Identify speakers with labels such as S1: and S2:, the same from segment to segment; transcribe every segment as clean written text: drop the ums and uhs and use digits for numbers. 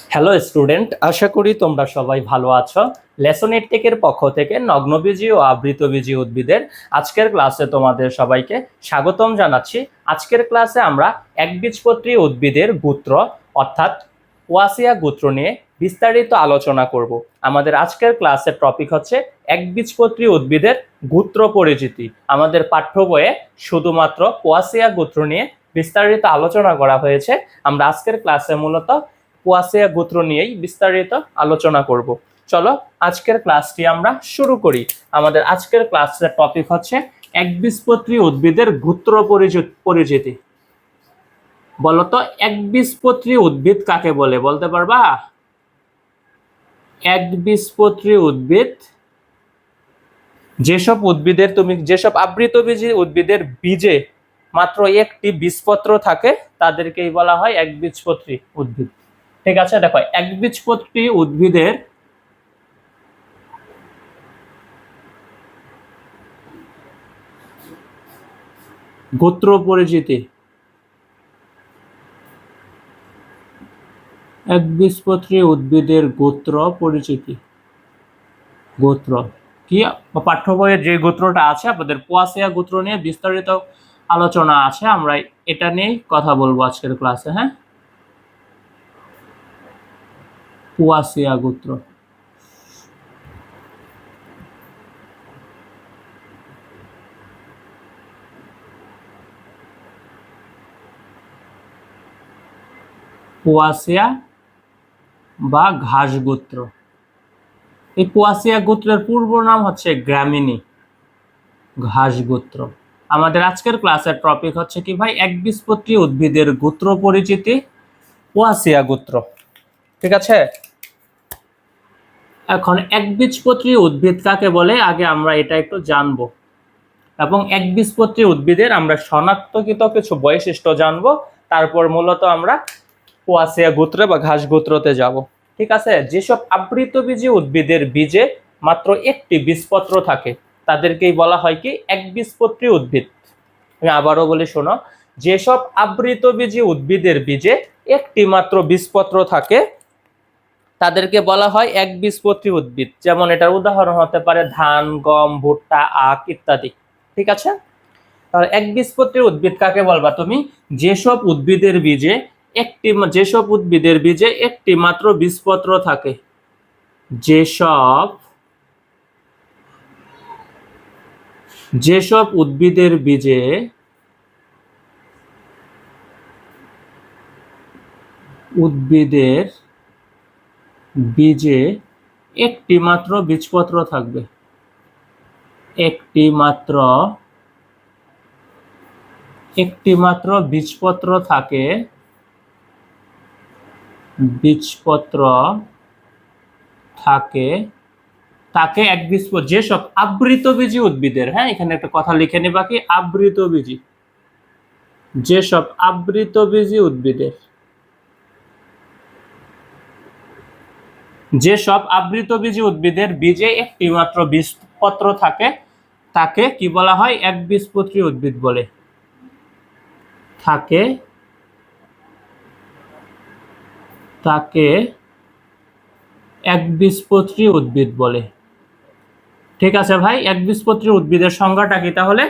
S1: Hello student, আশা করি তোমরা সবাই ভালো আছো। লেসন 8 টেকের পক্ষ থেকে নগ্নবীজি ও আবৃতবীজি উদ্ভিদের আজকের ক্লাসে তোমাদের সবাইকে স্বাগতম জানাচ্ছি। আজকের ক্লাসে আমরা একবীজপত্রী উদ্ভিদের গোত্র অর্থাৎ ওয়াসিয়া গোত্র নিয়ে বিস্তারিত আলোচনা করব। আমাদের আজকের ক্লাসের টপিক হচ্ছে একবীজপত্রী উদ্ভিদের গোত্র পরিচিতি। আমাদের পাঠ্য বইয়ে শুধুমাত্র ওয়াসিয়া গোত্র নিয়ে বিস্তারিত আলোচনা করা হয়েছে। আমরা আজকের ক্লাসে মূলত পোয়াসিয়া গোত্র নিয়েই বিস্তারিত আলোচনা করব। চলো আজকের ক্লাসটি আমরা শুরু করি। আমাদের আজকের ক্লাসের টপিক হচ্ছে একবীজপত্রী উদ্ভিদের গোত্র পরিচিতি। বলতো একবীজপত্রী উদ্ভিদ কাকে বলে বলতে পারবা? একবীজপত্রী উদ্ভিদ যেসব আবৃতবীজী উদ্ভিদের বীজে মাত্র একটি বীজপত্র থাকে তাদেরকেই বলা হয় একবীজপত্রী উদ্ভিদ। ঠিক আছে, দেখো একবীজপত্রী উদ্ভিদের গোত্র পরিচিতি। একবীজপত্রী উদ্ভিদের গোত্র পরিচিতি। গোত্র কি? পাঠ্য বইয়ের যে গোত্রটা আছে আপনাদের পোয়াসিয়া গোত্র নিয়ে বিস্তারিত আলোচনা আছে, আমরা এটা নিয়েই কথা বলবো আজকের ক্লাসে। হ্যাঁ, পোয়াসিয়া গোত্র। পোয়াসিয়া বা ঘাস গোত্র। এই পোয়াসিয়া গোত্রের পূর্ব নাম হচ্ছে গ্রামিনী ঘাস গোত্র। আমাদের আজকের ক্লাসের টপিক হচ্ছে কি ভাই? একবীজপত্রী উদ্ভিদের গোত্র পরিচিতি, পোয়াসিয়া গোত্র। ঠিক আছে, এখন একবীজপত্রী উদ্ভিদ কাকে বলে আগে আমরা এটা একটু জানবো, এবং একবীজপত্রী উদ্ভিদের আমরা শনাক্তকৃত কিছু বৈশিষ্ট্য জানবো। তারপর মূলত আমরা পোয়াসিয়া গোত্রে বা ঘাস গোত্রতে যাব। ঠিক আছে, যেসব আবৃতবীজী উদ্ভিদের বীজে মাত্র একটি বীজপত্র থাকে তাদেরকেই বলা হয় কি? একবীজপত্রী উদ্ভিদ। আমি আবারও বলি, শোনো, যেসব আবৃতবীজী উদ্ভিদের বীজে একটি মাত্র বীজপত্র থাকে তাদেরকে বলা হয় একবীজপত্রী উদ্ভিদ। যেমন এটার উদাহরণ হতে পারে ধান, গম, ভুট্টা, আখ ইত্যাদি। ঠিক আছে, তাহলে একবীজপত্রী উদ্ভিদ কাকে বলবা তুমি? যেসব উদ্ভিদের বীজে একটি মাত্র বীজপত্র থাকে। যেসব উদ্ভিদের বীজে একটি মাত্র বীজপত্র থাকবে। একটি মাত্র বীজপত্র থাকে তাকে একবীজপত্রী। যেসব আবৃতবীজী উদ্ভিদের, হ্যাঁ এখানে একটা কথা লিখে নিবা কি? আবৃতবীজী। যেসব আবৃতবীজী উদ্ভিদের বীজে একটি মাত্র বীজপত্র থাকে তাকে কি বলা হয়? একবীজপত্রী উদ্ভিদ বলে। তাকে একবীজপত্রী উদ্ভিদ বলে। ঠিক আছে ভাই, একবীজপত্রী উদ্ভিদের সংজ্ঞাটা কি তাহলে?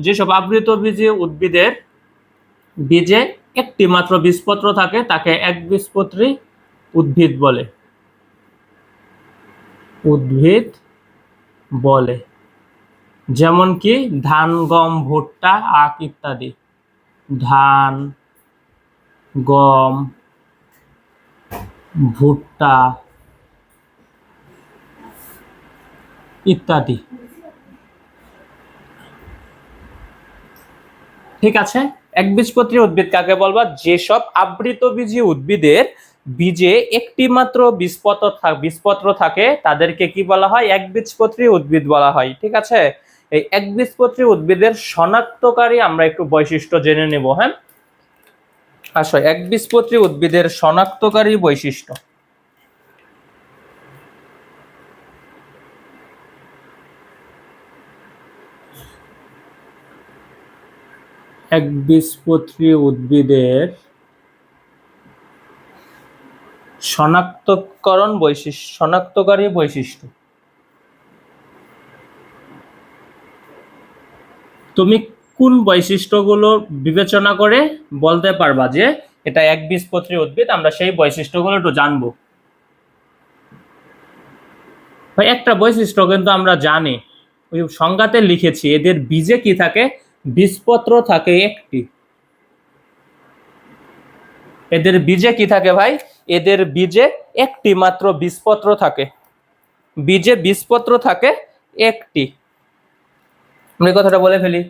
S1: যেসব আবৃতবীজী উদ্ভিদের বীজে একটি মাত্র বীজপত্র থাকে তাকে একবীজপত্রী উদ্ভিদ বলে। যেমন কি ধান, গম, ভুট্টা, আখ ইত্যাদি। ধান, গম, ভুট্টা ইত্যাদি। ঠিক আছে, একবীজপত্রী উদ্ভিদ কাকে বলবা? যেসব আবৃতবীজী উদ্ভিদের বীজে একটি মাত্র বীজপত্র থাকে তাদেরকে কি বলা হয়? একবীজপত্রী উদ্ভিদ বলা হয়। ঠিক আছে, এই একবীজপত্রী উদ্ভিদের শনাক্তকারী আমরা একটু বৈশিষ্ট্য জেনে নেব। হ্যাঁ, আসো একবীজপত্রী উদ্ভিদের শনাক্তকারী বৈশিষ্ট্য। একবীজপত্রী উদ্ভিদের শনাক্তকরণ বৈশিষ্ট্য, শনাক্তকারী বৈশিষ্ট্য। তুমি কোন বৈশিষ্ট্যগুলো বিবেচনা করে বলতে পারবা যে এটা একবীজপত্রী উদ্ভিদ, আমরা সেই বৈশিষ্ট্যগুলো একটু জানবো। ভাই একটা বৈশিষ্ট্য কিন্তু আমরা জানি, ওই সংজ্ঞাতে লিখেছি, এদের বীজে কি থাকে, বীজপত্র থাকে একটি। এদের বীজে কি থাকে ভাই, এদের বীজে একটি মাত্র বীজপত্র থাকে, বীজে বীজপত্র থাকে একটি। আমি কথাটা বলে ফেলি,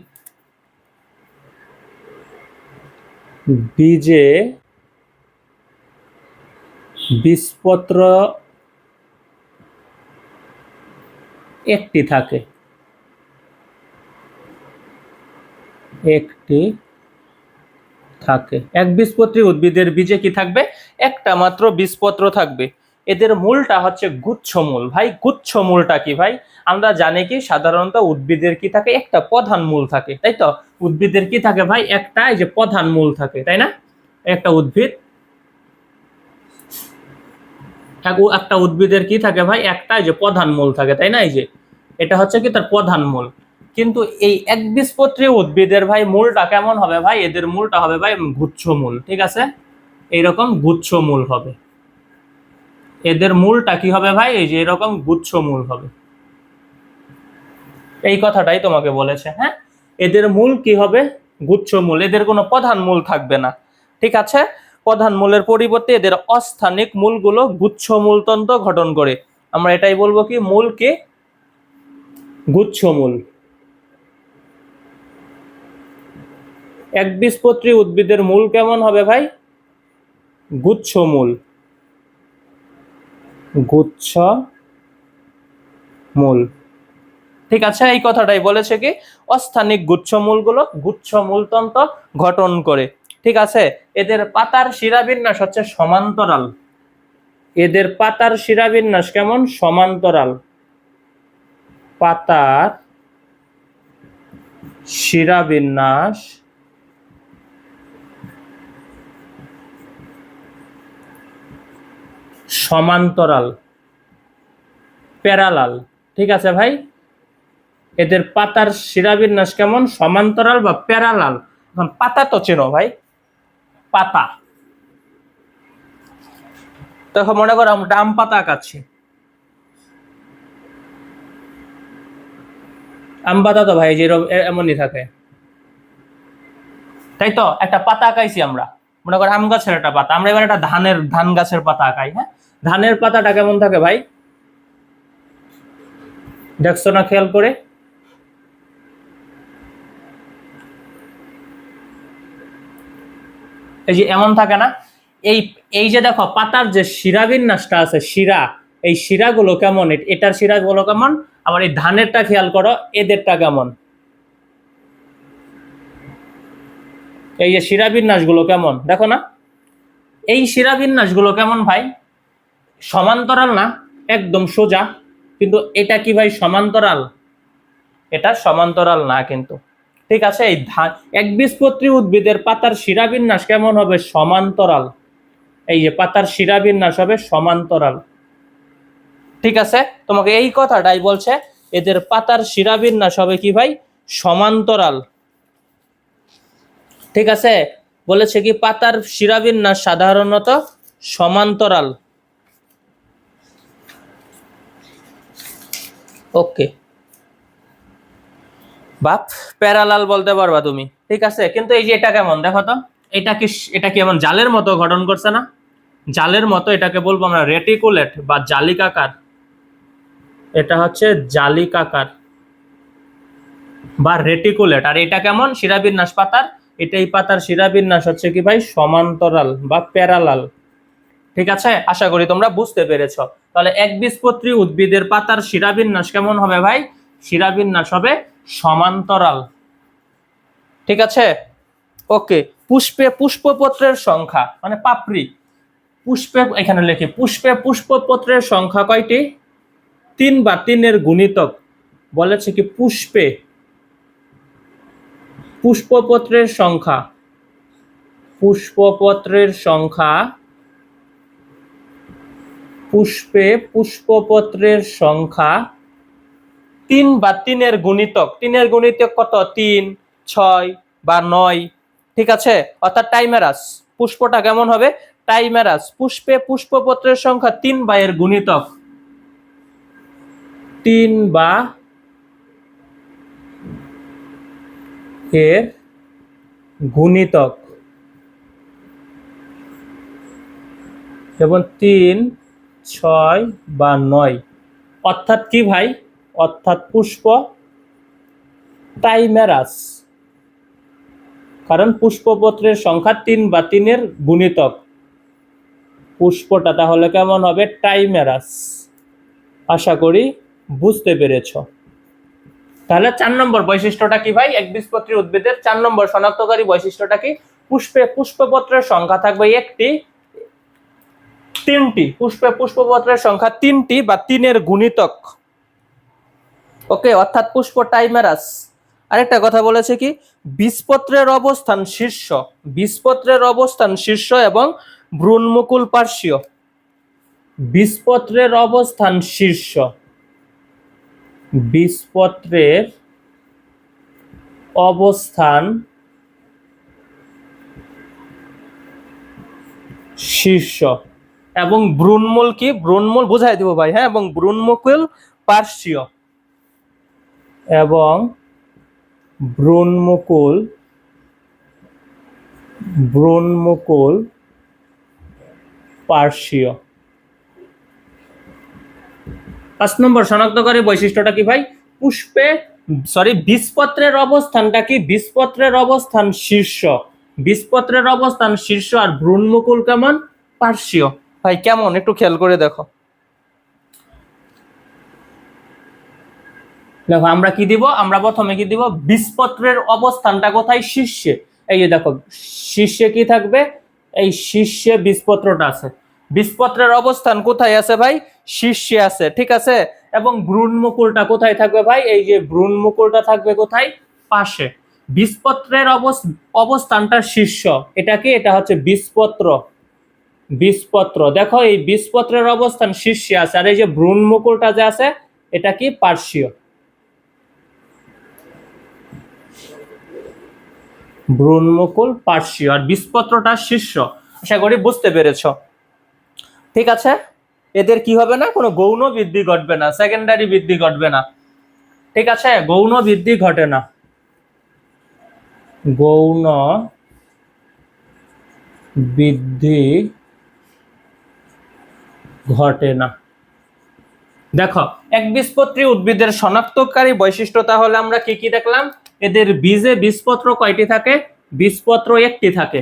S1: বীজে বীজপত্র একটি থাকে, একটি থাকে। একবীজপত্রী উদ্ভিদের বীজে কি থাকবে, একটা মাত্র বীজপত্র থাকবে। এদের মূলটা হচ্ছে গুচ্ছমূল। ভাই গুচ্ছমূলটা কি ভাই, আমরা জানি কি সাধারণত উদ্ভিদের কি থাকে, একটা প্রধান মূল থাকে, তাই তো? উদ্ভিদের কি থাকে ভাই, একটা এই যে প্রধান মূল থাকে, তাই না? একটা উদ্ভিদ, একটা উদ্ভিদের কি থাকে ভাই, একটা এই যে প্রধান মূল থাকে, তাই না? এই যে এটা হচ্ছে কি তার প্রধান মূল। কিন্তু এই একবীজপত্রী উদ্ভিদের ভাই মূলটা কেমন হবে ভাই, এদের মূলটা হবে ভাই গুচ্ছমূল, ঠিক আছে? এইরকম গুচ্ছমূল হবে। এদের মূলটা কি হবে ভাই, এই যে এরকম গুচ্ছমূল হবে। এই কথাটাই তোমাকে বলেছে, হ্যাঁ? এদের মূল কি হবে, গুচ্ছমূল। এদের কোনো প্রধান মূল থাকবে না, ঠিক আছে? প্রধান মূলের পরিবর্তে এদের অস্থানিক মূলগুলো গুচ্ছমূলতন্ত্র গঠন করে। আমরা এটাই বলবো কি, মূল কি, গুচ্ছমূল। একবীজপত্রী উদ্ভিদের মূল কেমন হবে ভাই, গুচ্ছমূল, গুচ্ছমূল, ঠিক আছে? এই কথাটাই বলেছে কি, অস্থানিক গুচ্ছমূলগুলো গুচ্ছমূলতন্ত্র গঠন করে, ঠিক আছে? এদের পাতার শিরাবিন্যাস হচ্ছে সমান্তরাল। এদের পাতার শিরাবিন্যাস কেমন, সমান্তরাল। পাতার শিরাবিন্যাস সমান্তরাল, প্যারালাল, ঠিক আছে ভাই? এদের পাতার শিরাবিন্যাস কেমন, সমান্তরাল বা প্যারালাল। এখন পাতা তো চেনো ভাই, পাতা, তখন মনে করো আমরা আম পাতা আঁকাচ্ছি, আম পাতা তো ভাই যেরকম এমনই থাকে, তাই তো? একটা পাতা আঁকাইছি আমরা, মনে করো আম গাছের একটা পাতা, আমরা এবার একটা ধান গাছের পাতা আঁকাই, হ্যাঁ? ধানের পাতাটা কেমন থাকে ভাই, দেখছো না খেয়াল করে? এই যে এমন থাকে না? এই এই যে দেখো পাতার যে শিরাবিন্যাসটা আছে, শিরা, এই শিরাগুলো কেমন, এটার শিরাগুলো কেমন, আবার এই ধানেরটা খেয়াল করো, এদেরটা কেমন, এই যে শিরাবিন্যাসগুলো কেমন দেখো না? এই শিরাবিন্যাসগুলো কেমন ভাই, সমান্তরাল না, একদম সোজা। কিন্তু এটা কি ভাই সমান্তরাল, এটা সমান্তরাল না কিন্তু, ঠিক আছে? এই একবীজপত্রী উদ্ভিদের পাতার শিরাবিন্যাস কেমন হবে, সমান্তরাল। এই যে পাতার শিরাবিন্যাস হবে সমান্তরাল, ঠিক আছে? তোমাকে এই কথাটাই বলছে, এদের পাতার শিরাবিন্যাস হবে কি ভাই, সমান্তরাল, ঠিক আছে? বলেছে কি পাতার শিরাবিন্যাস সাধারণত সমান্তরাল। ওকে বাপ, প্যারালাল বলতে পারবা তুমি, ঠিক আছে? কিন্তু এই যে এটা কেমন দেখো তো, এটা কি এমন জালের মতো গঠন করছে না? জালের মতো, এটাকে বলবো আমরা রেটিকুলেট বা জালিকাকার। এটা হচ্ছে জালিকাকার বা রেটিকুলেট। আর এটা কেমন শিরাবিন্যাস পাতার, এই পাতার শিরাবিন্যাস হচ্ছে কি ভাই, সমান্তরাল বা প্যারালাল, ঠিক আছে? আশা করি তোমরা বুঝতে পেরেছো। তাহলে একবীজপত্রী উদ্ভিদের পাতার শিরাবিন্যাস কেমন হবে ভাই, শিরাবিন্যাস হবে সমান্তরাল, ঠিক আছে? ওকে। পুষ্পপত্রের সংখ্যা মানে পাপড়ি, পুষ্পে এখানে লিখি, পুষ্পপত্রের সংখ্যা কয়টি, 3 বা 3-এর গুণিতক। বলেছে কি পুষ্পপত্রের সংখ্যা, পুষ্পপত্রের সংখ্যা পুষ্পে পুষ্পপত্রের সংখ্যা 3 বা 3-এর গুণিতক। 3-এর গুণিতক কত? 3, 6 বা 9। ঠিক আছে, অর্থাৎ টাইমেরাস। পুষ্পটা কেমন হবে? টাইমেরাস। পুষ্পে পুষ্পপত্রের সংখ্যা 3 বা এর গুণিতক, 3 বা এর গুণিতক, যেমন 3, 6 বা 9। অর্থাৎ কি ভাই? অর্থাৎ পুষ্প টাইমেরাস, কারণ পুষ্পপত্রের সংখ্যা 3 বা 3-এর গুণিতক। পুষ্পটা তাহলে কেমন হবে? টাইমেরাস। আশা করি বুঝতে পেরেছ। তাহলে 4 নম্বর বৈশিষ্ট্যটা কি ভাই? একবীজপত্রী উদ্ভিদের 4 নম্বর শনাক্তকারী বৈশিষ্ট্যটা কি? পুষ্পে পুষ্পপত্রের সংখ্যা থাকবে 1টি, 3টি। পুষ্পে পুষ্পপত্রের সংখ্যা 3টি বা 3-এর গুণিতক। ওকে, অর্থাৎ পুষ্প টাইমেরাস। আরেকটা কথা বলেছে কি? বীজপত্রের অবস্থান শীর্ষ, বীজপত্রের অবস্থান শীর্ষ এবং ভ্রূণমুকুল পার্শ্বীয়। বীজপত্রের অবস্থান শীর্ষ, বীজপত্রের অবস্থান শীর্ষ এবং ভ্রূণমূল কি? ভ্রূণমূল বুঝাই দিব ভাই, হ্যাঁ, এবং ভ্রূণমুকুল পার্শ্বীয়, এবং ভ্রূণমুকুল ভ্রূণমুকুল পার্শ্বীয়। 5 নম্বর শনাক্তকারী বৈশিষ্ট্যটা কি ভাই? বীজপত্রের অবস্থানটা কি? বীজপত্রের অবস্থান শীর্ষ, বীজপত্রের অবস্থান শীর্ষ আর ভ্রূণমুকুল কেমন? পার্শ্বীয়। ভাই কেমন? একটু খেয়াল করে দেখো। দেখো আমরা কি দিব? আমরা প্রথমে কি দিব? বীজপত্রের অবস্থানটা কোথায়? শীর্ষে। এই যে দেখো, শীর্ষে কি থাকবে? এই শীর্ষে বীজপত্রটা আছে। বীজপত্রের অবস্থান কোথায় আছে ভাই? শীর্ষে আছে, ঠিক আছে। এবং ভ্রূণমুকুলটা কোথায় থাকবে ভাই? এই যে ভ্রূণমুকুলটা থাকবে কোথায়? পাশে। বীজপত্রের অবস্থানটা শীর্ষ, এটা কি? এটা হচ্ছে বীজপত্র। বীজপত্র, দেখো এই বীজপত্রের অবস্থান শীর্ষে আছে, আর এই যে ভ্রূণমুকুলটা যে আছে এটা কি? পার্শ্বীয়। ভ্রূণমুকুল পার্শ্বীয় আর বীজপত্রটা শীর্ষ। আশা করি বুঝতে পেরেছ। ঠিক আছে, এদের কি হবে না? কোনো গৌণ বৃদ্ধি ঘটবে না, সেকেন্ডারি বৃদ্ধি ঘটবে না। ঠিক আছে, গৌণ বৃদ্ধি ঘটে না, গৌণ বৃদ্ধি ঘটে না। দেখো, একবীজপত্রী উদ্ভিদের শনাক্তকারী বৈশিষ্ট্য তাহলে আমরা কি কি দেখলাম? এদের বীজে বীজপত্র কয়টি থাকে? বীজপত্র একটি থাকে।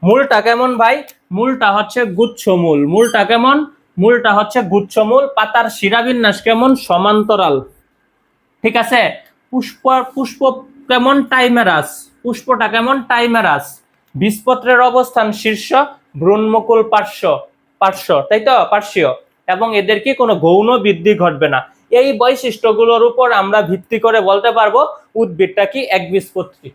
S1: মূলটা কেমন ভাই? মূলটা হচ্ছে গুচ্ছমূল। মূলটা কেমন? মূলটা হচ্ছে গুচ্ছমূল। পাতার শিরাবিন্যাস কেমন? সমান্তরাল। ঠিক আছে। পুষ্প পুষ্প কেমন? টাইমেরাস। পুষ্পটা কেমন? টাইমেরাস। বীজপত্রের অবস্থান শীর্ষ, ভ্রূণমুকুল পার্শ্ব, তাই তো? পার্শ্বীয়। এবং এদের কি কোনো গৌণ বৃদ্ধি ঘটবে না। এই বৈশিষ্ট্যগুলোর উপর আমরা ভিত্তি করে বলতে পারবো উদ্ভিদটা কি? একবীজপত্রী।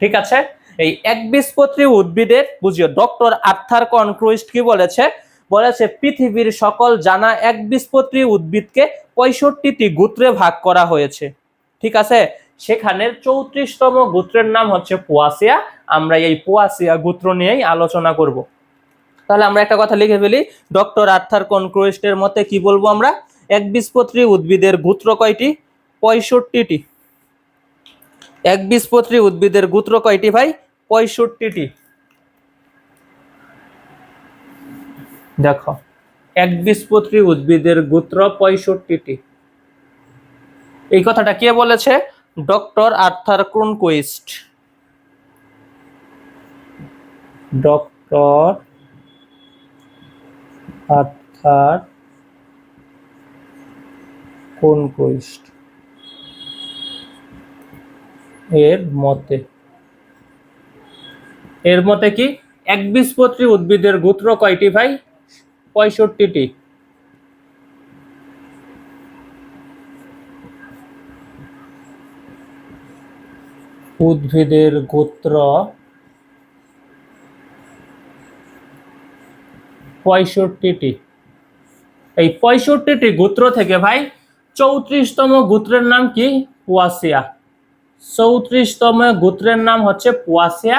S1: ঠিক আছে। এই একবীজপত্রী উদ্ভিদের বুঝিও ডক্টর আর্থার কনক্রুইস্ট কি বলেছে? বলেছে পৃথিবীর সকল জানা একবীজপত্রী উদ্ভিদকে 65টি গোত্রে ভাগ করা হয়েছে। ঠিক আছে, সেখানে 34তম গোত্রের নাম হচ্ছে পোয়াসিয়া। আমরা এই পোয়াসিয়া গোত্র নিয়েই আলোচনা করব। তাহলে আমরা একটা কথা লিখে ফেলি, ডক্টর আর্থার কনক্রুইস্টের মতে কি বলবো আমরা? একবীজপত্রী উদ্ভিদের গোত্র কয়টি? 65টি। একবীজপত্রী উদ্ভিদের গোত্র কয়টি ভাই? 65টি। দেখো, একবীজপত্রী উদ্ভিদের গোত্র 65টি। এই কথাটা কে বলেছে? Doctor Arthur Cronquist. Doctor Arthur Cronquist এর মতে কি একবীজপত্রী উদ্ভিদের গোত্র কয়টি ভাই? 65টি। উদ্ভিদের গোত্র 65টি। এই 65টি গোত্র থেকে ভাই 34তম গোত্রের নাম কি? পোয়াসিয়া। 34তম গোত্রের নাম হচ্ছে পোয়াসিয়া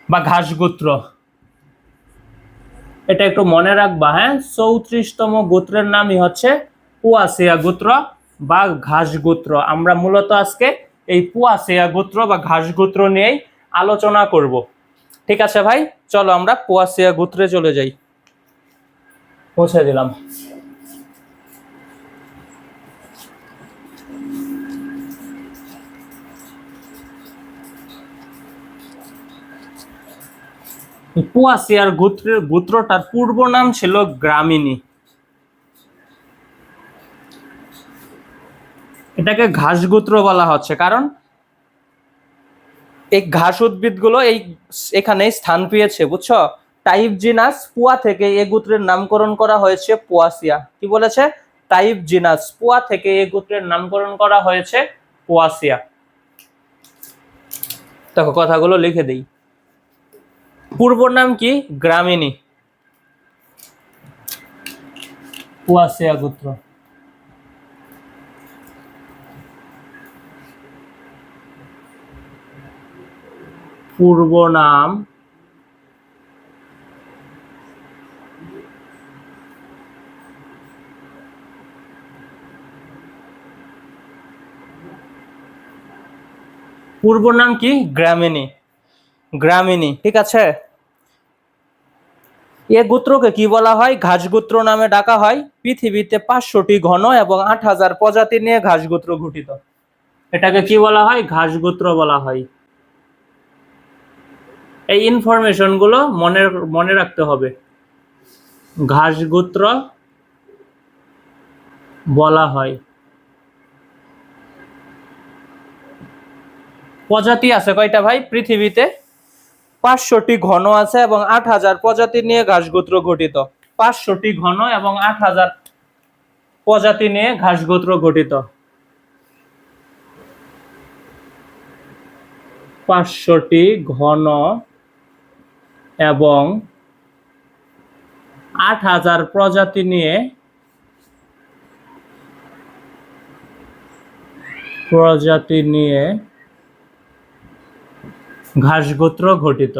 S1: বা ঘাস গোত্র। এটা একটু মনে রাখবা, হ্যাঁ। 34তম গোত্রের নামই হচ্ছে পোয়াসিয়া গোত্র বা ঘাস গোত্র। আমরা মূলত আজকে এই পোয়াসিয়া গোত্র বা ঘাস গোত্র নিয়েই আলোচনা করব। ঠিক আছে ভাই, চলো আমরা পোয়াসিয়া গোত্রে চলে যাই। পৌঁছে দিলাম। পোয়াসিয়ার গোত্রটার পূর্ব নাম ছিল গ্রামিনী। এটাকে ঘাস গোত্র বলা হচ্ছে কারণ এই ঘাস উদ্ভিদগুলো এখানে স্থান পেয়েছে, বুঝছো। টাইপ জিনাস পুয়া থেকে এই গোত্রের নামকরণ করা হয়েছে পোয়াসিয়া। কি বলেছে? টাইপ জিনাস পুয়া থেকে এই গোত্রের নামকরণ করা হয়েছে পোয়াসিয়া। দেখো কথাগুলো লিখে দেই। পূর্ব নাম কি? গ্রামিনী। পোয়াসিয়া গোত্র। পূর্ব নাম পূর্ব নাম কি? গ্রামিনী। গ্রামিনী, ঠিক আছে। এ গোত্রকে কি বলা হয়? ঘাস গোত্র নামে ডাকা হয়। পৃথিবীতে 500টি ঘন এবং 8000 প্রজাতি নিয়ে ঘাস গোত্র গঠিত। এটাকে কি বলা হয়? ঘাস গোত্র বলা হয়। এই ইনফরমেশন গুলো মনে রাখতে হবে। ঘাস গোত্র বলা হয়। প্রজাতি আছে কয়টা ভাই? পৃথিবীতে 500টি ঘন আছে এবং 8000 প্রজাতি নিয়ে ঘাস গোত্র গঠিত। 500টি ঘন এবং 8000 প্রজাতি নিয়ে ঘাস গোত্র গঠিত। 500টি ঘন এবং 8000 প্রজাতি নিয়ে ঘাস গোত্র গঠিত।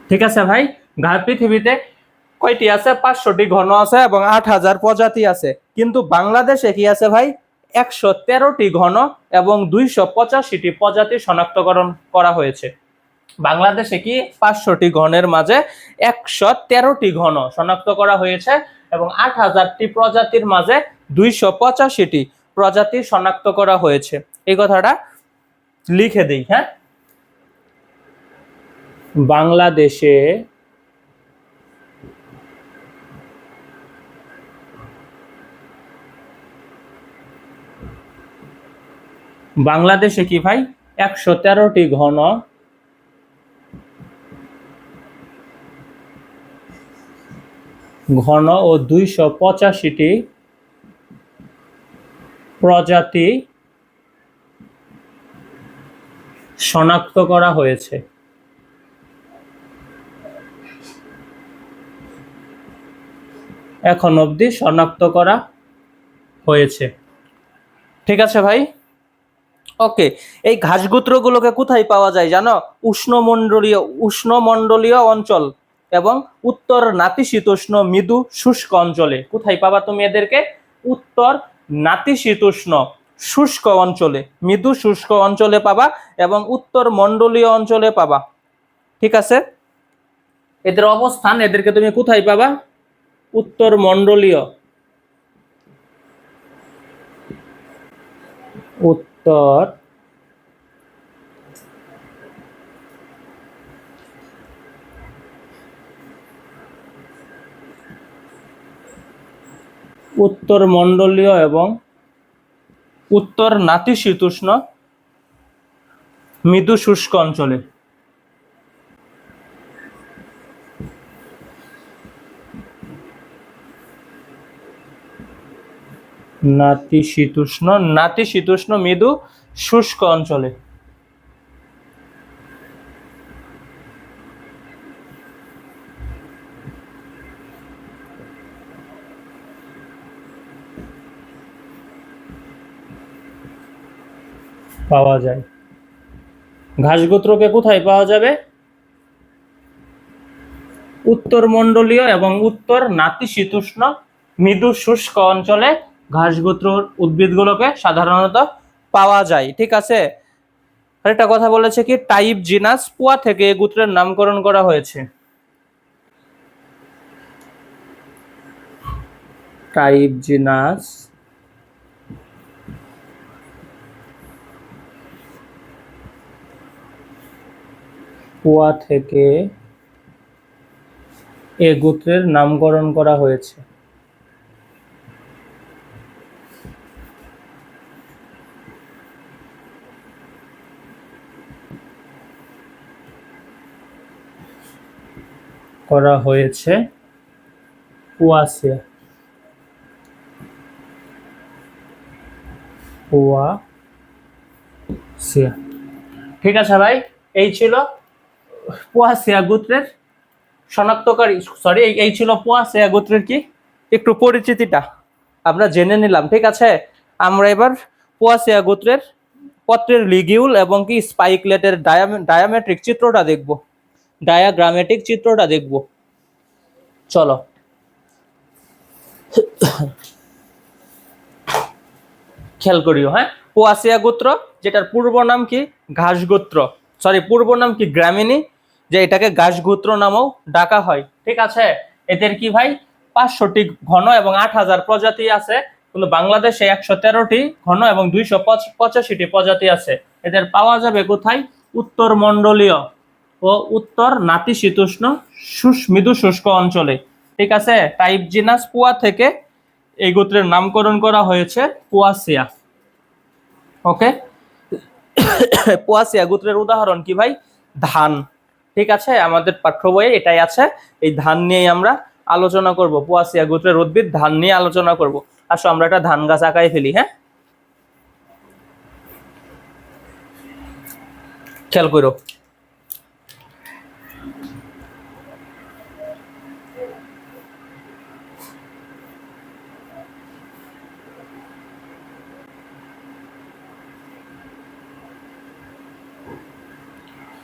S1: ঠিক আছে ভাই। পৃথিবীতে কয়টি আছে? 500টি ঘন আছে এবং 8000 প্রজাতি আছে। কিন্তু বাংলাদেশে কি আছে ভাই? 113টি ঘন এবং 285টি প্রজাতি শনাক্তকরণ করা হয়েছে। বাংলাদেশে কি 500টি ঘনের মাঝে 113টি ঘন শনাক্ত করা হয়েছে এবং 8000টি প্রজাতির মাঝে 285টি প্রজাতি শনাক্ত করা হয়েছে। এই কথাটা লিখে দিই, হ্যাঁ। বাংলাদেশে কি ভাই? 113টি ঘন ও 285টি প্রজাতি শনাক্ত করা হয়েছে। এখন অবধি শনাক্ত করা হয়েছে। ঠিক আছে ভাই, ওকে। এই ঘাস গোত্রগুলোকে কোথায় পাওয়া যায় জানো? উষ্ণমণ্ডলীয় অঞ্চল এবং উত্তর নাতিশীতোষ্ণ মৃদু শুষ্ক অঞ্চলে। কোথায় পাবা তুমি এদেরকে? উত্তর নাতিশীতোষ্ণ শুষ্ক অঞ্চলে, মৃদু শুষ্ক অঞ্চলে পাবা এবং উত্তর মণ্ডলীয় অঞ্চলে পাবা। ঠিক আছে, এদের অবস্থান, এদেরকে তুমি কোথায় পাবা? উত্তর মণ্ডলীয়, উত্তর মণ্ডলীয় এবং উত্তর নাতিশীতোষ্ণ মৃদু শুষ্ক অঞ্চলে। নাতিশীতোষ্ণ মৃদু শুষ্ক অঞ্চলে। পাওয়া যায়। ঘাসগোত্রকে কোথায় পাওয়া যাবে? উত্তরমণ্ডলীয় এবং উত্তর নাতিশীতোষ্ণ মৃদু শুষ্ক অঞ্চলে ঘাসগোত্র উদ্ভিদগুলোকে সাধারণত পাওয়া যায়। ঠিক আছে। আরেকটা কথা বলেছে কি, টাইপ জিনাস পোয়া থেকে এই গোত্রের নামকরণ করা হয়েছে। টাইপ জিনাস পোয়া থেকে এ গোত্রের নামকরণ করা হয়েছে। করা হয়েছে পোয়াসিয়া। পোয়াসিয়া। ঠিক আছে ভাই, এই ছিল পোয়াসিয়া গোত্রের শনাক্তকারী, সরি এই ছিল পোয়াসিয়া গোত্রের কি একটু পরিচিতিটা আমরা জেনে নিলাম। ঠিক আছে, আমরা এবার পোয়াসিয়া গোত্রের পত্রের লিগিউল এবং কি স্পাইকলেটের ডায়ামেট্রিক চিত্রটা দেখব, ডায়াগ্রামেটিক চিত্রটা দেখব। চলো। খেয়াল করিও, হ্যাঁ, পোয়াসিয়া গোত্র যেটার পূর্ব নাম কি ঘাস গোত্র, সরি পূর্ব নাম কি গ্রামিনী, যে এটাকে ঘাস গোত্র নামেও ডাকা হয়। ঠিক আছে, এদের কি ভাই 500টি ঘন এবং 8000 প্রজাতি আছে, কিন্তু বাংলাদেশে 113টি ঘন এবং 285টি প্রজাতি আছে। এদের পাওয়া যাবে কোথায়? উত্তর মণ্ডলীয় ও উত্তর নাতিশীতোষ্ণ মৃদু শুষ্ক অঞ্চলে। ঠিক আছে, টাইপ জিনাস পোয়া থেকে এই গোত্রের নামকরণ করা হয়েছে পোয়াসিয়া। ওকে, পোয়াসিয়া গোত্রের উদাহরণ কি ভাই? ধান। ঠিক আছে, আমাদের পাঠ্য বইয়ে এটাই আছে, এই ধান নিয়ে আমরা আলোচনা করব। পোয়াসিয়া গোত্রের উদ্ভিদ ধান নিয়ে আলোচনা করব। আসো আমরা একটা ধান গাছ আঁকাই ফেলি। হ্যাঁ, খেয়াল করো।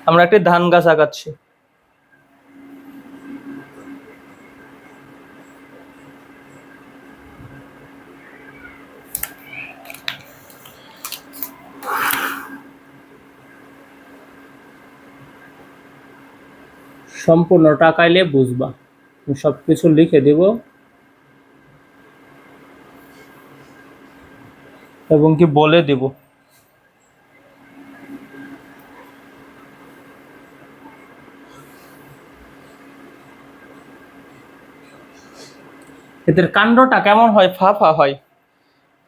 S1: আমরা একটি ধান গাছ আঁকাচ্ছি। সম্পূর্ণ টাকাইলে বুঝবা, সবকিছু লিখে দিব এবং কি বলে দিব। এদের কাণ্ডটা কেমন হয়? ফাঁপা হয়।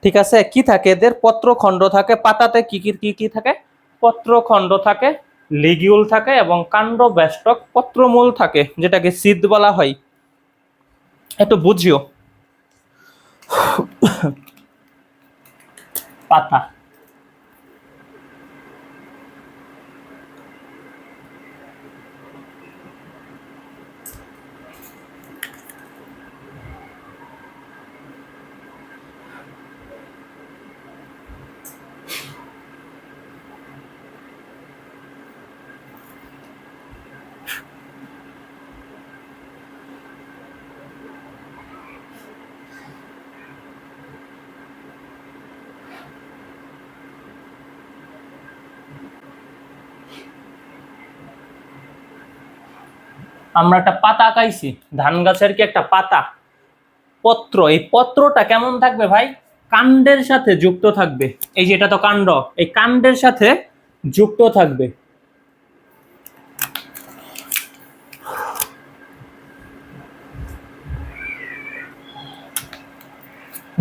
S1: ঠিক আছে, কি থাকে এদের? পত্রখণ্ড থাকে, পাতাতে কি কি কি থাকে? পত্রখণ্ড থাকে, লিগিউল থাকে এবং কাণ্ড বেষ্টক পত্রমূল থাকে, যেটাকে সিদ বলা হয়। একটু বুঝিও। পাতা, আমরা একটা পাতা আঁকাইছি, ধান গাছের কি একটা পাতা, পত্র। এই পত্রটা কেমন থাকবে ভাই? কাণ্ডের সাথে যুক্ত থাকবে। এই যে এটা তো কাণ্ড, এই কাণ্ডের সাথে যুক্ত থাকবে।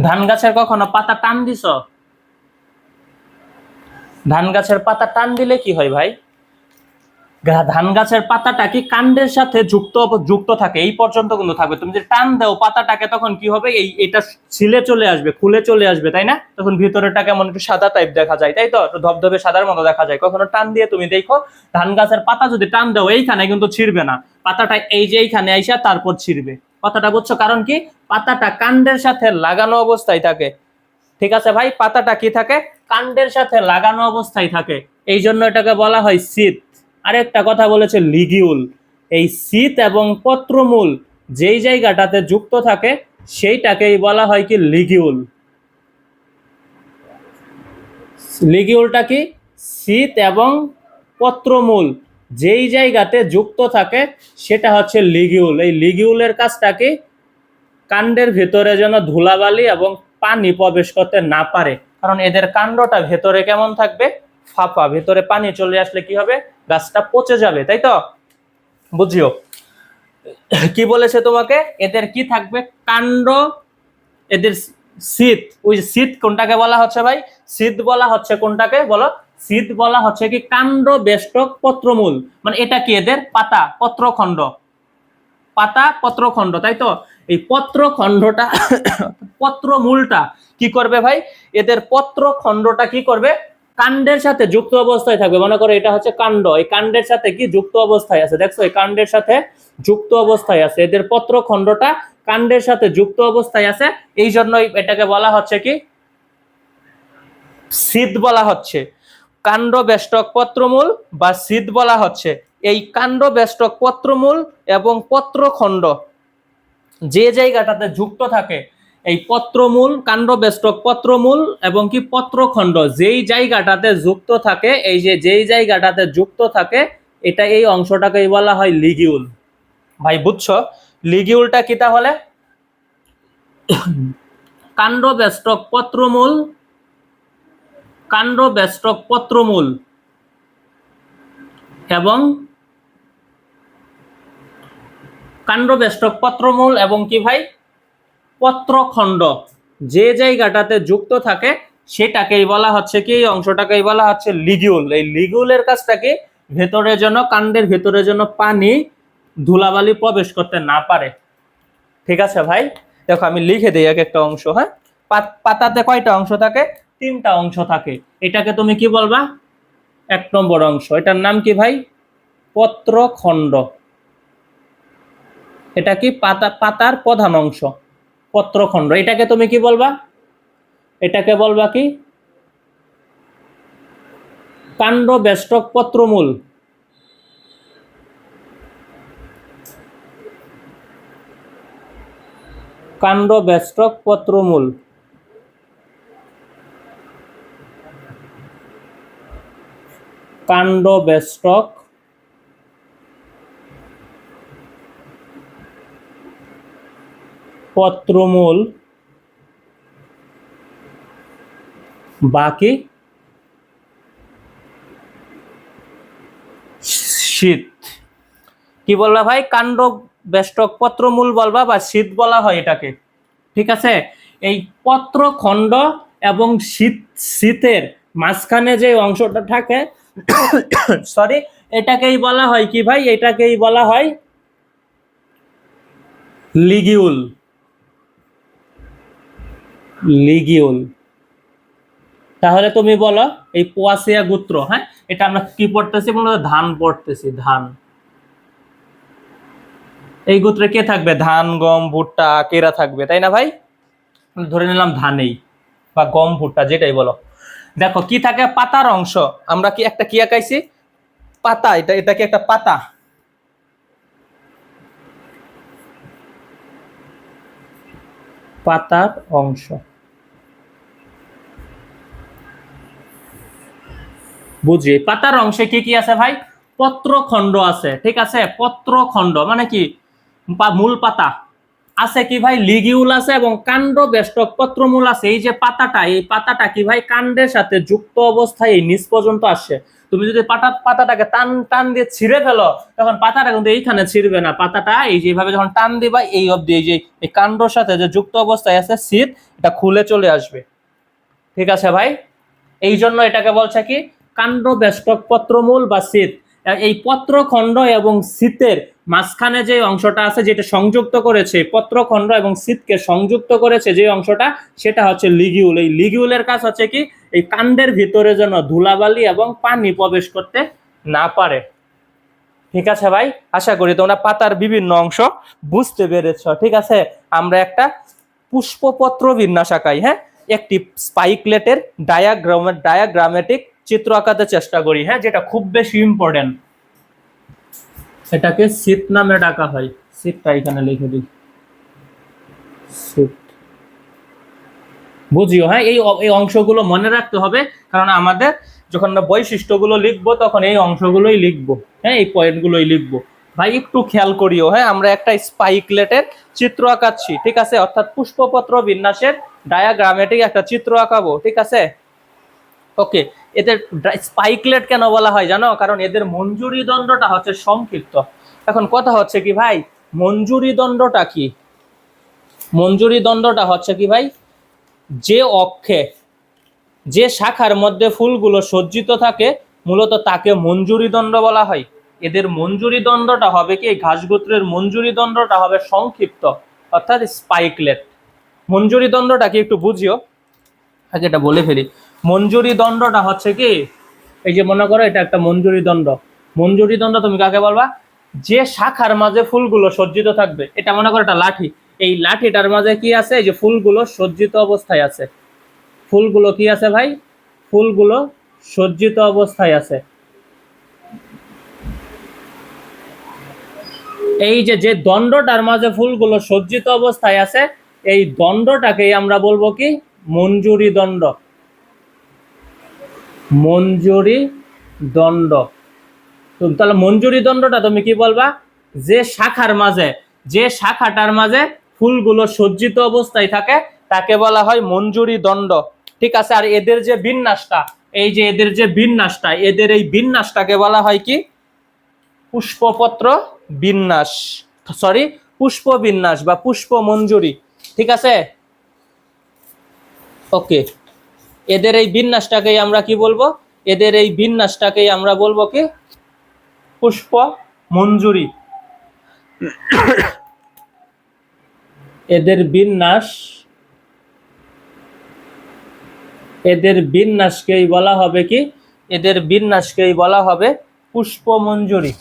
S1: ধান গাছের কখনো পাতা টান দিছ? ধান গাছের পাতা টান দিলে কি হয় ভাই? ধান গাছের পাতাটা কি কাণ্ডের সাথে যুক্ত যুক্ত থাকে, এই পর্যন্ত কিন্তু থাকবে। তুমি যদি টান দাও পাতাটাকে তখন কি হবে, এটা ছিলে চলে আসবে, খুলে চলে আসবে, তাই না? তখন ভিতরেটা কেমন একটু সাদা টাইপ দেখা যায়, তাই তো, একটু ধবধবে সাদার মতো দেখা যায়। কখনো টান দিয়ে তুমি দেখো ধান গাছের পাতা যদি টান দাও এইখানে কিন্তু ছিঁড়বে না, পাতাটা এই যে এইখানে আইসা তারপর ছিঁড়বে। কথাটা বুঝছো? কারণ কি, পাতাটা কাণ্ডের সাথে লাগানো অবস্থায় থাকে। ঠিক আছে ভাই, পাতাটা কি থাকে, কাণ্ডের সাথে লাগানো অবস্থায় থাকে, এই জন্য এটাকে বলা হয় শীত। আরেকটা কথা বলেছে লিগিউল। এই শীত এবং পত্রমূল যেই জায়গাটাতে যুক্ত থাকে সেইটাকেই বলা হয় কি লিগিউল। লিগিউলটা কি, শীত এবং পত্রমূল যেই জায়গাতে যুক্ত থাকে সেটা হচ্ছে লিগিউল। এই লিগিউলের কাজটা কি, কাণ্ডের ভেতরে যেন ধুলাবালি এবং পানি প্রবেশ করতে না পারে, কারণ এদের কাণ্ডটা ভেতরে কেমন থাকবে, ফাঁপা, ভেতরে পানি চলে আসলে কি হবে, গাছটা পচে যাবে, তাই তো? বুঝিও কি বলেছে তোমাকে, এদের কি থাকবে, কাণ্ড, এদের শীত, ওই শীত কোনটাকে বলা হচ্ছে ভাই, শীত বলা হচ্ছে কোনটাকে বলো, শীত বলা হচ্ছে কি কাণ্ড বেষ্টক পত্রমূল, মানে এটা কি এদের পাতা পত্রখণ্ড, পাতা পত্রখণ্ড, তাই তো? এই পত্রখণ্ডটা পত্রমূলটা কি করবে ভাই, এদের পত্রখণ্ডটা কি করবে, কাণ্ডের সাথে যুক্ত অবস্থায় থাকবে। মনে করো এটা হচ্ছে কাণ্ড, এই কাণ্ডের সাথে কি যুক্ত অবস্থায় আছে, দেখছো এই কাণ্ডের সাথে যুক্ত অবস্থায় আছে, এদের পত্রখণ্ডটা কাণ্ডের সাথে যুক্ত অবস্থায় আছে, এই জন্যই এটাকে বলা হচ্ছে কি শীত বলা হচ্ছে, কাণ্ড বেষ্টক পত্রমূল বা শীত বলা হচ্ছে। এই কাণ্ড বেষ্টক পত্রমূল এবং পত্রখণ্ড যে জায়গাটাতে যুক্ত থাকে, এই পত্রমূল, কাণ্ড বেষ্টক পত্রমূল এবং কি পত্রখণ্ড যেই জায়গাটাতে যুক্ত থাকে, এই যে যেই জায়গাটাতে যুক্ত থাকে এটা, এই অংশটাকেই বলা হয় লিগিউল। ভাই বুঝছো লিগিউলটা কি তাহলে, কাণ্ড বেষ্টক পত্রমূল, কাণ্ড বেষ্টক পত্রমূল এবং কাণ্ড বেষ্টক পত্রমূল এবং কি ভাই পত্রখণ্ড যে জায়গাটাতে যুক্ত থাকে সেটাকেই বলা হচ্ছে কি, এই অংশটাকেই বলা হচ্ছে লিগিউল। এই লিগিউলের কাজটা কি, ভেতরে যেন, কাণ্ডের ভেতরে যেন পানি ধুলাবালি প্রবেশ করতে না পারে। ঠিক আছে ভাই, দেখো আমি লিখে দিই এক একটা অংশ। হ্যাঁ, পাতাতে কয়টা অংশ থাকে, 3টা অংশ থাকে। এটাকে তুমি কি বলবা, 1 নম্বর অংশ, এটার নাম কি ভাই, পত্রখণ্ড। এটা কি পাতার প্রধান অংশ, পত্রখণ্ড। এটাকে তুমি কি বলবা, এটাকে বলবা কি কাণ্ড বেষ্টক পত্রমূল। কাণ্ড বেষ্টক পত্রমূল। কাণ্ড বেষ্টক পত্রমূল বাকি শীত। কি বলবা ভাই, কাণ্ড বেষ্টক পত্রমূল বলবা বা শীত বলা হয় এটাকে। ঠিক আছে, এই পত্রখণ্ড এবং শীতের মাঝখানে যে অংশটা থাকে সরি, এটাকেই বলা হয় কি ভাই, এটাকেই বলা হয় লিগিউল। লিগিউল। তাহলে তুমি বলো এই পোয়াসিয়া গোত্র, হ্যাঁ এটা আমরা কি পড়তেছি, মূলত ধান পড়তেছি, ধান। এই গোত্রে কে থাকবে, ধান, গম, ভুট্টা, কেরা থাকবে, তাই না ভাই? ধরে নিলাম ধানেই বা গম, ভুট্টা, যেটাই বলো। দেখো কি থাকে, পাতার অংশ, আমরা কি একটা কি আঁকাইছি, পাতা, এটা কি একটা পাতা, পাতার অংশ। বুঝি পাতার অংশে কি কি আছে ভাই, পত্রখণ্ড আছে। ঠিক আছে, পত্রখণ্ড মানে কি, মূল পাতা আছে কি ভাই, লিগিউল আছে এবং কাণ্ড বেষ্টক পত্রমূল আছে। এই যে পাতাটা, এই পাতাটা কি ভাই কাণ্ডের সাথে যুক্ত অবস্থায় এই নিচ পর্যন্ত আসছে। তুমি যদি পাতাটাকে টান টান দিয়ে ছিঁড়ে ফেলো, তখন পাতাটা কিন্তু এইখানে ছিঁড়বে না, পাতাটা এই যেভাবে যখন টান দিবা এই অবধি, এই যে এই কাণ্ডর সাথে যে যুক্ত অবস্থায় আছে শীত, এটা খুলে চলে আসবে। ঠিক আছে ভাই, এই জন্য এটাকে বলছে কি কাণ্ড বেষ্টক পত্রমূল বা শীত। এই পত্রখণ্ড এবং শীতের মাঝখানে যে অংশটা আছে, যেটা সংযুক্ত করেছে পত্রখণ্ড এবং শীতকে সংযুক্ত করেছে যে অংশটা, সেটা হচ্ছে লিগিউল। এই লিগিউলের কাজ হচ্ছে কি, এই কাণ্ডের ভিতরে যেন ধুলাবালি এবং পানি প্রবেশ করতে না পারে। ঠিক আছে ভাই, আশা করি তোমরা পাতার বিভিন্ন অংশ বুঝতে পেরেছ। ঠিক আছে, আমরা একটা পুষ্পপত্র বিন্যাস আঁকাই। হ্যাঁ, একটি স্পাইকলেটের ডায়াগ্রামেটিক চিত্র আঁকাতে চেষ্টা করি। হ্যাঁ, যেটা খুব বেশি ইম্পর্টেন্ট। এটাকে শীত নামে ডাকা হয়। শীতটা এখানে লিখে দিই, শীত। বুঝিও। হ্যাঁ, এই অংশগুলো মনে রাখতে হবে, কারণ আমাদের যখন বৈশিষ্ট্যগুলো লিখবো তখন এই অংশগুলোই লিখবো। হ্যাঁ, এই পয়েন্টগুলোই লিখবো। ভাই একটু খেয়াল করিও। হ্যাঁ, আমরা একটা স্পাইকলেটের চিত্র আঁকাচ্ছি। ঠিক আছে, অর্থাৎ পুষ্পপত্র বিন্যাসের ডায়াগ্রামেটিক একটা চিত্র আঁকাবো। ঠিক আছে, ওকে। এদের স্পাইকলেট কেন বলা হয় জানো? কারণ এদের মঞ্জুরি দণ্ডটা হচ্ছে সংক্ষিপ্ত। এখন কথা হচ্ছে কি ভাই, মঞ্জুরি দণ্ডটা কি? মঞ্জুরি দণ্ডটা হচ্ছে কি ভাই, যে অক্ষে যে শাখার মধ্যে ফুলগুলো সজ্জিত থাকে মূলত তাকে মঞ্জুরি দণ্ড বলা হয়। এদের মঞ্জুরি দণ্ডটা হবে কি, ঘাসগোত্রের মঞ্জুরি দণ্ডটা হবে সংক্ষিপ্ত, অর্থাৎ স্পাইকলেট। মঞ্জুরি দণ্ডটা কি একটু বুঝিও, আগে এটা বলে ফেলি। মঞ্জুরি দণ্ডটা হচ্ছে কি, এই যে মনে করো এটা একটা মঞ্জুরি দণ্ড। মঞ্জুরি দণ্ড তুমি কাকে বলবা? যে শাখার মাঝে ফুলগুলো সজ্জিত থাকবে। এটা মনে করো এটা লাঠি, এই লাঠিটার মাঝে কি আছে? এই যে ফুলগুলো সজ্জিত অবস্থায় আছে। ফুলগুলো কি আছে ভাই? ফুলগুলো সজ্জিত অবস্থায় আছে। এই যে দণ্ডটার মাঝে ফুলগুলো সজ্জিত অবস্থায় আছে, এই দণ্ডটাকেই আমরা বলবো কি, মঞ্জুরি দণ্ড। মঞ্জুরি দণ্ড। তাহলে মঞ্জুরি দণ্ডটা তুমি কি বলবা? যে শাখার মাঝে, যে শাখাটার মাঝে ফুলগুলো সজ্জিত অবস্থায় থাকে তাকে বলা হয় মঞ্জুরি দণ্ড। ঠিক আছে, আর এদের যে বিন্যাসটা, এই যে এদের যে বিন্যাসটা, এদের এই বিন্যাসটাকে বলা হয় কি, পুষ্পপত্র বিন্যাস। সরি, পুষ্প বিন্যাস বা পুষ্প মঞ্জুরি। ঠিক আছে, ওকে। এদের এই বিন্যাসটাকেই আমরা কি বলবো? এদের এই বিন্যাসটাকেই আমরা বলবো কি, পুষ্প মঞ্জুরি। এদের বিন্যাস, এদের বিন্যাসকেই বলা হবে কি, এদের বিন্যাসকেই বলা হবে পুষ্প মঞ্জুরি।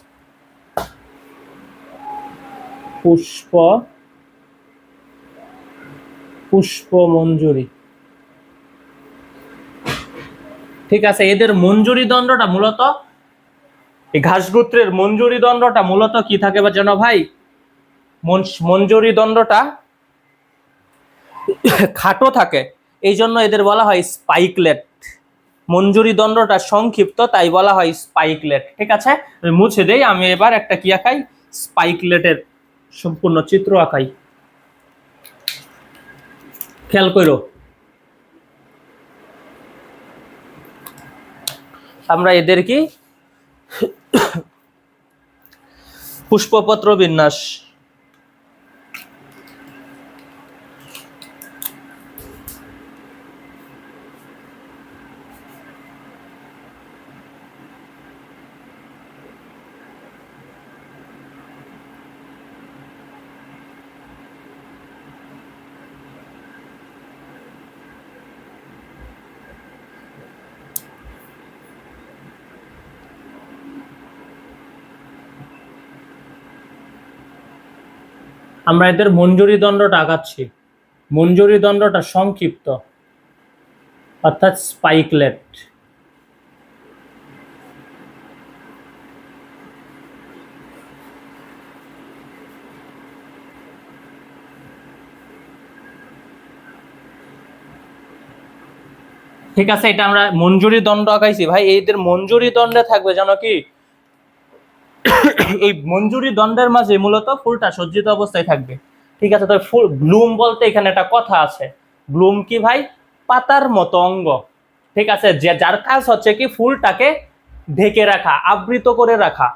S1: পুষ্প মঞ্জুরি। ঠিক আছে, এদের মঞ্জুরি দণ্ডটা মূলত, এই ঘাসগোত্রের মঞ্জুরি দণ্ডটা মূলত কি থাকে বা জানো ভাই? মঞ্জুরি দণ্ডটা খাটো থাকে, এই জন্য এদের বলা হয় স্পাইকলেট। মঞ্জুরি দণ্ডটা সংক্ষিপ্ত, তাই বলা হয় স্পাইকলেট। ঠিক আছে, মুছে দেই। আমি এবার একটা কি আঁকাই, স্পাইকলেটের সম্পূর্ণ চিত্র আঁকাই। খেয়াল করো, আমরা এদের কি পুষ্পপত্র বিন্যাস। আমরা এদের মঞ্জুরি দণ্ডটা আঁকাচ্ছি। মঞ্জুরি দণ্ডটা সংক্ষিপ্ত, অর্থাৎ স্পাইকলেট। ঠিক আছে, এটা আমরা মঞ্জুরি দণ্ড আঁকাইছি ভাই। এদের মঞ্জুরি দণ্ডে থাকবে জানো কি, এই মঞ্জুরি দণ্ডের মাঝে মূলত ফুলটা সজ্জিত অবস্থায় থাকবে। ঠিক আছে, তবে ফুল ব্লুম বলতে এখানে একটা কথা আছে। ব্লুম কি ভাই? পাতার মতো অঙ্গ। ঠিক আছে, যার কাজ হচ্ছে কি ফুলটাকে ঢেকে রাখা, আবৃত করে রাখা।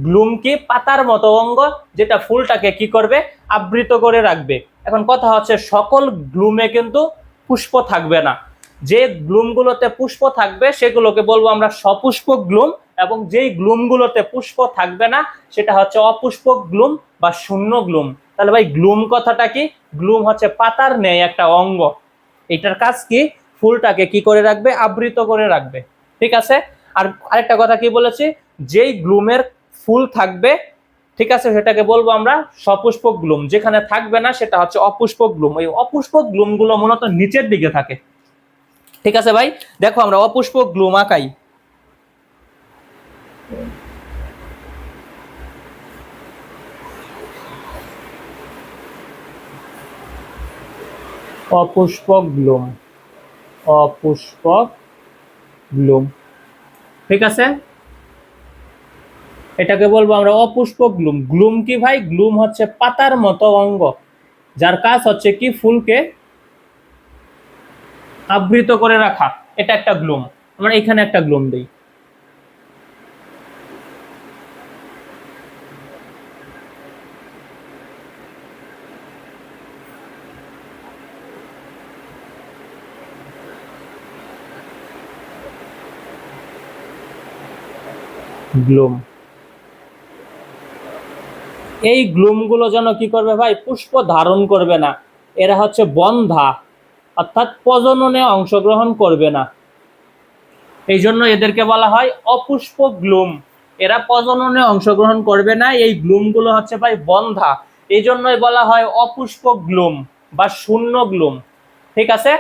S1: ব্লুম কি? পাতার মতো অঙ্গ, যেটা ফুলটাকে কি করবে, আবৃত করে রাখবে। এখন কথা হচ্ছে সকল ব্লুমে কিন্তু পুষ্প থাকবে না। যে গ্লুমগুলোতে পুষ্প থাকবে সেগুলোকে বলবো আমরা সপুষ্পক গ্লুম, এবং যেই গ্লুমগুলোতে পুষ্প থাকবে না সেটা হচ্ছে অপুষ্পক গ্লুম বা শূন্য গ্লুম। তাহলে ভাই গ্লুম কথাটা কি? গ্লুম হচ্ছে পাতার ন্যায় একটা অঙ্গ। এটার কাজ কি? ফুলটাকে কি করে রাখবে? আবৃত করে রাখবে। ঠিক আছে। আর আরেকটা কথা কি বলেছি, যেই গ্লুমের ফুল থাকবে, ঠিক আছে, সেটাকে বলবো আমরা সপুষ্পক গ্লুম, যেখানে থাকবে না সেটা হচ্ছে অপুষ্পক গ্লুম। ওই অপুষ্পক গ্লুম গুলো মূলত নিচের দিকে থাকে। ঠিক আছে ভাই, দেখো আমরা অপুষ্পক গ্লুম আঁকাই। অপুষ্পক গ্লুম, অপুষ্পক গ্লুম, ঠিক আছে, এটাকে বলবো আমরা অপুষ্পক গ্লুম। গ্লুম কি ভাই? গ্লুম হচ্ছে পাতার মতো অঙ্গ, যার কাজ হচ্ছে কি ফুলকে আবৃত করে রাখা। এটা একটা গ্লুম। আমরা এখানে একটা গ্লুম দিই। গ্লুম, এই গ্লুমগুলো যেন কি করবে ভাই? পুষ্প ধারণ করবে না। এরা হচ্ছে বন্ধা, অর্থাৎ প্রজননে অংশগ্রহণ করবে না। এই জন্য এদেরকে বলা হয় অপুষ্পক গ্লুম। এরা প্রজননে অংশগ্রহণ করবে না, এই গ্লুমগুলো হচ্ছে ভাই বন্ধা। এই জন্যই বলা হয় অপুষ্পক গ্লুম বা শূন্য গ্লুম। ঠিক আছে,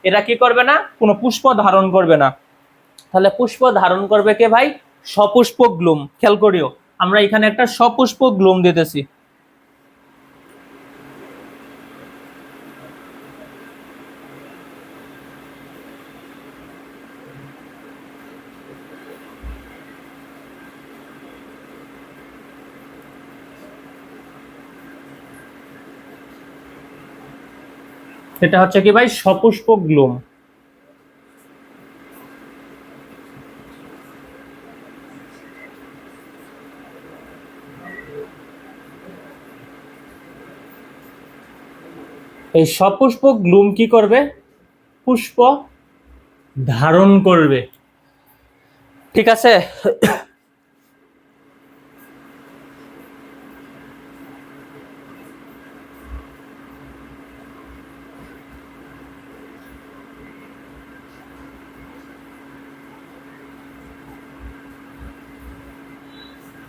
S1: এরা কি করবে না? কোনো পুষ্প ধারণ করবে না। তাহলে পুষ্প ধারণ করবে কে ভাই? সপুষ্পক গ্লুম। খেয়াল করিও, আমরা এখানে একটা সপুষ্পক গ্লুম দিতেছি। এটা হচ্ছে কি ভাই? সপুষ্পক গ্লুম। এই সপুষ্পক গ্লুম কি করবে? পুষ্প ধারণ করবে। ঠিক আছে,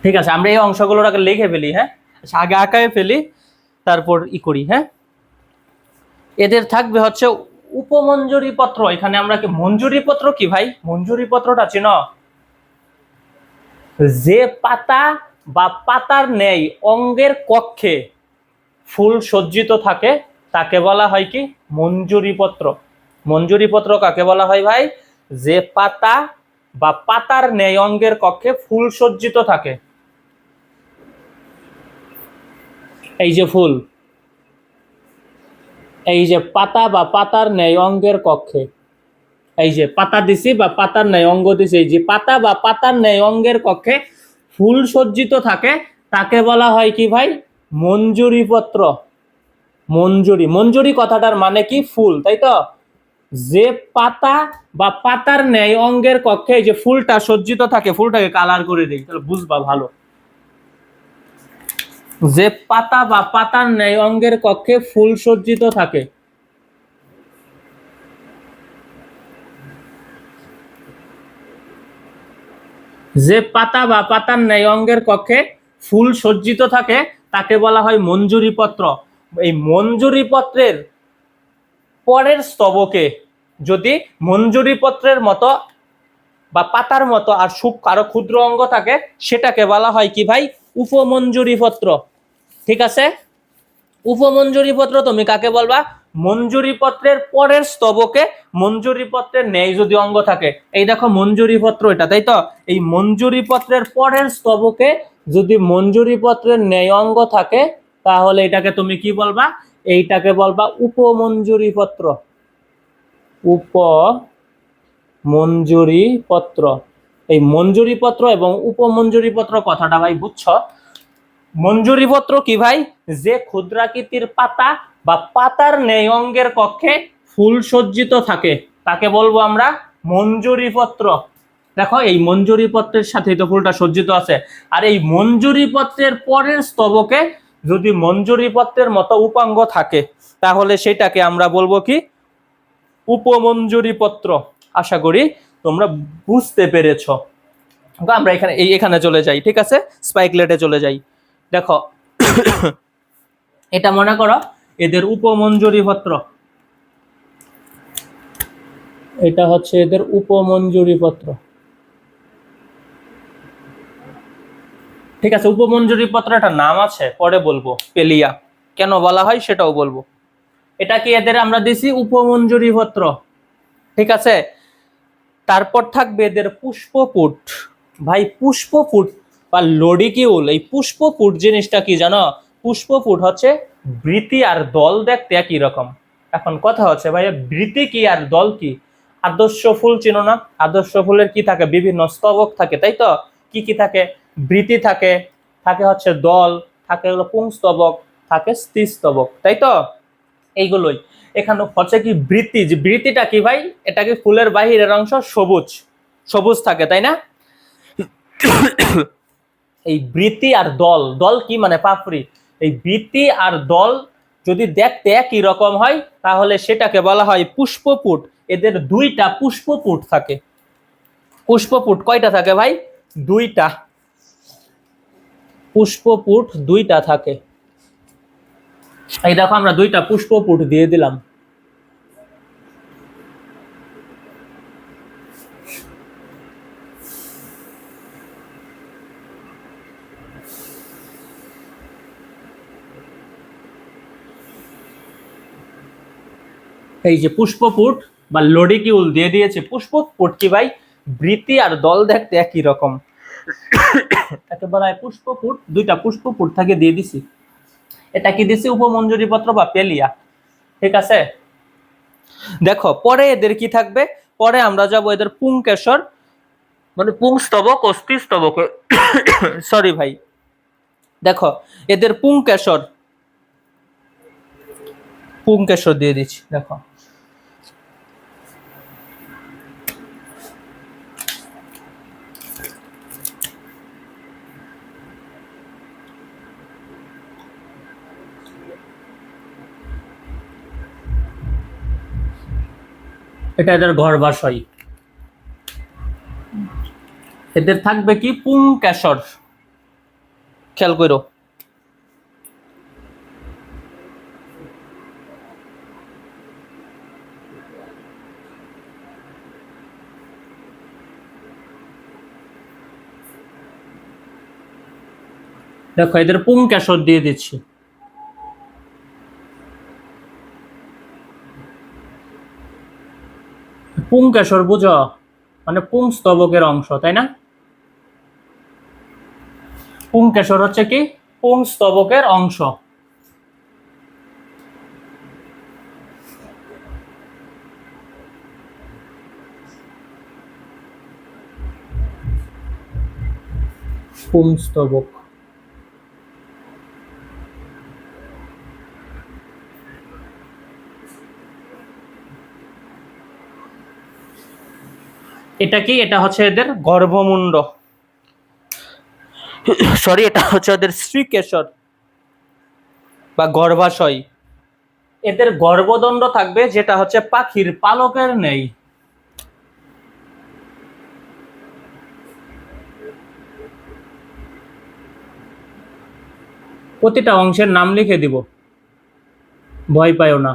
S1: ঠিক আছে, আমরা এই অংশগুলোটাকে লিখে ফেলি। হ্যাঁ, আচ্ছা, আগে আঁকায় ফেলি, তারপর ই করি। হ্যাঁ, এদের থাকবে হচ্ছে উপমঞ্জুরি পত্র। এখানে আমরা কি মঞ্জুরি পত্র কি ভাই? মঞ্জুরি পত্রটা চিনো? যে পাতা বা পাতার ন্যায় অঙ্গের কক্ষে ফুল সজ্জিত থাকে তাকে বলা হয় কি? মঞ্জুরি পত্র। মঞ্জুরি পত্র কাকে বলা হয় ভাই? যে পাতা বা পাতার ন্যায় অঙ্গের কক্ষে ফুল সজ্জিত থাকে। এই যে ফুল, এই যে পাতা বা পাতার ন্যায় অঙ্গের কক্ষে, এই যে পাতা দিছি বা পাতার ন্যায় অঙ্গ দিছি, এই যে পাতা বা পাতার ন্যায় অঙ্গের কক্ষে ফুল সজ্জিত থাকে তাকে বলা হয় কি ভাই? মঞ্জুরি পত্র। মঞ্জুরি, মঞ্জুরি কথাটার মানে কি? ফুল, তাই তো? যে পাতা বা পাতার ন্যায় অঙ্গের কক্ষে এই যে ফুলটা সজ্জিত থাকে, ফুলটাকে কালার করে দিই তাহলে বুঝবা ভালো। যে পাতা বা পাতার ন্যায় অঙ্গের কক্ষে ফুল সজ্জিত থাকে, যে পাতা বা পাতার ন্যায় অঙ্গের কক্ষে ফুল সজ্জিত থাকে তাকে বলা হয় মঞ্জুরি পত্র। এই মঞ্জুরি পত্রের পরের স্তবকে যদি মঞ্জুরি পত্রের মতো বা পাতার মতো আর আরো ক্ষুদ্র অঙ্গ থাকে সেটাকে বলা হয় কি ভাই? উপমঞ্জুরি পত্র। ঠিক আছে, উপমঞ্জুরি পত্র তুমি কাকে বলবা? মঞ্জুরি পত্রের পরের স্তবকে মঞ্জুরি পত্রের ন্যায় যদি অঙ্গ থাকে, এই দেখো মঞ্জুরি পত্র এটা, তাই তো? এই মঞ্জুরি পত্রের পরের স্তবকে যদি মঞ্জুরি পত্রের ন্যায় অঙ্গ থাকে তাহলে এটাকে তুমি কি বলবা? এইটাকে বলবা উপমঞ্জুরি পত্র। উপমঞ্জুরি পত্র। এই মঞ্জুরি পত্র এবং উপমঞ্জুরি পত্র কথাটা ভাই বুঝছো? মঞ্জুরি পত্র কি ভাই? যে ক্ষুদ্রাকৃতির পাতা বা পাতার ন্যায় অঙ্গের কক্ষে ফুল সজ্জিত থাকে তাকে বলবো আমরা মঞ্জুরি পত্র। দেখো এই মঞ্জুরি পত্রের সাথেই তো ফুলটা সজ্জিত আছে। আর এই মঞ্জুরি পত্রের পরের স্তবকে যদি মঞ্জুরি পত্রের মতো উপাঙ্গ থাকে তাহলে সেটাকে আমরা বলবো কি উপমঞ্জুরি পত্র। আশা করি তোমরা বুঝতে পেরেছো। আমরা এখানে চলে যাই, ঠিক আছে, স্পাইকলেটে চলে যাই। দেখো এটা মনে করো এদের উপমঞ্জুরি পত্র, এটা হচ্ছে এদের উপমঞ্জুরি পত্র, ঠিক আছে। উপমঞ্জুরি পত্র একটা নাম আছে, পরে বলবো, পেলিয়া কেন বলা হয় সেটাও বলবো। এটা কি এদের আমরা দিছি উপমঞ্জুরি পত্র, ঠিক আছে। তারপর থাকবে এদের পুষ্পপুট। ভাই পুষ্পপুট বা লডিকিউল, এই পুষ্পপুট জিনিসটা কি জানো? পুষ্পপুট হচ্ছে বৃতি আর দল দেখতে একই রকম। এখন কথা হচ্ছে ভাই বৃতি কি আর দল কি? আদর্শ ফুল চিনো না? আদর্শ ফুলের কি থাকে? বিভিন্ন স্তবক থাকে, তাই তো। কি কি থাকে? বৃতি থাকে, থাকে হচ্ছে দল, থাকে হলো পুংস্তবক, থাকে স্ত্রীস্তবক, তাই তো। এইগুলোই এখানে হচ্ছে কি বৃতি। যে বৃতিটা কি ভাই? এটা কি ফুলের বাহিরের অংশ সবুজ সবুজ থাকে, তাই না? এই বৃতি আর দল, দল কি মানে পাপড়ি, এই বৃতি আর দল যদি দেখতে একই রকম হয় তাহলে সেটাকে বলা হয় পুষ্পপুট। এদের দুইটা পুষ্পপুট থাকে। পুষ্পপুট কয়টা থাকে ভাই? দুইটা। পুষ্পপুট দুইটা থাকে। এই দেখো আমরা দুইটা পুষ্পপুট দিয়ে দিলাম। এই যে পুষ্পপুট বা লডিকিউল দিয়ে দিয়েছে। পুষ্পপুট কি ভাই? বৃতি আর দল দেখতে একই রকম, তাকে বলা হয় পুষ্পপুট। দুইটা পুষ্পপুট থাকে দিয়ে দিছি। এটা কি দিছি? উপমঞ্জুরি পত্র বা পেলিয়া, ঠিক আছে। দেখো পরে এদের কি থাকবে? পরে আমরা যাব এদের পুংকেশর, মানে পুংস্তবক ও স্ত্রীস্তবক। সরি ভাই, দেখো এদের পুংকেশর, পুংকেশর দিয়ে দিচ্ছি। দেখো এটা এদের গর্ভাশয়। এদের থাকবে কি পুংকেশর, খেয়াল করো। দেখো এদের পুংকেশর দিয়ে দিচ্ছি। পুংকেশর বুঝো, মানে পুংস্তবকের অংশ, তাই না? পুংকেশর হচ্ছে কি পুংস্তবকের অংশ। পুংস্তবক, এটা কি? এটা হচ্ছে এদের গর্ভমুণ্ড, সরি এটা হচ্ছে ওদের শ্রীকেশর বা গর্ভাশয়। এদের গর্ভদণ্ড থাকবে যেটা হচ্ছে পাখির পালকের নেই। প্রতিটা অংশের নাম লিখে দিব, ভয় পাইও না।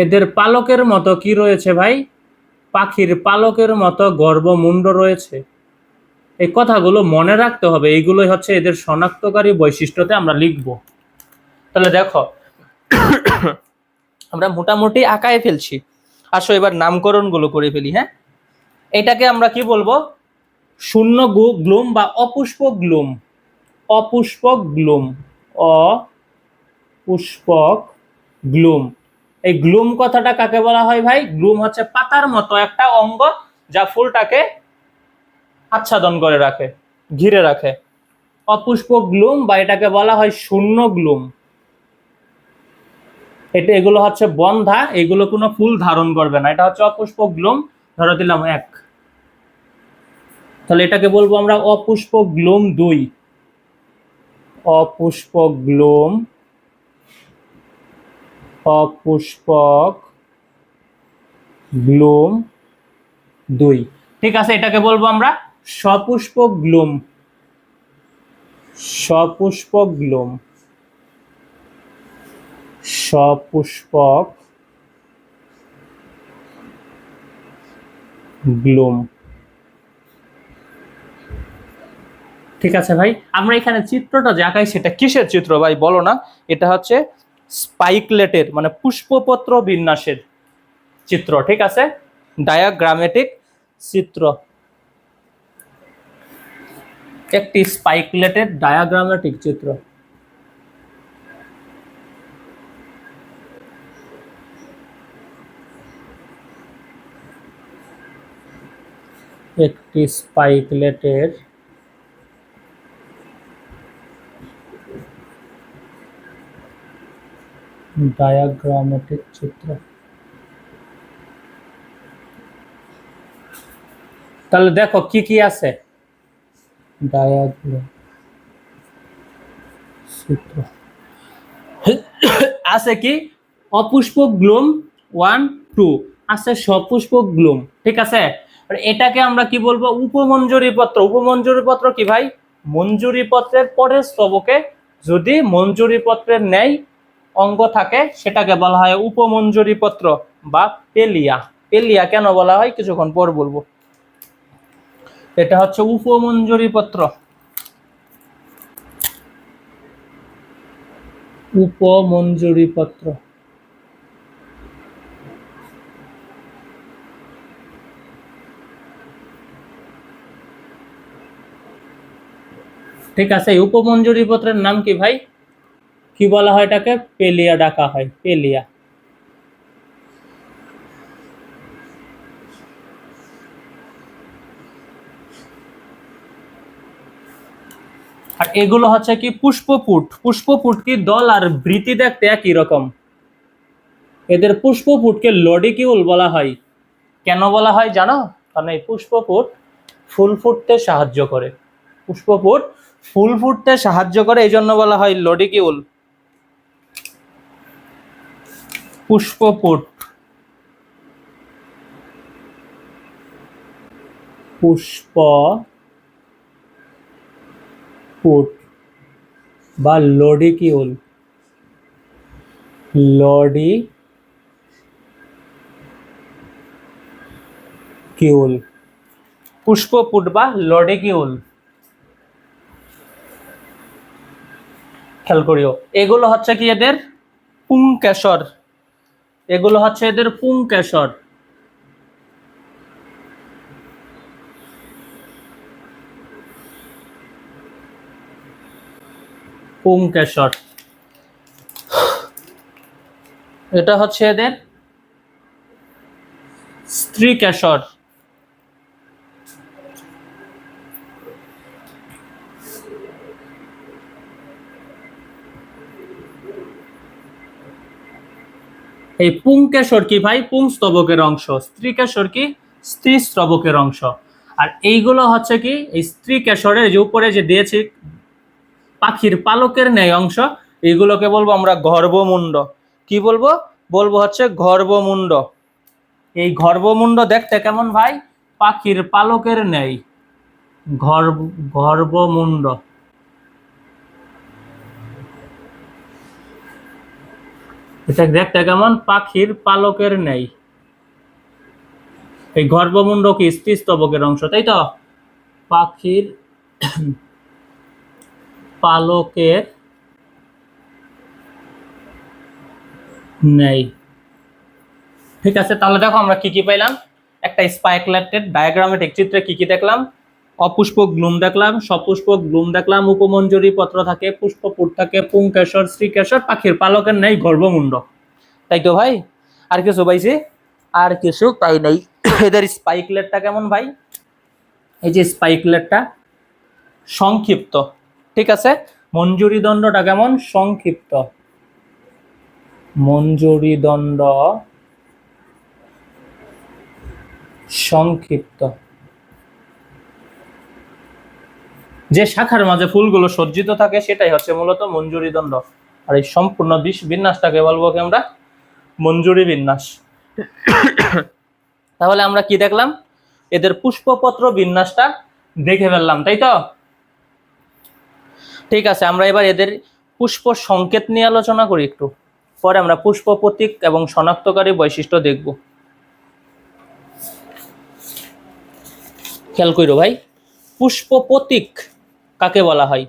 S1: এদের পালকের মতো কি রয়েছে ভাই? পাখির পালকের মতো গর্ভমুণ্ড রয়েছে। এই কথাগুলো মনে রাখতে হবে, এইগুলোই হচ্ছে এদের শনাক্তকারী বৈশিষ্ট্যতে আমরা লিখব। তাহলে দেখো আমরা মোটামুটি আঁকায় ফেলছি, আসো এবার নামকরণগুলো করে ফেলি। হ্যাঁ, এটাকে আমরা কি বলবো? শূন্য গ্লুম বা অপুষ্পক গ্লুম। অপুষ্পক গ্লুম, অপুষ্পক গ্লুম। এই গ্লুম কথাটা কাকে বলা হয় ভাই? গ্লুম হচ্ছে পাতার মতো একটা অঙ্গ যা ফুলটাকে আচ্ছাদন করে রাখে, ঘিরে রাখে। অপুষ্পক গ্লুম বা এটাকে বলা হয় শূন্য গ্লুম। এগুলো হচ্ছে বন্ধা, এগুলো কোনো ফুল ধারণ করবে না, এটা হচ্ছে অপুষ্পক গ্লুম। ধরো দিলাম 1, তাহলে এটাকে বলবো আমরা অপুষ্পক গ্লুম 2। অপুষ্পক গ্লুম, অপুষ্পক গ্লুম 2। ঠিক আছে, এটাকে বলবো আমরা সপুষ্পক গ্লুম। সপুষ্পক গ্লুম, সপুষ্পক গ্লুম। ঠিক আছে ভাই, আমরা এখানে চিত্রটা যে আঁকাই সেটা কিসের চিত্র ভাই বলো না? এটা হচ্ছে স্পাইকলেটের মানে পুষ্পপত্র বিন্যাসের চিত্র। ঠিক আছে, ডায়াগ্রামেটিক চিত্র, একটি স্পাইকলেটের ডায়াগ্রামেটিক চিত্র। একটি স্পাইকলেটের ডায়াগ্রামেটিক চিত্র। তাহলে দেখো কি কি আছে ডায়াগ্রাম চিত্র। আছে কি অপুষ্পক গ্লুম 1 2, আছে সপুষ্পক গ্লুম। ঠিক আছে, এটাকে আমরা কি বলবো? উপমঞ্জুরি পত্র। উপমঞ্জুরি পত্র কি ভাই? মঞ্জুরি পত্রের পরের স্তবকে যদি মঞ্জুরি পত্রের ন্যায় অঙ্গ থাকে সেটাকে বলা হয় উপমঞ্জুরি পত্র বা পেলিয়া। পেলিয়া কেন বলা হয় কিছুক্ষণ পর বলবো। এটা হচ্ছে উপমঞ্জুরি পত্র। উপমঞ্জুরি পত্র। ঠিক আছে, এই উপমঞ্জুরি পত্রের নাম কি ভাই? কি বলা হয় এটাকে? পেলিয়া ডাকা হয়, পেলিয়া। আর এগুলো হচ্ছে কি পুষ্পপুট। পুষ্পপুট কি দল আর বৃতি দেখতে একই রকম। এদের পুষ্পপুটকে লডিকিউল বলা হয়। কেন বলা হয় জানো? কারণ এই পুষ্পপুট ফুল ফুটতে সাহায্য করে। পুষ্পপুট ফুল ফুটতে সাহায্য করে, এই জন্য বলা হয় লডিকিউল। পুষ্পপুট, পুষ্পপুট বা লডিকিউল। লডিকিউল, পুষ্পপুট বা লডিকিউল। খেয়াল করিও, এগুলো হচ্ছে কি এদের পুংকেশর। এগুলো হচ্ছে এদের পুংকেশর। পুংকেশর, এটা হচ্ছে এদের স্ত্রীকেশর। এই পুংকেশর কি ভাই? পুংস্তবকের অংশ। স্ত্রীকেশর কি? স্ত্রী স্তবকের অংশ। আর এইগুলো হচ্ছে কি এই স্ত্রীকেশরের যে উপরে যে দিয়েছি পাখির পালকের ন্যায় অংশ, এইগুলোকে বলবো আমরা গর্ভমুণ্ড। কি বলবো? বলবো হচ্ছে গর্ভমুণ্ড। এই গর্ভমুণ্ড দেখতে কেমন ভাই? পাখির পালকের ন্যায়। গর্ভমুণ্ড। এটা দেখতে কেমন? পাখির পালকের ন্যায়। এই গর্ভমুণ্ড কি স্ত্রী স্তবকের অংশ, তাই তো? পাখির পালকের নেই। ঠিক আছে, তাহলে দেখো আমরা কি কি পাইলাম। একটা স্পাইকলেটেড ডায়াগ্রামেটিক চিত্রে কি কি দেখলাম? অপুষ্পক গ্লুম দেখলাম, সপুষ্পক গ্লুম দেখলাম, উপমঞ্জুরি পত্র থাকে, পুষ্পপুট থাকে, পুংকেশর, স্ত্রীকেশর, পাখির পালকের নেই গর্ভমুণ্ড। তাই তো ভাই? আর কিছু পাইছি? আর কিছু পাই নাই। এদের স্পাইকলেটটা কেমন ভাই? এই যে স্পাইকলেটটা সংক্ষিপ্ত। ঠিক আছে। মঞ্জুরি দণ্ডটা কেমন? সংক্ষিপ্ত। মঞ্জুরি দণ্ড সংক্ষিপ্ত। যে শাখার মাঝে ফুলগুলো সজ্জিত থাকে সেটাই হচ্ছে মূলত মঞ্জুরি দণ্ড। আর এই সম্পূর্ণ বিন্যাসটাকে বলবো কি আমরা? মঞ্জুরি বিন্যাস। তাহলে আমরা কি দেখলাম? এদের পুষ্পপত্র বিন্যাসটা দেখে ফেললাম, তাই তো? ঠিক আছে, আমরা এবার এদের পুষ্প সংকেত নিয়ে আলোচনা করি একটু, পরে আমরা পুষ্প প্রতীক এবং শনাক্তকারী বৈশিষ্ট্য দেখব। খেয়াল করো ভাই, পুষ্প প্রতীক কাকে বলা হয়?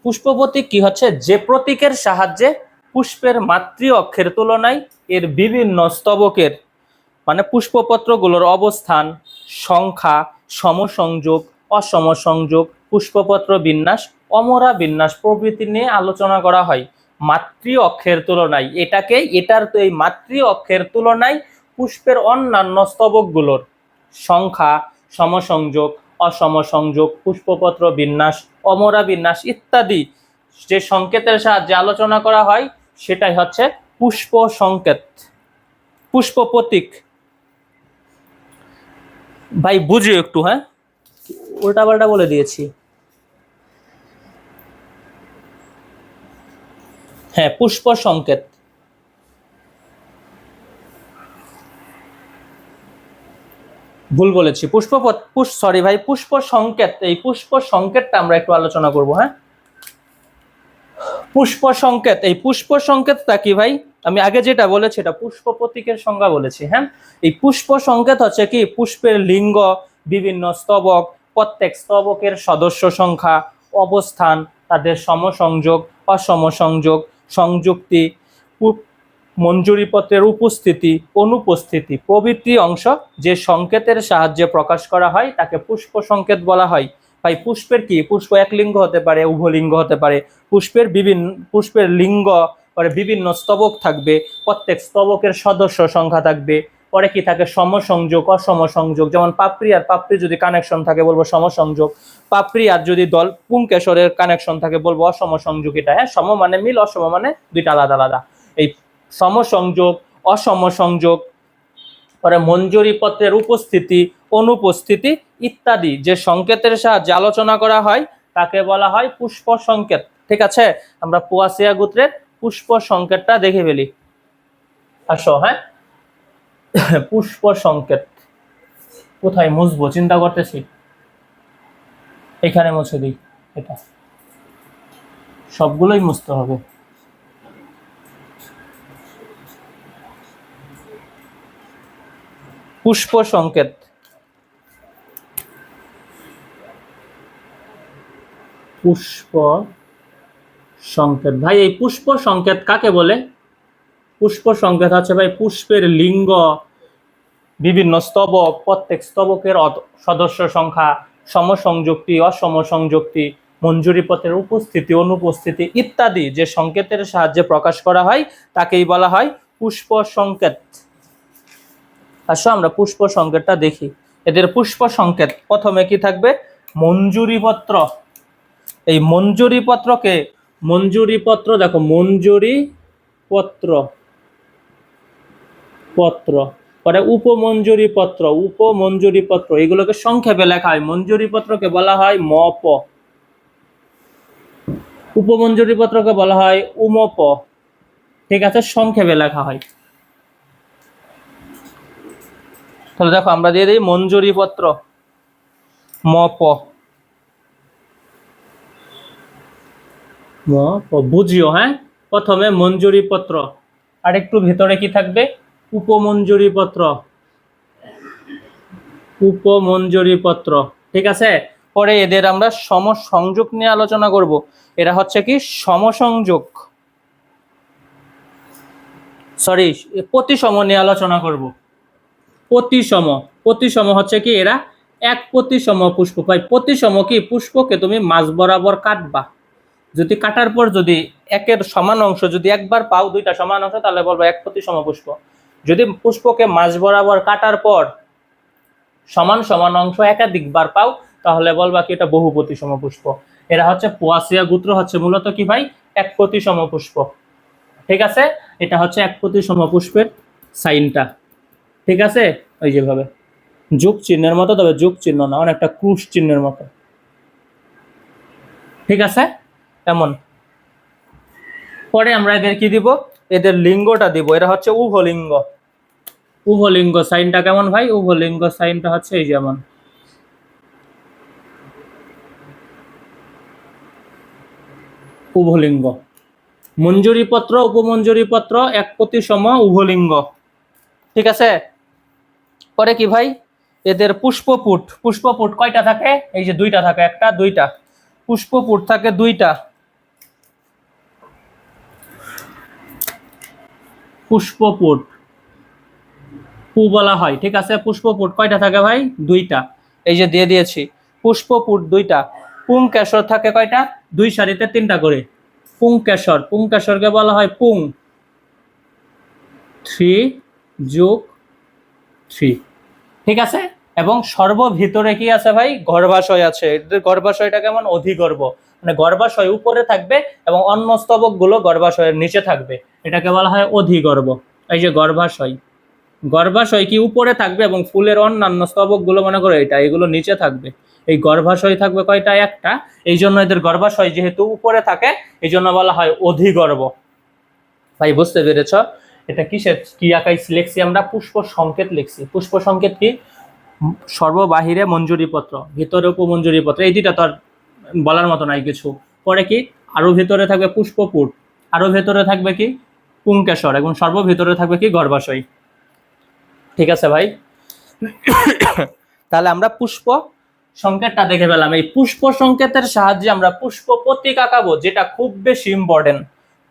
S1: পুষ্প প্রতীক কি হচ্ছে? যে প্রতীকের সাহায্যে পুষ্পের মাতৃ অক্ষের তুলনায় এর বিভিন্ন স্তবকের মানে পুষ্পপত্রগুলোর অবস্থান, সংখ্যা, সমসংযোগ, অসমসংযোগ, পুষ্পপত্র বিন্যাস, অমরা বিন্যাস প্রভৃতি নিয়ে আলোচনা করা হয়। মাতৃ অক্ষের তুলনায় এই মাতৃ অক্ষের তুলনায় পুষ্পের অন্যান্য স্তবকগুলোর সংখ্যা, সমসংযোগ, অসমসংযোগ, পুষ্পপত্র বিন্যাস, অমরা বিন্যাস ইত্যাদি যে সংকেতের সাহায্যে আলোচনা করা হয় সেটাই হচ্ছে পুষ্প সংকেত, পুষ্প প্রতীক। ভাই বুঝিও একটু, হ্যাঁ, উল্টাপাল্টা বলে দিয়েছি। হ্যাঁ, পুষ্প সংকেত। ভুল বলেছি, পুষ্প সংকেত। এই পুষ্প সংকেতটা আমরা একটু আলোচনা করব। হ্যাঁ, পুষ্প সংকেত। এই পুষ্প সংকেতটা কি ভাই? আমি আগে যেটা বলেছি এটা পুষ্প প্রতীকের সংজ্ঞা বলেছি। হ্যাঁ, এই পুষ্প সংকেত হচ্ছে কি? পুষ্পের লিঙ্গ, বিভিন্ন স্তবক, প্রত্যেক স্তবকের সদস্য সংখ্যা, অবস্থান, তাদের সমসংযোগ, অসমসংযোগ, সংযুক্তি, মঞ্জুরিপত্রের উপস্থিতি, অনুপস্থিতি প্রভৃতি অংশ যে সংকেতের সাহায্যে প্রকাশ করা হয় তাকে পুষ্প সংকেত বলা হয়। ভাই পুষ্পের কি? পুষ্প এক লিঙ্গ হতে পারে, উভলিঙ্গ হতে পারে। পুষ্পের লিঙ্গ, পরে বিভিন্ন স্তবক থাকবে, প্রত্যেক স্তবকের সদস্য সংখ্যা থাকবে, পরে কি থাকে? সমসংযোগ, অসমসংযোগ। যেমন পাপড়ি আর পাপড়ি যদি কানেকশন থাকে বলবো সমসংযোগ, পাপড়ি আর যদি দল পুংকেশরের কানেকশন থাকে বলবো অসমসংযোগ। এটা হ্যাঁ, সম মানে মিল, অসম মানে দুইটা আলাদা আলাদা। এই সমসংযোগ, অসমসংযোগ, পরে মঞ্জুরিপত্রের উপস্থিতি, অনুপস্থিতি ইত্যাদি যে সংকেতের সাহায্যে আলোচনা করা হয় তাকে বলা হয় পুষ্প সংকেত। ঠিক আছে, আমরা পোয়াসিয়া গোত্রের পুষ্প সংকেতটা দেখে ফেলি। আসো, হ্যাঁ, পুষ্প সংকেত কোথায় মুছবো চিন্তা করতেছি, এখানে মুছে দিই। এটা সবগুলোই মুছতে হবে। পুষ্প সংকেত, পুষ্প সংকেত। ভাই এই পুষ্প সংকেত কাকে বলে? পুষ্প সংকেত হচ্ছে ভাই পুষ্পের লিঙ্গ, বিভিন্ন স্তবক, প্রত্যেক স্তবকের সদস্য সংখ্যা, সমসংযুক্তি, অসমসংযুক্তি, মঞ্জুরিপত্রের উপস্থিতি, অনুপস্থিতি ইত্যাদি যে সংকেতের সাহায্যে প্রকাশ করা হয় তাকেই বলা হয় পুষ্প সংকেত। আসো আমরা পুষ্প সংকেতটা দেখি। এদের পুষ্প সংকেত প্রথমে কি থাকবে? মঞ্জুরিপত্র। এই মঞ্জুরিপত্রকে, মঞ্জুরিপত্র দেখো, মঞ্জুরিপত্র, পত্র, পরে উপমঞ্জুরিপত্র, উপমঞ্জুরিপত্র, এগুলোকে সংক্ষেপে লেখা হয়। মঞ্জুরিপত্রকে বলা হয় মপ, উপমঞ্জুরিপত্রকে বলা হয় উমপ। ঠিক আছে, সংক্ষেপে লেখা হয়। তাহলে দেখো আমরা দিয়ে দিই মঞ্জুরিপত্র, মপ। বুঝিও, হ্যাঁ, প্রথমে মঞ্জুরিপত্র, আর একটু ভেতরে কি থাকবে? উপমঞ্জুরিপত্র, উপমঞ্জুরিপত্র। ঠিক আছে, পরে এদের আমরা সমসংযোগ নিয়ে আলোচনা করব। এরা হচ্ছে কি? সমসংযোগ, সরি, প্রতিসম নিয়ে আলোচনা করব। প্রতিসম, প্রতিসম হচ্ছে কি? এরা এক প্রতিসম পুষ্প পাই। প্রতিসম কি? পুষ্পকে তুমি মাঝ বরাবর কাটবা, যদি কাটার পর যদি একের সমান অংশ যদি একবার পাও, দুইটা সমান অংশ, তাহলে বলবো এক প্রতিসম পুষ্প। যদি পুষ্পকে মাঝ বরাবর কাটার পর সমান সমান অংশ একাধিকবার পাও তাহলে বলবা কি এটা বহু প্রতিসম পুষ্প। এরা হচ্ছে পোয়াসিয়া গোত্র, হচ্ছে মূলত কি ভাই এক প্রতিসম পুষ্প। ঠিক আছে, এটা হচ্ছে এক প্রতিসম পুষ্পের সাইনটা। ঠিক আছে, ওই যেভাবে যোগ চিহ্নের মতো, তবে যোগ চিহ্ন না, অনেকটা ক্রুশ চিহ্নের মতো। ঠিক আছে, এমন। পরে আমরা এদের কি দিব, এদের লিঙ্গটা দিব, এরা হচ্ছে উভলিঙ্গ। উভলিঙ্গ সাইনটা কেমন ভাই, উভলিঙ্গ সাইনটা হচ্ছে এই যেমন উভলিঙ্গ। মঞ্জুরি পত্র, উপমঞ্জুরি পত্র এক প্রতিসম উভলিঙ্গ। ঠিক আছে, পরে কি ভাই, এদের পুষ্পপুট, পুষ্পপুট কয়টা থাকে, এই যে দুইটা থাকে, একটা দুইটা, পুষ্পপুট থাকে দুইটা। পুষ্পপুট পু বলা হয়। ঠিক আছে, পুষ্পপুট কয়টা থাকে ভাই, দুইটা, এই যে দিয়ে দিয়েছি, পুষ্পপুট দুইটা। পুংকেশর থাকে কয়টা, দুই সারিতে তিনটা করে। পুংকেশর, পুংকেশরকে বলা হয় পুং, 3+3। ঠিক আছে, এবং সর্বভিতরে কি আছে ভাই, গর্ভাশয় আছে। এদের গর্ভাশয়টা কেমন, অধিগর্ভ, মানে গর্ভাশয় উপরে থাকবে এবং অন্য স্তবক গুলো গর্ভাশয়ের নিচে থাকবে, এটাকে বলা হয় অধিগর্ভ। এই যে গর্ভাশয়, গর্ভাশয় কি উপরে থাকবে এবং ফুলের অন্যান্য স্তবক গুলো মনে করো এটা, এগুলো নিচে থাকবে। এই গর্ভাশয় থাকবে কয়টা, একটা। এই জন্য এদের গর্ভাশয় যেহেতু উপরে থাকে, এই জন্য বলা হয় অধিগর্ভ। ভাই বুঝতে পেরেছ, এটা কিসের কি আকাই লিখছি আমরা, পুষ্প সংকেত লিখছি। পুষ্প সংকেত কি, সর্ববাহিরে মঞ্জুরি পত্র, ভিতরে উপমঞ্জুরি পত্র, এই দুইটা তো আর বলার মতো নাই কিছু। পরে কি, আরো ভিতরে থাকবে পুষ্পপুট, আরো ভেতরে থাকবে কি পুংকেশর, এবং সর্বভিতরে থাকবে কি গর্ভাশয়। ঠিক আছে ভাই, তাহলে আমরা পুষ্প সংকেতটা দেখে পেলাম। এই পুষ্প সংকেতের সাহায্যে আমরা পুষ্প প্রতীক আঁকাবো, যেটা খুব বেশি ইম্পর্টেন্ট।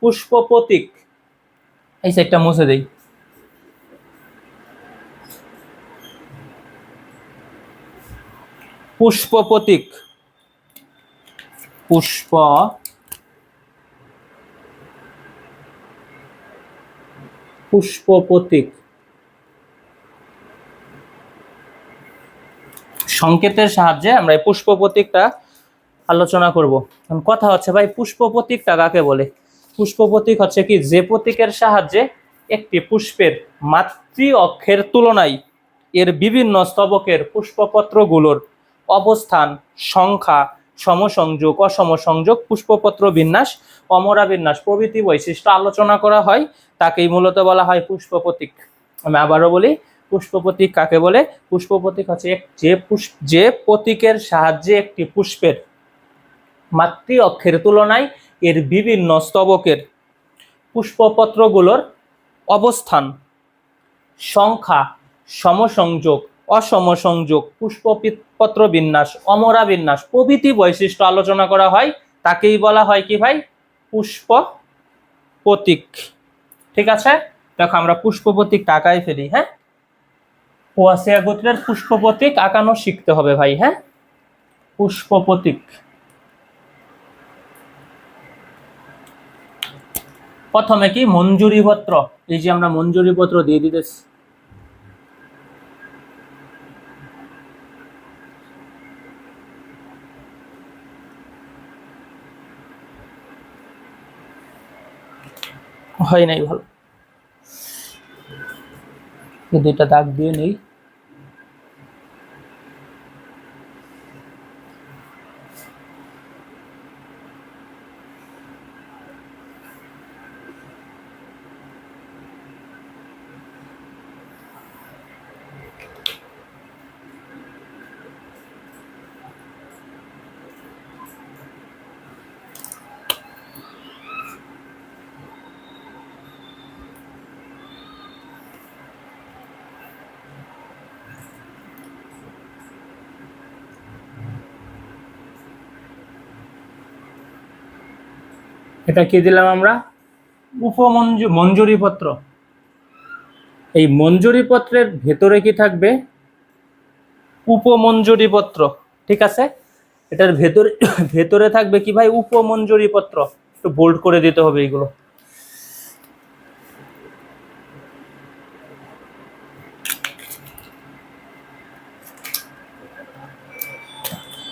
S1: পুষ্প প্রতীক, এই সাইডটা মুছে দেই। পুষ্প প্রতীক, পুষ্প পুষ্প প্রতীক সংকেতের সাহায্যে আমরা এই পুষ্প প্রতীকটা আলোচনা করব। কথা হচ্ছে ভাই, পুষ্প প্রতীকটা কাকে বলে? পুষ্প প্রতীক হচ্ছে কি, যে প্রতীকের সাহায্যে একটি পুষ্পের মাতৃ অক্ষের তুলনায় এর বিভিন্ন স্তবকের পুষ্পপত্রগুলোর অবস্থান, সংখ্যা, সমসংযোগ, অসমসংযোগ, পুষ্পপত্র বিন্যাস, অমরা বিন্যাস প্রভৃতি বৈশিষ্ট্য আলোচনা করা হয়, তাকেই মূলত বলা হয় পুষ্প প্রতীক। আমি আবারও বলি, পুষ্প প্রতীক কাকে বলে? পুষ্প প্রতীক হচ্ছে যে প্রতীকের সাহায্যে একটি পুষ্পের মাতৃ অক্ষের তুলনায় এর বিভিন্ন স্তবকের পুষ্পপত্রগুলোর অবস্থান, সংখ্যা, সমসংযোগ, অসমসংযোগ, পুষ্পপত্র বিন্যাস, অমরা বিন্যাস প্রভৃতি বৈশিষ্ট্য আলোচনা করা হয়, তাকেই বলা হয় কি ভাই, পুষ্প প্রতীক। ঠিক আছে, দেখো আমরা পুষ্প প্রতীক আঁকাই ফেলি। হ্যাঁ, পোয়াসিয়া গোত্রের পুষ্প প্রতীক আঁকানো শিখতে হবে ভাই। হ্যাঁ, পুষ্প প্রতীক, প্রথমে কি মঞ্জুরি পত্র, এই যে আমরা মঞ্জুরি পত্র দিয়ে দিতেছি। হয় নাই ভালো, দুইটা দাগ দিয়ে নেই। এটা কি দিলাম আমরা, মঞ্জুরি পত্র। এই মঞ্জুরি পত্রের ভেতরে কি থাকবে, উপমঞ্জুরি পত্র। ঠিক আছে, এটার ভেতরে ভেতরে থাকবে কি ভাই, উপমঞ্জুরি পত্র। একটু বোল্ড করে দিতে হবে এইগুলো।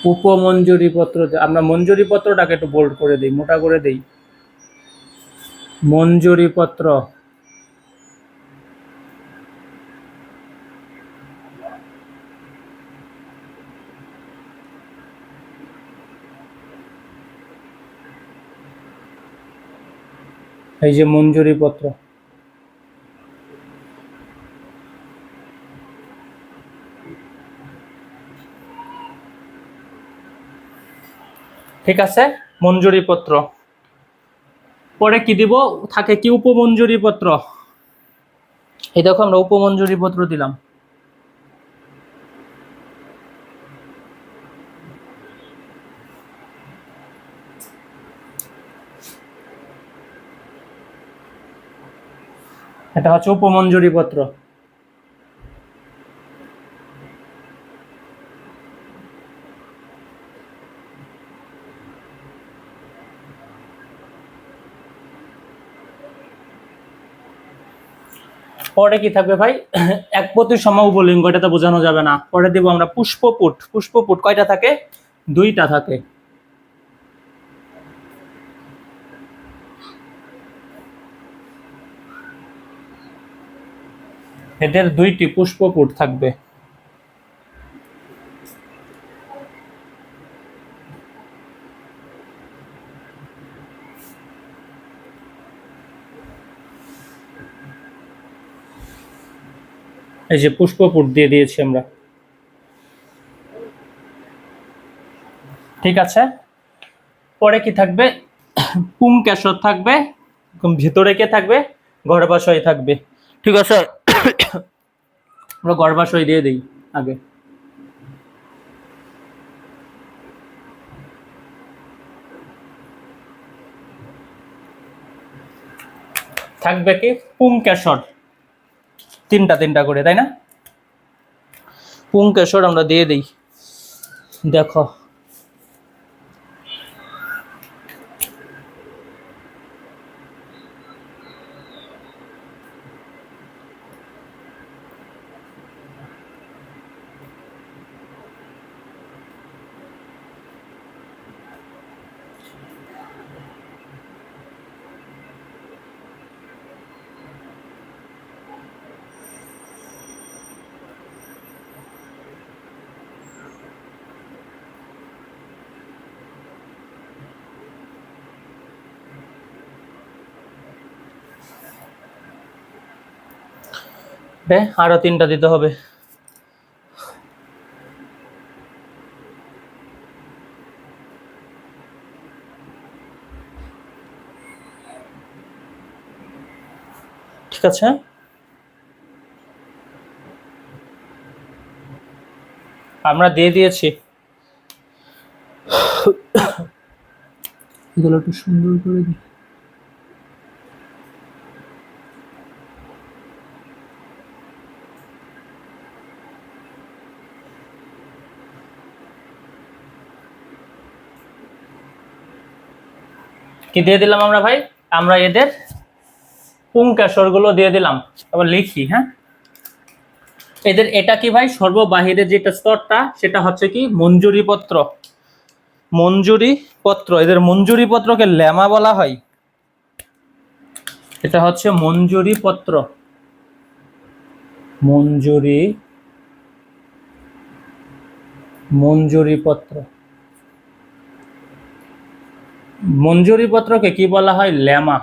S1: উপমঞ্জুরি পত্র, আমরা মঞ্জুরি পত্রটাকে একটু বোল্ড করে দিই, মোটা করে দিই। মঞ্জুরি পত্র, এই যে মঞ্জুরি পত্র। ঠিক আছে, মঞ্জুরি পত্র। পরে কি দিব, থাকে কি উপমঞ্জুরি পত্র। এই দেখো আমরা উপমঞ্জুরি পত্র দিলাম। এটা হচ্ছে উপমঞ্জুরি পত্র। পরে কি থাকবে ভাই, এক প্রতি সম উভলিঙ্গ, এটা তো বোঝানো যাবে না। পরে দিব আমরা পুষ্পপুট। পুষ্পপুট কয়টা থাকে, দুইটা থাকে। এদের দুইটি পুষ্পপুট থাকবে। এই যে পুষ্পপুট দিয়ে দিয়েছি আমরা। ঠিক আছে, পরে কি থাকবে, পুংকেশর থাকবে, ভিতরে কে থাকবে, গর্ভাশয় থাকবে। ঠিক আছে, আমরা গর্ভাশয় দিয়ে দিই আগে। থাকবে কি, পুংকেশর, তিনটা তিনটা করে, তাই না? পুংকেশর আমরা দিয়ে দিই। দেখো আরো তিনটা দিতে হবে। ঠিক আছে, আমরা দিয়ে দিয়েছি। এগুলো একটু সুন্দর করে দিই। কি দিয়ে দিলাম আমরা ভাই, আমরা এদের পুংকেশর গুলো দিয়ে দিলাম। আবার লিখি, হ্যাঁ, এদের এটা কি ভাই, সর্ববাহিরের যেটা স্তরটা সেটা হচ্ছে কি মঞ্জুরি পত্র। মঞ্জুরি পত্র, এদের মঞ্জুরি পত্রকে লেমা বলা হয়। এটা হচ্ছে মঞ্জুরি পত্র। মঞ্জুরি, মঞ্জুরি পত্র, মঞ্জুরি পত্রকে কি বলা হয়, লেমা।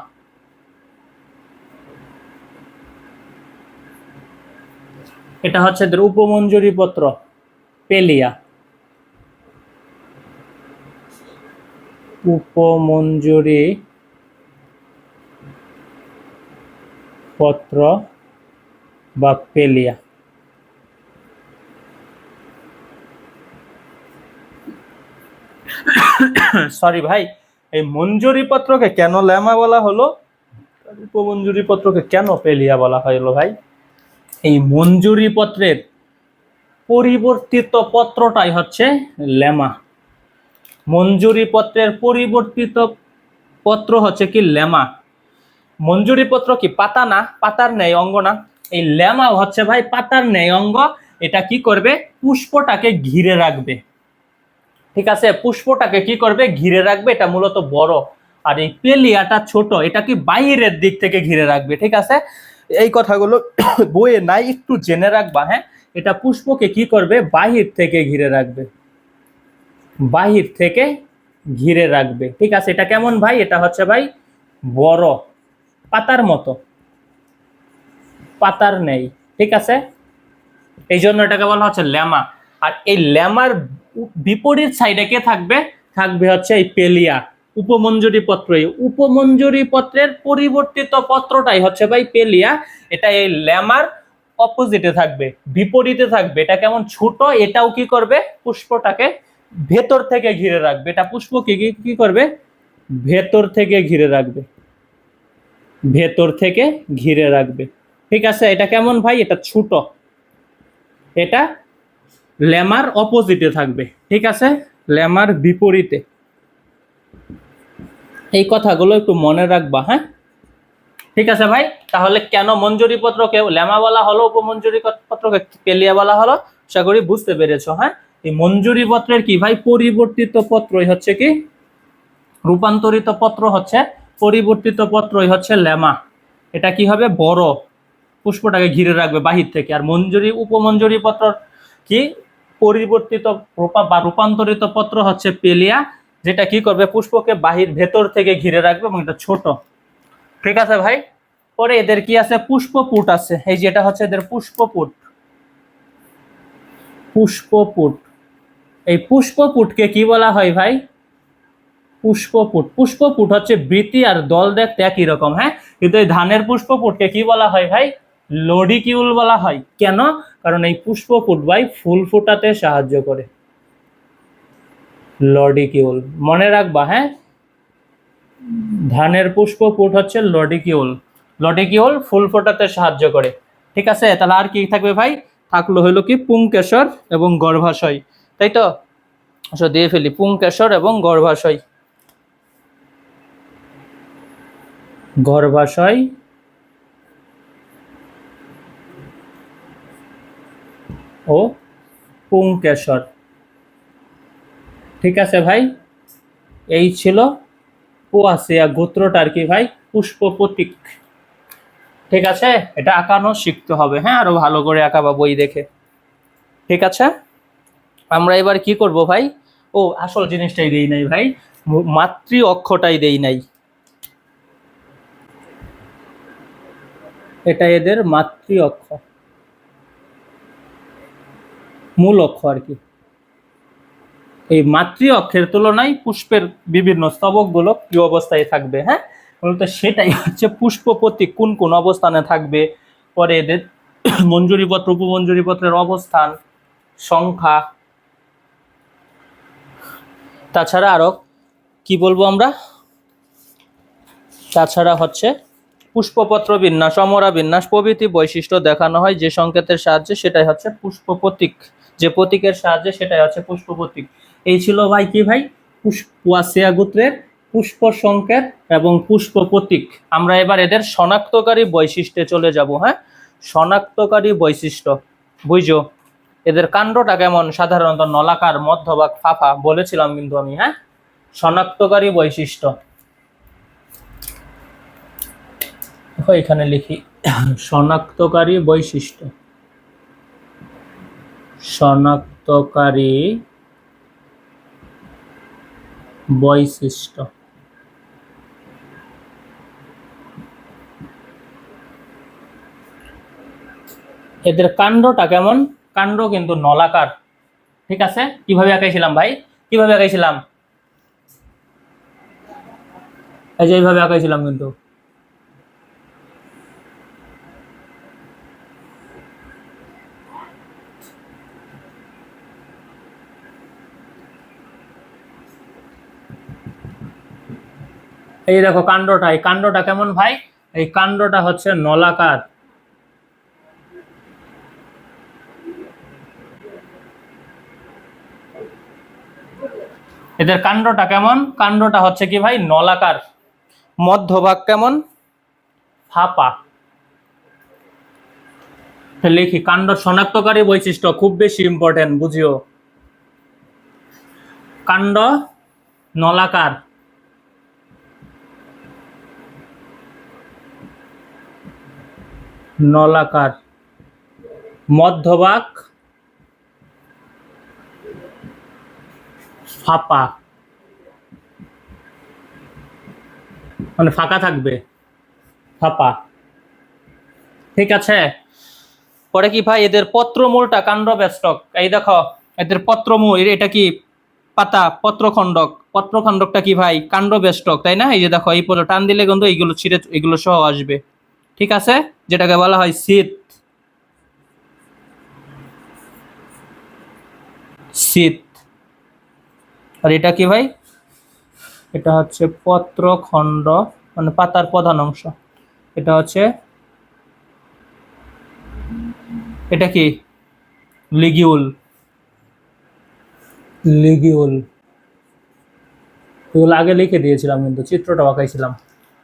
S1: এটা হচ্ছে এদের উপমঞ্জুরি পত্র, পেলিয়া। উপমঞ্জুরি পত্র বা পেলিয়া। সরি ভাই, এই মঞ্জুরি পত্রকে কেন লেমা বলা হলো, উপমঞ্জুরি পত্রকে কেন পেলিয়া বলা হলো ভাই, এই মঞ্জুরি পত্রের পরিবর্তিত পত্রটাই হচ্ছে লেমা। মঞ্জুরি পত্রের পরিবর্তিত পত্র হচ্ছে কি লেমা। মঞ্জুরি পত্র কি পাতা না, পাতার ন্যায় অঙ্গ না, এই লেমা হচ্ছে ভাই পাতার ন্যায় অঙ্গ। এটা কি করবে, পুষ্পটাকে ঘিরে রাখবে। ঠিক আছে, পুষ্পটাকে কি করবে, ঘিরে রাখবে, এটা মূলত বড়। আর এই পেলিয়াটা ছোট, এটা কি বাইরের দিক থেকে ঘিরে রাখবে। ঠিক আছে, এই কথাগুলো বইয়ে নাই, একটু জেনে রাখবা। হ্যাঁ, এটা পুষ্পকে কি করবে, বাহির থেকে ঘিরে রাখবে, বাহির থেকে ঘিরে রাখবে। ঠিক আছে, এটা কেমন ভাই, এটা হচ্ছে ভাই বড়, পাতার মতো, পাতার নেই। ঠিক আছে, এই জন্য এটাকে বলা হচ্ছে ল্যামা। আর এই ল্যামার বিপরীত সাইডে কে থাকবে, থাকবে হচ্ছে এই পেলিয়া, উপমঞ্জুরি পত্র। এই উপমঞ্জুরি পত্রের পরিবর্তিত পত্রটাই হচ্ছে ভাই পেলিয়া। এটা এই ল্যামার অপোজিটে থাকবে, বিপরীতে থাকবে। এটা কেমন ছোট, এটাও কি করবে, পুষ্পটাকে ভেতর থেকে ঘিরে রাখবে। এটা পুষ্পকে কি করবে, ভেতর থেকে ঘিরে রাখবে, ভেতর থেকে ঘিরে রাখবে। ঠিক আছে, এটা কেমন ভাই, এটা ছোট, এটা লেমার অপোজিটে থাকবে। ঠিক আছে, লেমার বিপরীতে। এই কথাগুলো একটু মনে রাখবা। হ্যাঁ, ঠিক আছে ভাই, তাহলে কেন মঞ্জুরি পত্রকে লেমা বলা হলো, উপমঞ্জুরি পত্রকে পেলিয়া বলা হলো, আশা করি বুঝতে পেরেছো। হ্যাঁ, এই মঞ্জুরি পত্রের কি ভাই, পরিবর্তিত পত্রই হচ্ছে কি, রূপান্তরিত পত্র হচ্ছে, পরিবর্তিত পত্রই হচ্ছে লেমা। এটা কি হবে, বড়, পুষ্পটাকে ঘিরে রাখবে বাহির থেকে। আর মঞ্জুরি উপমঞ্জুরি পত্র কি, পরিবর্তিত বা রূপান্তরিত পত্র হচ্ছে পেলিয়া, যেটা কি করবে, পুষ্পকে বাহির ভেতর থেকে ঘিরে রাখবে এবং এটা ছোট। ঠিক আছে ভাই, পরে এদের কি আছে, পুষ্পপুট আছে। এই যেটা হচ্ছে এদের পুষ্পপুট, পুষ্পপুট। এই পুষ্পপুটকে কি বলা হয় ভাই, পুষ্পপুট। পুষ্পপুট হচ্ছে বৃতি আর দল দেখতে একই রকম। হ্যাঁ, কিন্তু এই ধানের পুষ্পপুটকে কি বলা হয় ভাই, লডিকিউল বলা হয়। কেন, কারণ এই পুষ্পপুট ভাই ফুল ফোটাতে সাহায্য করে, লডিকিউল মনে রাখবা। হ্যাঁ, ধানের পুষ্পপুট হচ্ছে লডিকিউল, লডিকিউল ফুল ফোটাতে সাহায্য করে। ঠিক আছে, তাহলে আর কি থাকবে ভাই, থাকলো হইলো কি পুংকেশর এবং গর্ভাশয়। তাই তো, আচ্ছা দিয়ে ফেলি, পুংকেশর এবং গর্ভাশয়, গর্ভাশয় ও পুংকেশর। ঠিক আছে ভাই, এই ছিল পোয়াসিয়া গোত্রটার কি ভাই, পুষ্প প্রতীক। ঠিক আছে, এটা আঁকানো শিখতে হবে। হ্যাঁ, আরো ভালো করে আঁকাবা বই দেখে। ঠিক আছে, আমরা এবার কি করব ভাই, ও আসল জিনিসটাই দেই নাই ভাই, মাতৃ অক্ষটাই দেই নাই। এটা এদের মাতৃ অক্ষ, মূল অক্ষ আর কি। এই মাতৃ অক্ষের তুলনায় পুষ্পের বিভিন্ন স্তবকগুলো কি অবস্থায় থাকবে। হ্যাঁ, বলতে সেটাই হচ্ছে পুষ্প প্রতীক কোন কোন অবস্থানে থাকবে। পরে এদের মঞ্জুরিপত্র উপমঞ্জুরিপত্রের অবস্থান, সংখ্যা, তাছাড়া আরো কি বলবো আমরা, তাছাড়া হচ্ছে পুষ্পপত্র বিন্যাস, অমরা বিন্যাস প্রভৃতি বৈশিষ্ট্য দেখানো হয় যে সংকেতের সাহায্যে, সেটাই হচ্ছে পুষ্প প্রতীক। যে প্রতীকের সাহায্যে সেটাই হচ্ছে পুষ্প প্রতীক। এই ছিল ভাই কি ভাই, পোয়াসিয়া গোত্রের পুষ্প সংকেত এবং পুষ্প প্রতীক। আমরা এবার এদের শনাক্তকারী বৈশিষ্ট্যে চলে যাব। হ্যাঁ, শনাক্তকারী বৈশিষ্ট্য বুঝো, এদের কাণ্ডটা কেমন, সাধারণত নলাকার, মধ্যভাগ ফাঁপা বলেছিলাম কিন্তু আমি। হ্যাঁ, শনাক্তকারী বৈশিষ্ট্য এখানে লিখি, শনাক্তকারী বৈশিষ্ট্য, শনাক্তকারী বৈশিষ্ট্য। এদের কাণ্ডটা কেমন, কাণ্ড কিন্তু নলাকার। ঠিক আছে, কিভাবে আঁকাইছিলাম ভাই, কিভাবে আঁকাইছিলাম, এই যে এইভাবে আঁকাইছিলাম কিন্তু। এই দেখো কাণ্ডটা, এই কাণ্ডটা কেমন ভাই, এই কাণ্ডটা হচ্ছে নলাকার। এদের কাণ্ডটা কেমন, কাণ্ডটা হচ্ছে কি ভাই নলাকার, মধ্যভাগ কেমন, ফাঁপা। লিখি, কাণ্ড শনাক্তকারী বৈশিষ্ট্য খুব বেশি ইম্পর্টেন্ট বুঝিও। কাণ্ড নলাকার, নলাকার, মধ্যভাগ ফাঁপা, মানে ফাঁকা থাকবে, ফাঁপা। ঠিক আছে, পরে কি ভাই এদের পত্রমূলটা কাণ্ড বেষ্টক, এই দেখো এদের পত্রমূল, এটা কি পাতা, পত্রখণ্ডক, পত্রখণ্ডকটা কি ভাই কাণ্ড বেষ্টক, তাই না? এই যে দেখো এই পরে টান দিলে কিন্তু এইগুলো ছিঁড়ে এগুলো সহ আসবে। ঠিক আছে, যেটাকে বলা হয় শীত, শীত। আর এটা কি ভাই, এটা হচ্ছে পত্রখণ্ড, মানে পাতার প্রধান অংশ। এটা হচ্ছে, এটা কি লিগিউল, লিগিউল। এগুলো আগে লিখে দিয়েছিলাম, কিন্তু চিত্রটা আঁকাইছিলাম।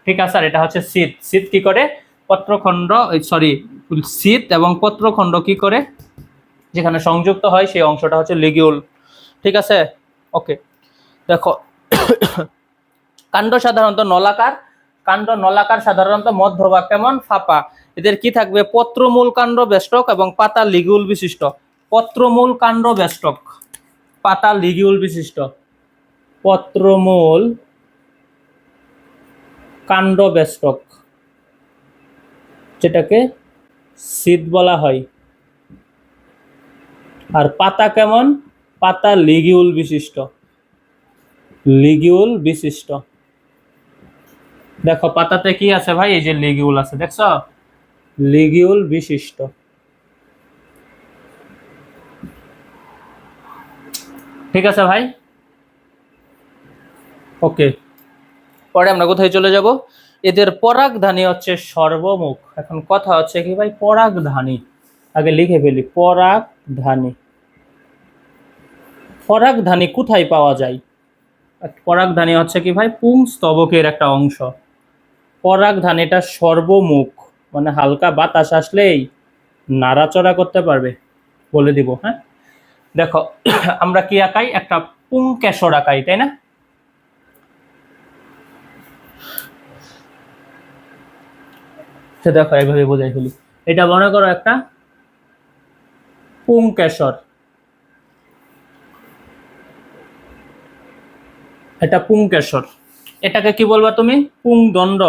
S1: ঠিক আছে, আর এটা হচ্ছে শীত। শীত কি করে, পত্রখণ্ড, সরি, শীত এবং পত্রখণ্ড কি করে যেখানে সংযুক্ত হয় সেই অংশটা হচ্ছে লিগিউল। ঠিক আছে, ওকে। দেখো কাণ্ড সাধারণত নলাকার, কাণ্ড নলাকার, সাধারণত মধ্যভাগ কেমন ফাঁপা। এদের কি থাকবে, পত্রমূল কাণ্ড বেষ্টক এবং পাতা লিগিউল বিশিষ্ট। পত্রমূল কাণ্ড বেষ্টক, পাতা লিগিউল বিশিষ্ট। পত্রমূল কাণ্ড বেষ্টক, যেটাকে শীত বলা হয়। আর পাতা কেমন, পাতা লিগিউল বিশিষ্ট, লিগিউল বিশিষ্ট। দেখো পাতাতে কি আছে ভাই, এই যে লিগিউল আছে, দেখছো, লিগিউল বিশিষ্ট। ঠিক আছে ভাই, ওকে। পরে আমরা কোথায় চলে যাব, এদের পরাগধানী হচ্ছে সর্বমুখ। এখন কথা হচ্ছে কি ভাই, পরাগধানী আগে লিখে ফেলি, পরাগধানী। পরাগধানী কোথায় পাওয়া যায়, পরাগধানী হচ্ছে কি ভাই পুংস্তবকের একটা অংশ। পরাগধানীটা সর্বমুখ, মানে হালকা বাতাস আসলেই নাড়াচড়া করতে পারবে, বলে দিব। হ্যাঁ, দেখো আমরা কি আঁকাই, একটা পুংকেশর আঁকাই, তাই না? দেখো এইভাবে বোঝাই ফেলি, এটা মনে করো একটা পুংকেশর, এটা পুংকেশর। এটাকে কি বলবা তুমি, পুংদণ্ড।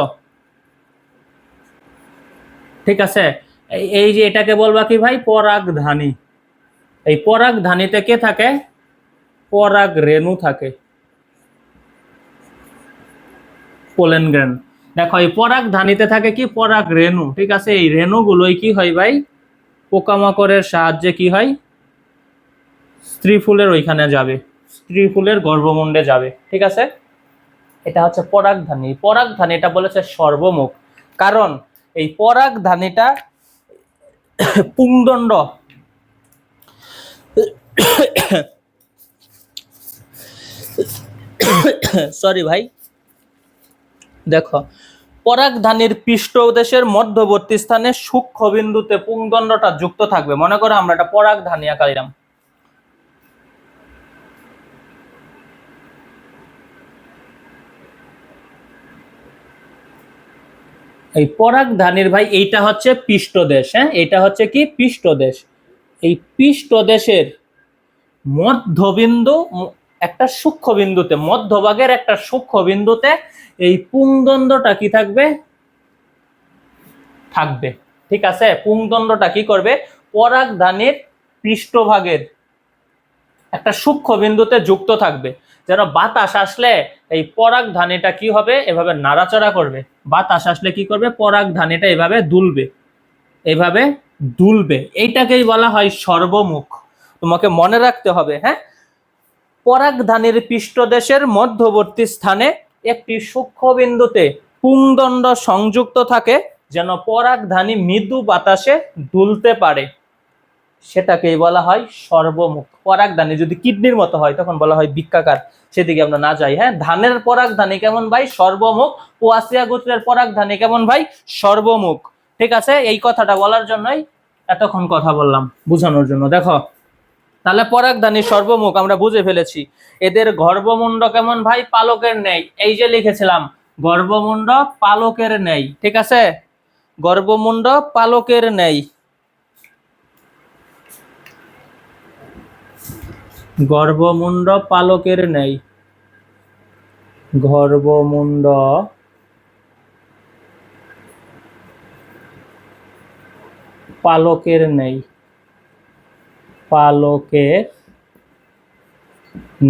S1: ঠিক আছে, এই যে এটাকে বলবা কি ভাই, পরাগধানী। এই পরাগধানীতে কে থাকে, পরাগ রেণু থাকে, পোলেন গ্রেন। দেখো এই পরাগধানীতে থাকে কি, পরাগ রেণু। ঠিক আছে, এই রেণুগুলোই কি হয় ভাই, পোকামাকড়ের সাহায্যে কি হয়, স্ত্রী ফুলের ওইখানে যাবে, স্ত্রী ফুলের গর্ভমুণ্ডে যাবে। ঠিক আছে, এটা হচ্ছে পরাগধানী। পরাগধানী এটা বলেছে সর্বমুখ, কারণ এই পরাগধানীটা পুংদণ্ড, সরি ভাই, দেখো পরাগধানীর পৃষ্ঠদেশের মধ্যবর্তী স্থানে সূক্ষ্ম বিন্দুতে পুংদণ্ডটা যুক্ত থাকবে। মনে করো আমরা একটা পরাগধানী আঁকাইলাম, এই পরাগধানীর ভাই এইটা হচ্ছে পৃষ্ঠদেশ। হ্যাঁ, এটা হচ্ছে কি পৃষ্ঠদেশ। এই পৃষ্ঠদেশের মধ্যবিন্দু, একটা সূক্ষ্ম বিন্দুতে, মধ্যভাগের একটা সূক্ষ্ম বিন্দুতে এই পুংদণ্ডটা কি থাকবে, থাকবে। ঠিক আছে, পুংদণ্ডটা কি করবে, পরাগধানীর পৃষ্ঠভাগের একটা সূক্ষ্ম বিন্দুতে যুক্ত থাকবে, যেন বাতাস আসলে এই পরাগধানীটা কি হবে, এভাবে নাড়াচড়া করবে। বাতাস আসলে কি করবে, পরাগধানীটা এভাবে দুলবে, এভাবে দুলবে। এইটাকেই বলা হয় সর্বমুখ, তোমাকে মনে রাখতে হবে। হ্যাঁ, পরাগধানীর পৃষ্ঠদেশের মধ্যবর্তী স্থানে একটি সূক্ষ্ম বিন্দুতে পুংদণ্ড সংযুক্ত থাকে, যেন পরাগধানী মৃদু বাতাসে দুলতে পারে, সেটাকেই বলা হয় সর্বমুখ। পরাগধানী যদি কিডনির মতো হয় তখন বলা হয় বৃক্কাকার, সেদিকে আমরা না যাই। হ্যাঁ, ধানের পরাগধানী কেমন ভাই, সর্বমুখ। পোয়াসিয়া গোত্রের পরাগধানী কেমন ভাই, সর্বমুখ। ঠিক আছে, এই কথাটা বলার জন্যই এতক্ষণ কথা বললাম, বোঝানোর জন্য। দেখো তাহলে পরাগধানী সর্বমুখ আমরা বুঝে ফেলেছি। এদের গর্ভমুণ্ড কেমন ভাই? পালকের ন্যায়। এই যে লিখেছিলাম গর্ভমুণ্ড পালকের ন্যায়, ঠিক আছে? গর্ভমুণ্ড পালকের ন্যায়, গর্ভমুণ্ড পালকের ন্যায়, গর্ভমুণ্ড পালকের ন্যায়, পালকের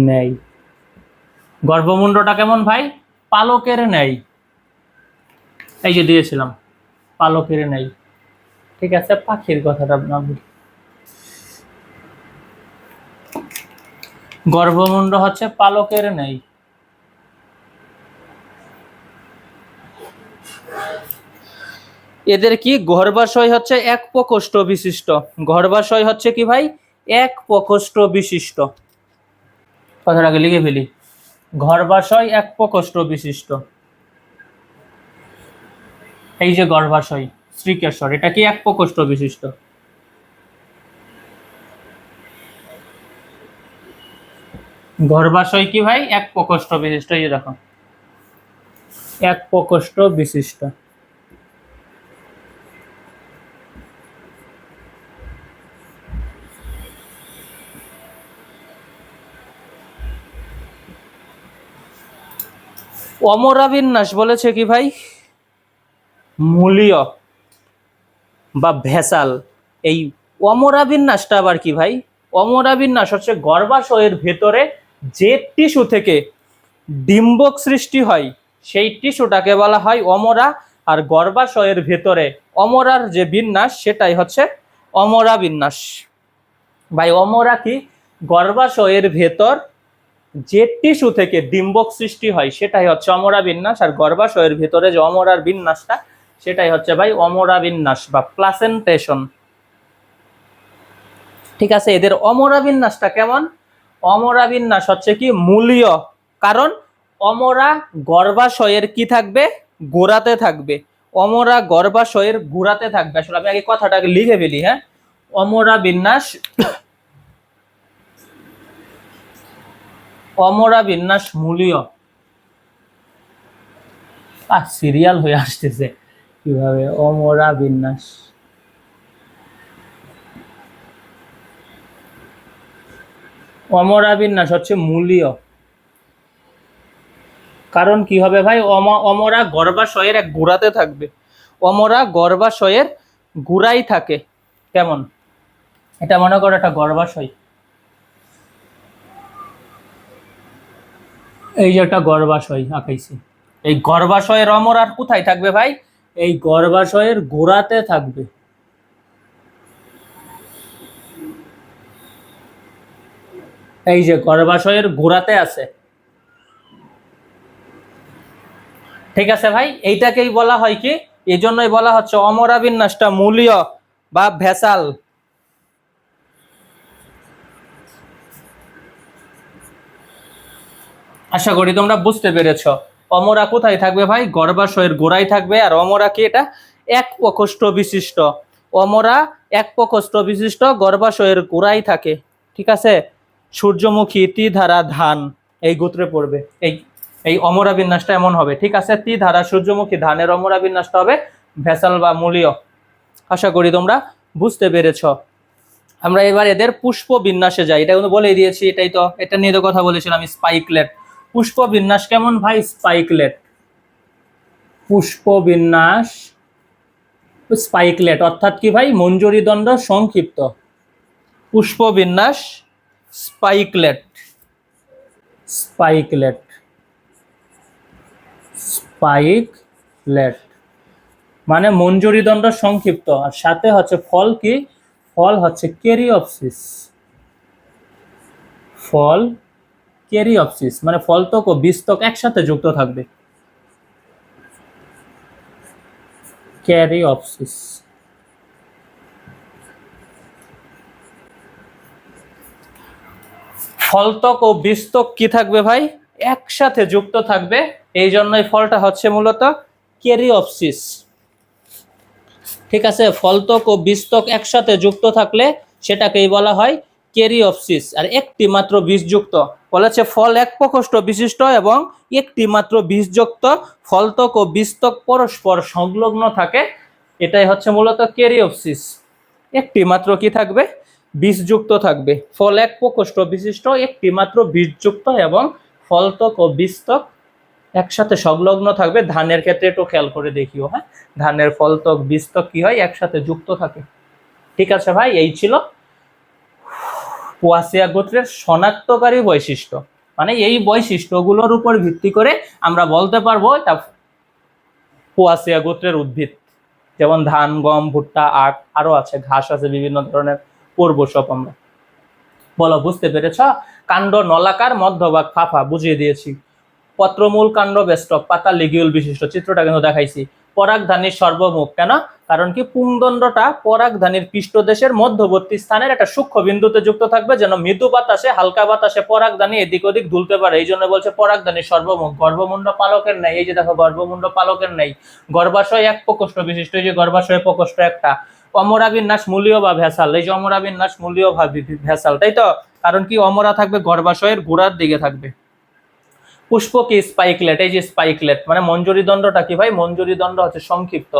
S1: ন্যায়। গর্ভমুণ্ডটা কেমন ভাই? পালকের ন্যায়। এই যে দিয়েছিলাম পালকের ন্যায়, ঠিক আছে? পাখির কথাটা না বলি, গর্ভমুণ্ড হচ্ছে পালকের ন্যায়। এদের কি গর্ভাশয় হচ্ছে এক প্রকোষ্ঠ বিশিষ্ট। গর্ভাশয় হচ্ছে কি ভাই? এক প্রকোষ্ঠ বিশিষ্ট। কথাটাকে লিখে ফেলি, গর্ভাশয় এক প্রকোষ্ঠ বিশিষ্ট। এই যে গর্ভাশয় শ্রীকেশ্বর, এটা কি এক প্রকোষ্ঠ বিশিষ্ট? গর্ভাশয় কি ভাই? এক প্রকোষ্ঠ বিশিষ্ট। এই যে দেখো এক প্রকোষ্ঠ বিশিষ্ট। অমরাবিন্যাস বলেছে কি ভাই? মূলীয় বা ভেসাল। এই অমরাবিন্যাসটা আবার কি ভাই? অমরাবিন্যাস হচ্ছে গর্ভাশয়ের ভেতরে যে টিস্যু থেকে ডিম্বক সৃষ্টি হয় সেই টিস্যুটাকে বলা হয় অমরা। আর গর্ভাশয়ের ভেতরে অমরার যে বিন্যাস সেটাই হচ্ছে অমরা বিন্যাস। ভাই অমরা কি? গর্ভাশয়ের ভেতর যে টিস্যু থেকে ডিম্বক সৃষ্টি হয় সেটাই হচ্ছে অমরা বিন্যাস। আর গর্ভাশয়ের ভেতরে যে অমরার বিন্যাসটা সেটাই হচ্ছে ভাই অমরা বিন্যাস বা প্লাসেন্টেশন, ঠিক আছে? এদের অমরা বিন্যাসটা কেমন? অমরা বিন্যাস হচ্ছে কি মূলীয়, কারণ অমরা গর্ভাশয়ের কি থাকবে? গোড়াতে থাকবে। অমরা গর্ভাশয়ের গোড়াতে থাকবে। আসলে আমি আগে কথাটাকে লিখে ফেলি, হ্যাঁ? অমরা বিন্যাস, অমরা বিন্যাস মূলীয়। সিরিয়াল হয়ে আসতেছে কিভাবে? অমরা বিন্যাস, অমরা বিন্যাস হচ্ছে মূলীয়। কারণ কি হবে ভাই? অমরা গর্ভাশয়ের এক গোড়াতে থাকবে। অমরা গর্ভাশয়ের গোড়াই থাকে। কেমন? এটা মনে করো একটা গর্ভাশয়, এই যে একটা গর্ভাশয় আঁকাইছি। এই গর্ভাশয়ের অমর আর কোথায় থাকবে ভাই? এই গর্ভাশয়ের গোড়াতে থাকবে। এই যে গর্ভাশয়ের গোড়াতে আছে, ঠিক আছে ভাই? এইটাকেই বলা হয় কি? এই জন্যই বলা হচ্ছে অমরা বিন্যাসটা মূলীয় বা ভেসাল। আশা করি তোমরা বুঝতে পেরেছো। অমরা কোথায় থাকবে ভাই? গর্ভাশয়ের গোড়ায় থাকবে। আর অমরা কি? এটা এক প্রকোষ্ঠ বিশিষ্ট। অমরা এক প্রকোষ্ঠ বিশিষ্ট গর্ভাশয়ের গোড়ায় থাকে, ঠিক আছে? সূর্যমুখী, ত্রিধারা, ধান এই গোত্রে পড়বে। এই এই অমরা বিন্যাসটা এমন হবে, ঠিক আছে? ত্রিধারা, সূর্যমুখী, ধানের অমরা বিন্যাসটা হবে ভেসাল বা মূলীয়। আশা করি তোমরা বুঝতে পেরেছো। আমরা এবার এদের পুষ্প বিন্যাসে যাই। এটা কিন্তু বলেই দিয়েছি, এটাই তো, এটা নিয়ে তো কথা বলেছিলাম, স্পাইকলেট। পুষ্প বিন্যাস কেমন ভাই? স্পাইকলেট, পুষ্প বিন্যাস স্পাইকলেট অর্থাৎ কি ভাই? মঞ্জুরি দণ্ড সংক্ষিপ্ত। পুষ্প বিন্যাস স্পাইকলেট, স্পাইকলেট, স্পাইকলেট মানে মঞ্জুরি দণ্ড সংক্ষিপ্ত। আর সাথে হচ্ছে ফল কি? ফল হচ্ছে ক্যারিওপসিস। ফল ক্যারিওপসিস মানে ফলতক ও বীজতক একসাথে যুক্ত থাকবে। ক্যারিওপসিস। ফলতক ও বীজতক কি থাকবে ভাই? একসাথে যুক্ত থাকবে। এই জন্যই ফলটা হচ্ছে মূলত ক্যারিওপসিস, ঠিক আছে? ফলতক ও বীজতক একসাথে যুক্ত থাকলে সেটাকেই বলা হয় ক্যারিওপসিস। আর একটি মাত্র বীজযুক্ত, বলেছে ফল এক প্রকোষ্ঠ বিশিষ্ট এবং একটি মাত্র বীজযুক্ত, ফলত্বক ও বীজত্বক পরস্পর সংলগ্ন থাকে, এটাই হচ্ছে মূলত ক্যারিওপসিস। একটি মাত্র কি থাকবে? বীজযুক্ত থাকবে। ফল এক প্রকোষ্ঠ বিশিষ্ট, একটি মাত্র বীজযুক্ত এবং ফলত্বক ও বীজত্বক একসাথে সংলগ্ন থাকবে। ধানের ক্ষেত্রে একটু খেয়াল করে দেখিও, হ্যাঁ, ধানের ফলত্বক বীজত্বক কি হয়? একসাথে যুক্ত থাকে। ঠিক আছে ভাই, এই ছিল পোয়াসিয়া গোত্রের শনাক্তকারী বৈশিষ্ট্য। মানে এই বৈশিষ্ট্যগুলোর উপর ভিত্তি করে আমরা বলতে পারবো এটা পোয়াসিয়া গোত্রের উদ্ভিদ। যেমন ধান, গম, ভুট্টা, আখ, আরো আছে, ঘাস আছে, বিভিন্ন ধরনের পড়বো সব আমরা। বলো, বুঝতে পেরেছ? কাণ্ড নলাকার, মধ্যভাগ ফাঁপা, বুঝিয়ে দিয়েছি। পত্রমূল কাণ্ড বেষ্টক, পাতা লিগিউল বিশিষ্ট, চিত্রটা কিন্তু দেখাইছি। পরাগধানীর সর্বমুখ, কেন? কারণ কি পুংদণ্ডটা পরাগধানীর পৃষ্ঠদেশের মধ্যবর্তী স্থানের একটা সূক্ষ্ম বিন্দুতে যুক্ত থাকবে, যেন মৃদু বাতাসে, হালকা বাতাসে পরাগধানী এদিক ওদিক দুলতে পারে, এই জন্য বলছে পরাগধানীর সর্বমুখ। গর্ভমুণ্ড পালকের নেই, এই যে দেখো গর্ভমুণ্ড পালকের নেই। গর্ভাশয় এক প্রকোষ্ঠ বিশিষ্ট, এই যে গর্ভাশয় প্রকোষ্ঠ একটা। অমরাবিন্যাস মূলীয় বা ভেসাল, এই যে অমরাবিন্যাস মূলীয় বা ভেসাল, তাই তো? কারণ কি অমরা থাকবে গর্ভাশয়ের গোড়ার দিকে থাকবে। পুষ্প কি? স্পাইকলেট, এই যে স্পাইকলেট। মানে মঞ্জরি দণ্ডটা কি ভাই? মঞ্জরি দণ্ড হচ্ছে সংক্ষিপ্ত।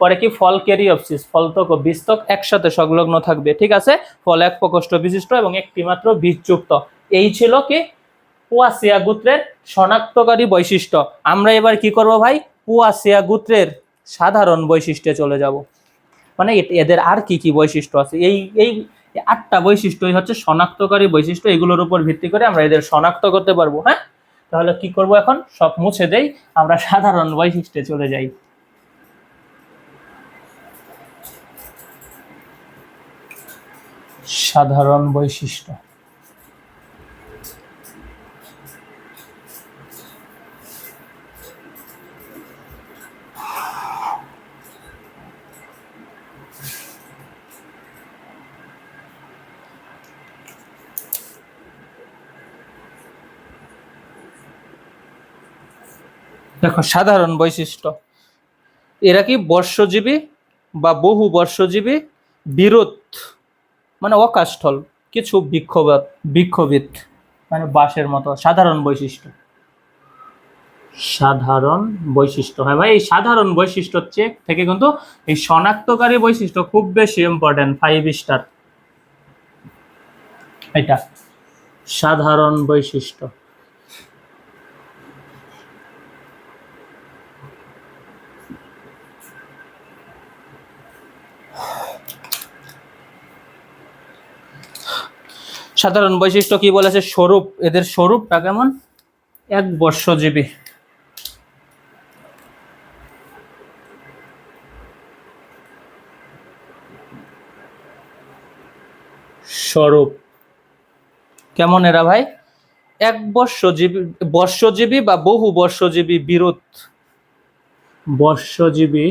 S1: পরে কি? ফল ক্যারিওপসিস, ফলত্বক ও বীজত্বক একসাথে সংলগ্ন থাকবে। ঠিক আছে, ফল এক প্রকোষ্ঠ বিশিষ্ট এবং একটি মাত্র বীজযুক্ত। এই ছিল কি পোয়াসিয়া গোত্রের শনাক্তকারী বৈশিষ্ট্য। আমরা এবার কি করব ভাই? পোয়াসিয়া গোত্রের সাধারণ বৈশিষ্ট্যে চলে যাব। মানে এদের আর কি কি বৈশিষ্ট্য আছে, এই এই 8টা বৈশিষ্ট্যই হচ্ছে শনাক্তকারী বৈশিষ্ট্য। এগুলোর উপর ভিত্তি করে আমরা এদের শনাক্ত করতে পারবো। হ্যাঁ, তাহলে কি করব? এখন সব মুছে দেই, আমরা সাধারণ বৈশিষ্ট্যে চলে যাই। সাধারণ বৈশিষ্ট্য। দেখো, সাধারণ বৈশিষ্ট্য, এরা কি বর্ষজীবী বা বহু বর্ষজীবী, বিরুৎ মানে অকাষ্ঠল, কিছু বিক্ষোভিত মানে বাঁশের মতো। সাধারণ বৈশিষ্ট্য, সাধারণ বৈশিষ্ট্য। হ্যাঁ ভাই, এই সাধারণ বৈশিষ্ট্য থেকে কিন্তু এই শনাক্তকারী বৈশিষ্ট্য খুব বেশি ইম্পর্টেন্ট, 5 স্টার। এটা সাধারণ বৈশিষ্ট্য। সাধারণ বৈশিষ্ট্য কি বলেছে? স্বরূপ, এদের স্বরূপটা কেমন? এক বর্ষজীবী। স্বরূপ কেমন এরা ভাই? এক বর্ষজীবী, বর্ষজীবী বা বহু বর্ষজীবী, বিরুৎ বর্ষজীবী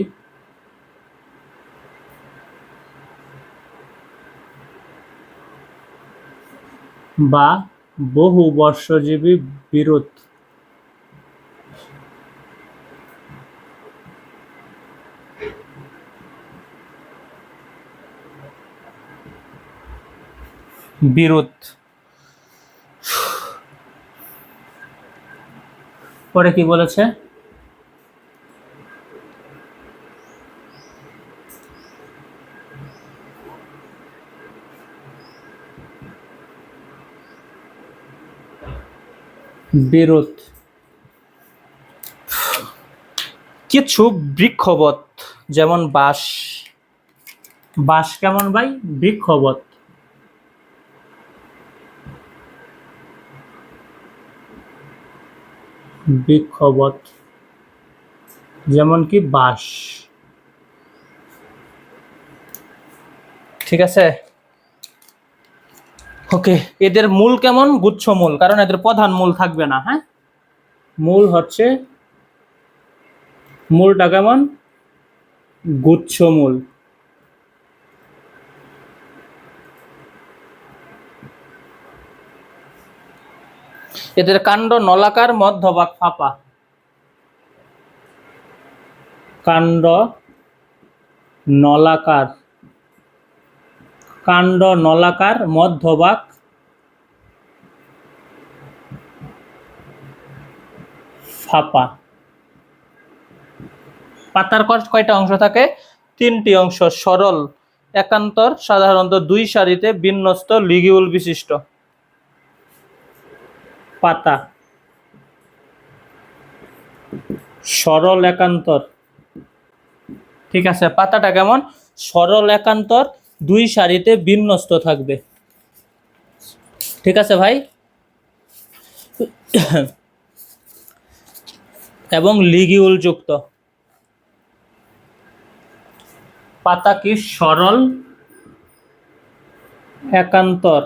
S1: বা বহু বর্ষজীবী, বিরুৎ। বিরুৎ। পরে কি বলেছে? বিরুৎ কিছু বৃক্ষবত, যেমন বাঁশ। বাঁশ কেমন ভাই? বৃক্ষবত। বৃক্ষবত যেমন কি বাঁশ। ঠিক আছে, ওকে। এদের মূল কেমন? গুচ্ছ মূল, কারণ এদের প্রধান মূল থাকবে না। হ্যাঁ, মূল হচ্ছে, মূলটা কেমন? গুচ্ছ মূল। এদের কাণ্ড নলাকার, মধ্যভাগ ফাঁপা। কাণ্ড নলাকার, কাণ্ড নলাকার, মধ্যভাগ ফাঁপা। পাতার কয়টা অংশ থাকে? 3টি অংশ। সরল, একান্তর, সাধারণত 2 সারিতে বিন্যস্ত, লিগিউল বিশিষ্ট। পাতা সরল একান্তর, ঠিক আছে। পাতাটা কেমন? সরল একান্তর, 2 সারিতে বিন্যস্ত থাকবে, ঠিক আছে ভাই। এবং লিগিউল যুক্ত। পাতা কি? সরল একান্তর,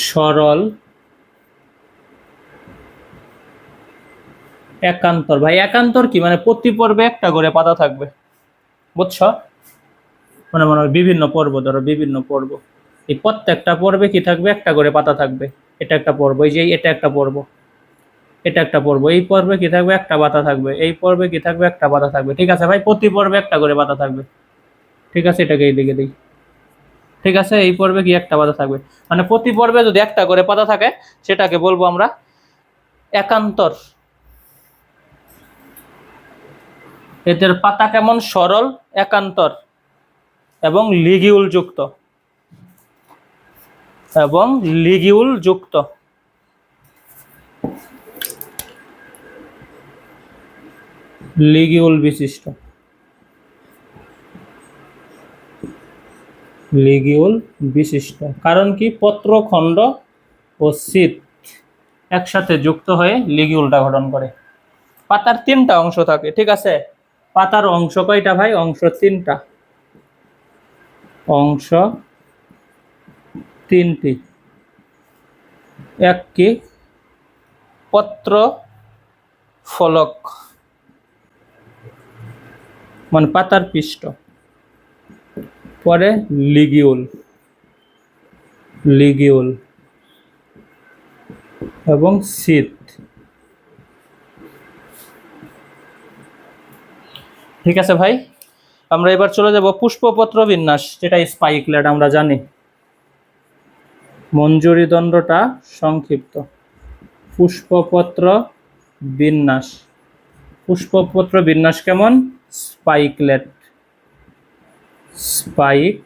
S1: সরল একান্তর। ভাই একান্তর কি মানে? প্রতি পর্বে একটা করে পাতা থাকবে, বুঝছো? মানে মনে হয় বিভিন্ন পর্ব, ধরো বিভিন্ন পর্ব, এই প্রত্যেকটা পর্বে কি থাকবে? একটা করে পাতা থাকবে। এটা একটা পর্ব, এই যে এটা একটা পর্ব, এটা একটা পর্ব, এই পর্বে কি থাকবে? একটা পাতা থাকবে, এই পর্বে কি থাকবে? একটা পাতা থাকবে, ঠিক আছে ভাই। প্রতি পর্বে একটা করে পাতা থাকবে, ঠিক আছে। এটাকে এই দিকে দিই, ঠিক আছে। এই পর্বে কি? একটা পাতা থাকবে, মানে প্রতি পর্বে যদি একটা করে পাতা থাকে সেটাকে বলবো আমরা একান্তর। এদের পাতা কেমন? সরল একান্তর এবং লিগিউল যুক্ত, এবং লিগিউল যুক্ত। লিগিউল বিশিষ্ট, লিগিউল বিশিষ্ট। কারণ কি? পত্রখণ্ড ও শীত একসাথে যুক্ত হয়ে লিগিউলটা গঠন করে। পাতার 3টা অংশ থাকে, ঠিক আছে। পাতার অংশ কয়টা ভাই? অংশ 3টা, অংশ 3টি। এক কি? পত্র ফলক, মানে পাতার পৃষ্ঠ। পরে লিগিউল, লিগিউল এবং শীত, ঠিক আছে ভাই। আমরা এবার চলে যাব পুষ্পপত্র বিন্যাস, যেটা স্পাইকলেট আমরা জানি। মঞ্জুরি দণ্ডটা সংক্ষিপ্ত। পুষ্পপত্র বিন্যাস, পুষ্পপত্র বিন্যাস কেমন? Spikelet, spikelet.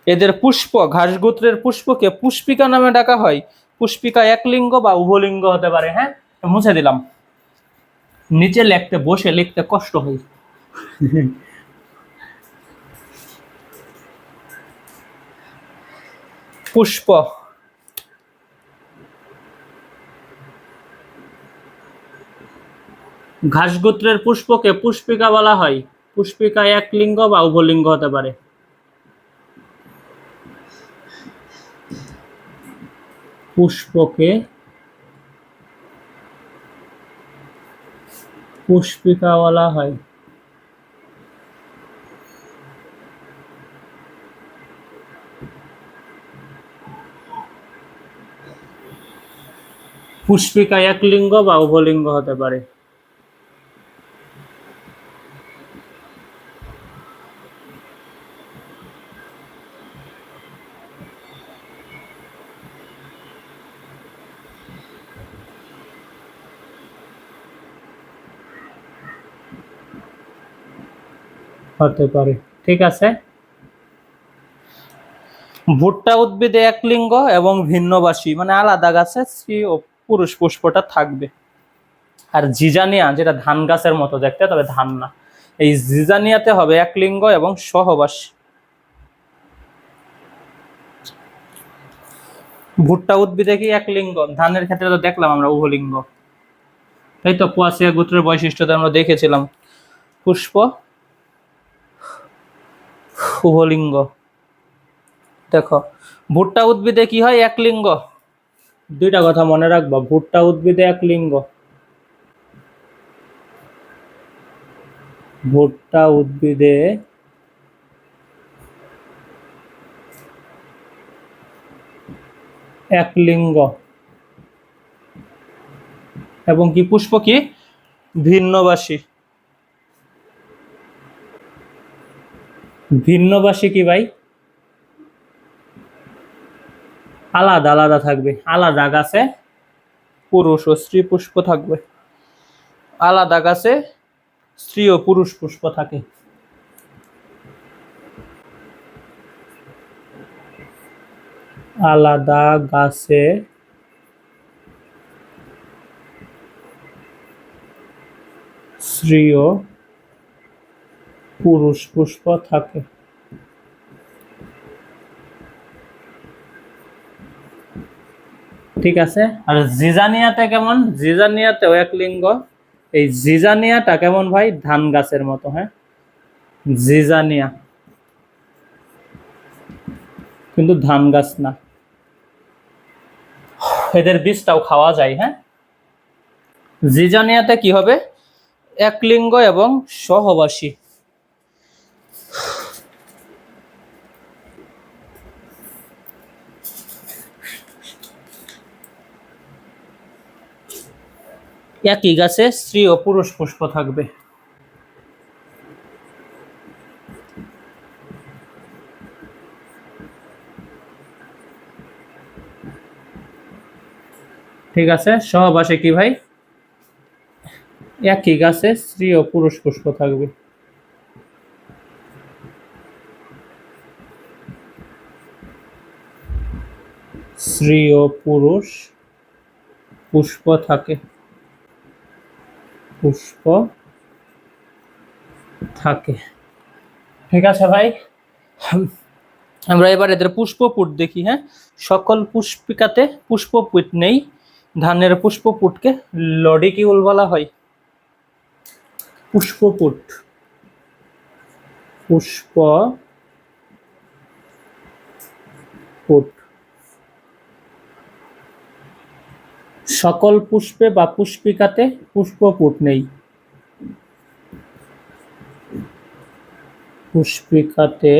S1: এদের পুষ্প, ঘাসগোত্রের পুষ্পকে পুষ্পিকা নামে ডাকা হয়। পুষ্পিকা একলিঙ্গ বা উভলিঙ্গ হতে পারে। হ্যাঁ, মুছে দিলাম, নিচে লিখতে বসে লিখতে কষ্ট হয়। পুষ্প, ঘাসগোত্রের পুষ্পকে পুষ্পিকা বলা হয়। পুষ্পিকা একলিঙ্গ বা উভলিঙ্গ হতে পারে। পুষ্পকে পুষ্পিকা বলা হয়। পুষ্পিকা একলিঙ্গ বা উভলিঙ্গ হতে পারে। হতে পারে, ঠিক আছে। ভুট্টা উদ্ভিদে একলিঙ্গ এবং ভিন্নবাসী, মানে আলাদা গাছে স্ত্রী ও পুরুষ পুষ্পটা থাকবে। আর জিজানিয়া, যেটা ধান গাছের মতো দেখতে, তবে ধান না, এই জিজানিয়াতে হবে একলিঙ্গ এবং সহবাসী। ভুট্টা উদ্ভিদে কি একলিঙ্গ? ধানের ক্ষেত্রে তো দেখলাম আমরা উভলিঙ্গ, তাই তো। পোয়াসিয়া গোত্রের বৈশিষ্ট্যটা আমরা দেখেছিলাম, পুষ্প উভলিঙ্গ। দেখো, ভুট্টা উদ্ভিদে কি হয়? একলিঙ্গ। 2টা কথা মনে রাখবা, ভুট্টা উদ্ভিদে একলিঙ্গ ভুট্টা উদ্ভিদে একলিঙ্গ এবং কি পুষ্প কি ভিন্নবাসী। ভিন্নবাসী কি ভাই? আলাদা আলাদা থাকবে, আলাদা গাছে পুরুষ ও স্ত্রী পুষ্প থাকবে, আলাদা গাছে স্ত্রী ও পুরুষ পুষ্প থাকে। আলাদা গাছে স্ত্রী ও পুরুষ পুষ্প থাকে। ঠিক আছে। আর জিজানিয়াতে কেমন? জিজানিয়াতেও এক লিঙ্গ। এই জিজানিয়াটা কেমন ভাই? ধান গাছের মতো। হ্যাঁ, জিজানিয়া কিন্তু ধান গাছ না। এদের বীজটাও খাওয়া যায়। হ্যাঁ, জিজানিয়াতে কি হবে? এক লিঙ্গ এবং সহবাসী। একই গাছে স্ত্রী ও পুরুষ পুষ্প থাকবে। ঠিক আছে। সহবাসী কি ভাই? একই গাছে স্ত্রী ও পুরুষ পুষ্প থাকবে। স্ত্রী ও পুরুষ পুষ্প থাকে। পুষ্প থাকে। ঠিক আছে ভাই, আমরা এবার এদের পুষ্পপুট দেখি। হ্যাঁ, সকল পুষ্পিকাতে পুষ্পপুট নেই। ধানের পুষ্পপুটকে লডিকিউল বলা হয়। পুষ্পপুট, পুষ্প পুট। সকল পুষ্পে বা পুষ্পিকাতে পুষ্পপুট নেই। পুষ্পিকাতে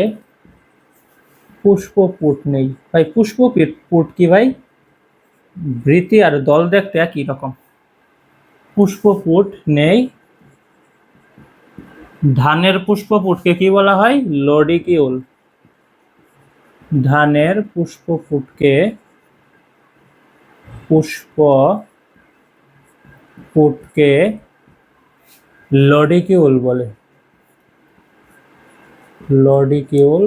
S1: পুষ্পপুট নেই ভাই। পুষ্পপুট কি ভাই? বৃতি আর দল দেখতে একই রকম। পুষ্পপুট নেই। ধানের পুষ্পপুটকে কি বলা হয়? লডিকিউল। ধানের পুষ্পপুটকে পুষ্পপুটকে লডিকিউল বলে। লডিকিউল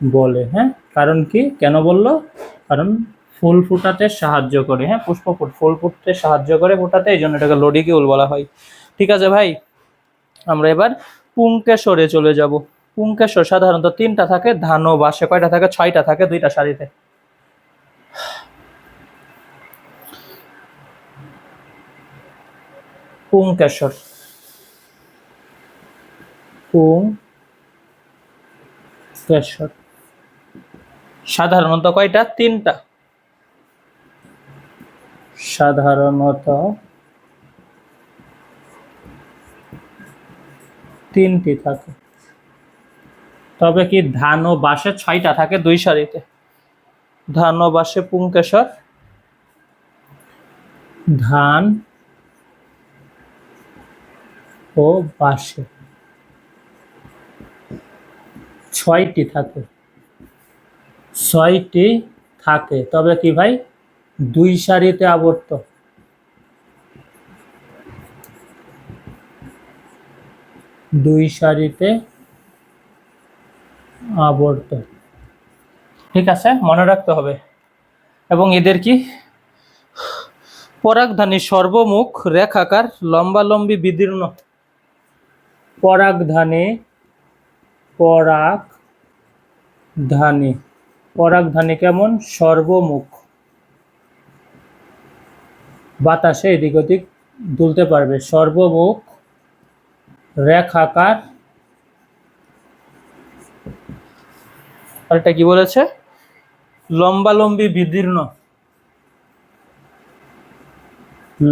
S1: বলে। হ্যাঁ, কারণ কি? কেন বললো? কারণ ফুল ফুটাতে সাহায্য করে। হ্যাঁ, পুষ্পপুট ফুল ফুটতে সাহায্য করে ফোটাতে, এই জন্য এটাকে লডিকিউল বলা হয়। ঠিক আছে ভাই, আমরা এবার পুংকেশরে চলে যাব। পুংকেশর সাধারণত 3টা থাকে। ধান ও বাঁশে কয়টা থাকে? 6টা থাকে, 2টা সারিতে। পুংকেশর, পুংকেশর সাধারণত কয়টা? 3টা। সাধারণত 3টি থাকে। তবে কি ধান ও বাঁশে 6টা থাকে 2 সারিতে। ধান ও বাঁশে পুংকেশর, ধান ও বাঁশে 6টি থাকে। 6টি থাকে, তবে কি ভাই? 2 সারিতে আবর্ত। 2 সারিতে আবর্ত। ঠিক আছে, মনে রাখতে হবে। এবং এদের কি পরাগধানী সর্বমুখ রেখাকার, লম্বালম্বি বিদীর্ণ। পরাগধানী, পরাগধানী, পরাগধানী কেমন? সর্বমুখ। বাতাসে এদিক ওদিক দুলতে পারবে। সর্বমুখ রেখাকার। আর এটা কি বলেছে? লম্বালম্বি বিদীর্ণ।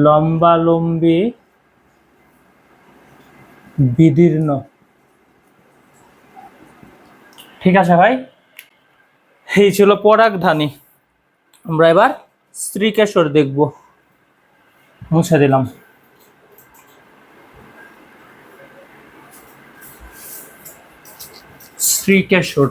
S1: লম্বালম্বি বিদীর্ণ। ঠিক আছে ভাই, এই ছিল পরাগধানী। আমরা এবার স্ত্রীকেশর দেখব। মুছে দিলাম। স্ত্রীকেশর,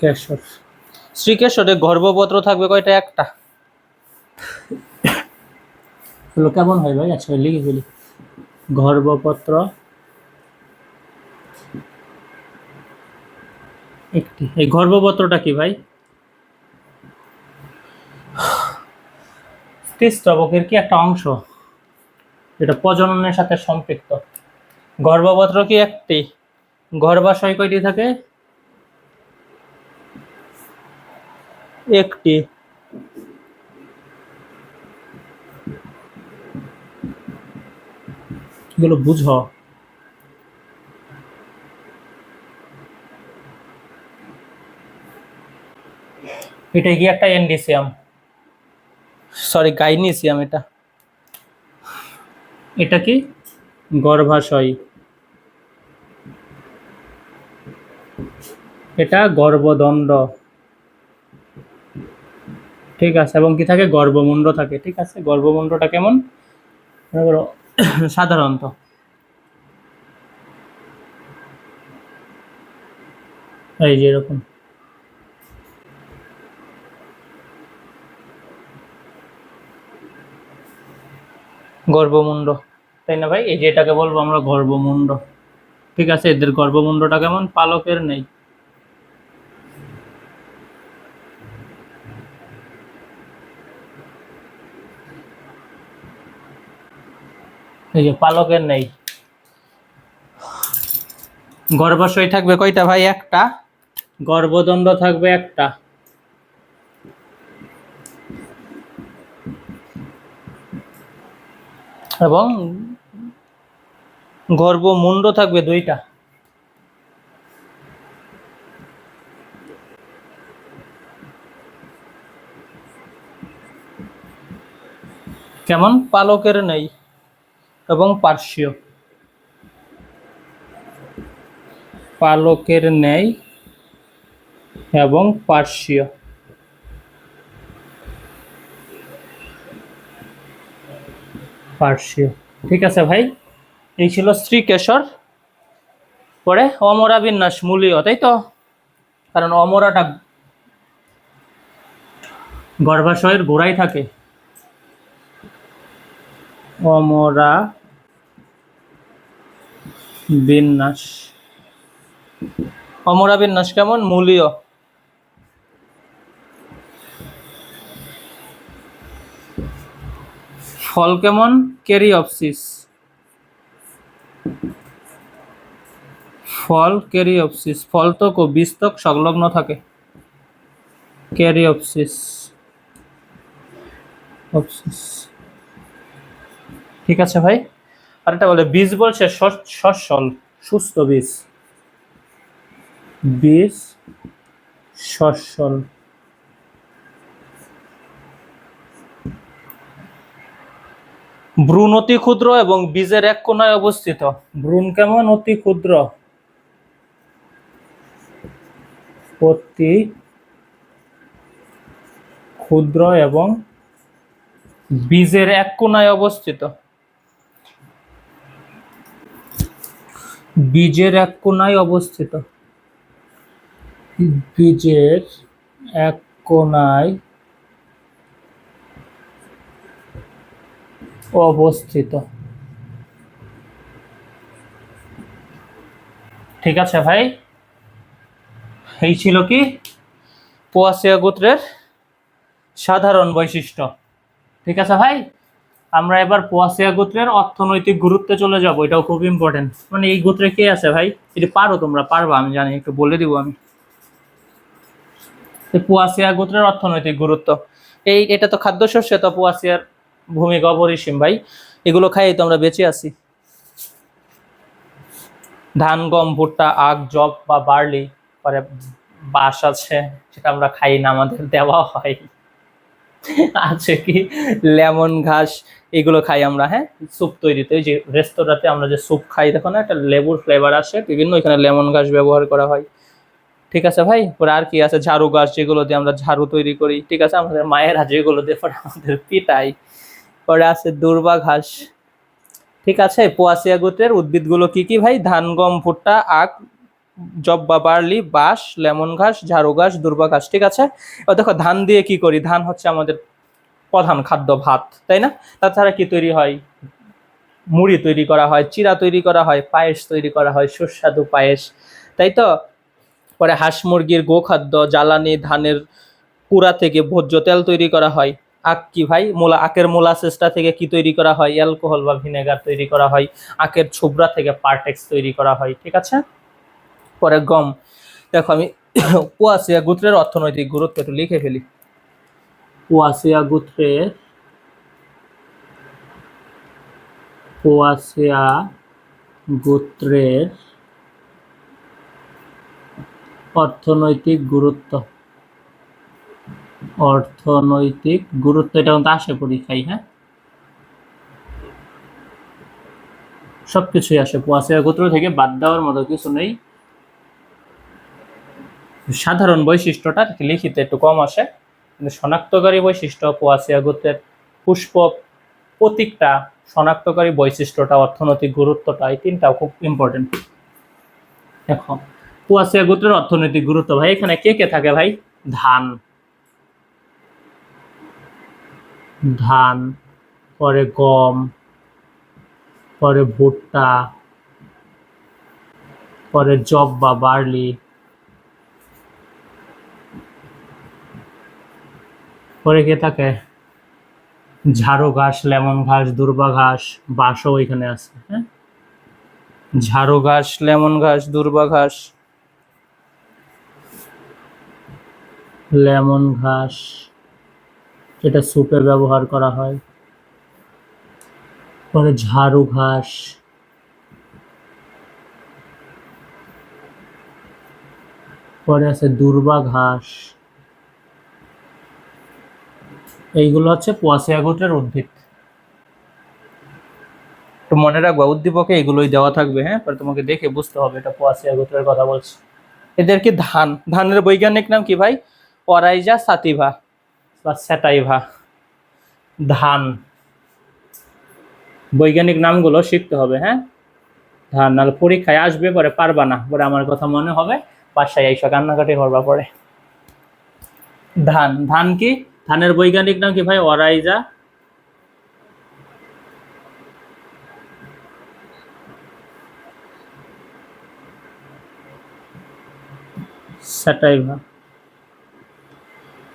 S1: শ্রীকেশর। শ্রীকেশরে গর্ভপত্র থাকবে কয়টা? একটা। কেমন হয় ভাই? আচ্ছা লিখে ফেলি। গর্ভপত্র একটি। এই গর্ভপত্রটা কি ভাই? স্ত্রীস্ত্রবকের কি একটা অংশ, এটা প্রজননের সাথে সম্পৃক্ত। গর্ভপত্র কি একটি? গর্ভাশয় কয়টি থাকে? একটি। এগুলো বুঝো। এটা কি একটা এন্ডিসিয়াম, সরি গাইনিসিয়াম। এটা কি? গর্ভাশয়। এটা গর্ভদণ্ড। ঠিক আছে, এবং কি থাকে? গর্ভমুণ্ড থাকে। ঠিক আছে, গর্ভমুণ্ডটা কেমন? মনে করো সাধারণত এই যে এরকম। গর্ভমুণ্ড, তাই না ভাই? এই যে এটাকে বলবো আমরা গর্ভমুণ্ড। ঠিক আছে, এদের গর্ভমুণ্ডটা কেমন? পালকের নেই। এই যে পালকের নেই। গর্ভাশয় থাকবে কয়টা ভাই? একটা। গর্ভদণ্ড থাকবে একটা। এবং গর্ভমুণ্ড থাকবে দুইটা। কেমন? পালকের নেই এবং পার্শ্বীয়। পালকের নেই এবং পার্শ্বীয়। পার্শ্বীয়। ঠিক আছে ভাই, এই ছিল স্ত্রীকেশর। পরে অমরা বিন্যাস মূলীয়, তাই তো? কারণ অমরাটা গর্ভাশয়ের গোড়ায় থাকে। অমরা বিন্যাস। অমরা বিন্যাস কেমন? মূলীয়। ফল কেমন? ক্যারিওপসিস। ফল ক্যারিওপসিস। ফলতক ও বীজতক সংলগ্ন থাকে। ক্যারিওপসিস। ঠিক আছে ভাই। আর এটা বলে বীজ বলছে সচ্ছল, সুস্থ বীজ। বীজ সচ্ছল। ভ্রূণ অতি ক্ষুদ্র এবং বীজের এক কোণায় অবস্থিত। ভ্রূণ কেমন? অতি ক্ষুদ্র। অতি ক্ষুদ্র এবং বীজের এক কোণায় অবস্থিত। বীজের এক কোণায় অবস্থিত। বীজের এক কোণায় অবস্থিত। ঠিক আছে ভাই, এই ছিল কি পোয়াসিয়া গোত্রের সাধারণ বৈশিষ্ট্য। ঠিক আছে ভাই, আমরা এবার পোয়াসিয়া গোত্রের অর্থনৈতিক গুরুত্বে চলে যাব। এটাও খুব ইম্পর্টেন্ট। মানে এই গোত্রে কে আছে ভাই? এটা পারো, তোমরা পারবা আমি জানি, একটু বলে দিব আমি। পোয়াসিয়া গোত্রের অর্থনৈতিক গুরুত্ব। এটা তো খাদ্যশস্য, তো পোয়াশিয়ার ভূমিকা অপরিসীম ভাই। এগুলো খাই তো আমরা বেঁচে আছি। ধান, গম, ভুট্টা, আখ, জব বা বার্লি, পরে বাঁশ আছে, সেটা আমরা খাই না, আমাদের দেওয়া হয়। আছে কি লেমন ঘাস, এগুলো খাই আমরা। হ্যাঁ, স্যুপ তৈরিতে, যে রেস্তোরাঁতে আমরা যে স্যুপ খাই, দেখো না একটা লেবুর ফ্লেভার আসে বিভিন্ন, এখানে লেমন ঘাস ব্যবহার করা হয়। ঠিক আছে ভাই, পরে আর কি আছে, ঝাড়ু গাছ, যেগুলো দিয়ে আমরা ঝাড়ু তৈরি করি। ঠিক আছে, আমাদের মায়েরা যেগুলো দিয়ে পরে আমাদের পিটাই। পরে আছে দূর্বা ঘাস। ঠিক আছে, পোয়াসিয়া গোত্রের উদ্ভিদগুলো কি কি ভাই? ধান, গম, ভুট্টা, আখ, জব বা বার্লি, বাঁশ, লেমন ঘাস, ঝাড়ু ঘাস, দূর্বা ঘাস। ঠিক আছে, এবার দেখো ধান দিয়ে কি করি। ধান হচ্ছে আমাদের প্রধান খাদ্য, ভাত, তাই না? তাছাড়া কি তৈরি হয়? মুড়ি তৈরি করা হয়, চিড়া তৈরি করা হয়, পায়েস তৈরি করা হয়, সুস্বাদু পায়েস, তাই তো। পরে হাঁস মুরগির গোখাদ্য, জ্বালানি, ধানের কুড়া থেকে ভোজ্য তেল তৈরি করা হয়। আখ কি ভাই? আখের মোলাসেসটা থেকে কি তৈরি করা হয়? অ্যালকোহল বা ভিনেগার তৈরি করা হয়। আখের ছোবড়া থেকে পার্টেক্স তৈরি করা হয়। ঠিক আছে, পরে গম। দেখো আমি পোয়াসিয়া গোত্রের অর্থনৈতিক গুরুত্ব একটু লিখে ফেলি। পোয়াসিয়া গোত্রের পোয়াসিয়া গোত্রের অর্থনৈতিক গুরুত্ব, অর্থনৈতিক গুরুত্ব, এটা কিন্তু আসে পরীক্ষায়। হ্যাঁ, সবকিছুই আসে, পোয়াসিয়া গোত্র থেকে বাদ দেওয়ার মতো কিছু নেই। সাধারণ বৈশিষ্ট্যটা লিখিতে একটু কম আসে, কিন্তু শনাক্তকারী বৈশিষ্ট্য, পোয়াসিয়া গোত্রের পুষ্প প্রতীকটা, শনাক্তকারী বৈশিষ্ট্যটা, অর্থনৈতিক গুরুত্বটা, এই তিনটাও খুব ইম্পর্টেন্ট। দেখো পোয়াসিয়া গোত্রের অর্থনৈতিক গুরুত্ব ভাই, এখানে কে কে থাকে ভাই? ধান, ধান, পরে গম, পরে ভুট্টা, পরে জব বা বার্লি, পরে কে থাকে? ঝাড়ু ঘাস, লেমন ঘাস, দূর্বা ঘাস, বাঁশও এখানে আছে। হ্যাঁ, ঝাড়ু ঘাস, লেমন ঘাস, দূর্বা ঘাস, লেমন ঘাস, যেটা স্যুপে ব্যবহার করা হয়। পরে ঝাড়ু ঘাস, পরে আছে দূর্বা ঘাস। এইগুলো হচ্ছে পোয়াসিয়া গোত্রের উদ্ভিদ। তো মনে রাখবা, উদ্দীপকে এগুলোই দেওয়া থাকবে। হ্যাঁ, পরে তোমাকে দেখে বুঝতে হবে এটা পোয়াসিয়া গোত্রের কথা বলছে। এদের কি ধান, ধানের বৈজ্ঞানিক নাম কি ভাই? অরাইজা সাতিভা বা স্যাটাইভা। ধান, বৈজ্ঞানিক নামগুলো শিখতে হবে। হ্যাঁ, ধান, নাহলে পরীক্ষায় আসবে, পরে পারবা না, পরে আমার কথা মনে হবে, বাসায় এসে কান্নাকাটি করবা পরে। ধান, ধান কি? ধানের বৈজ্ঞানিক নাম কি ভাই? অরাইজা স্যাটাইভা।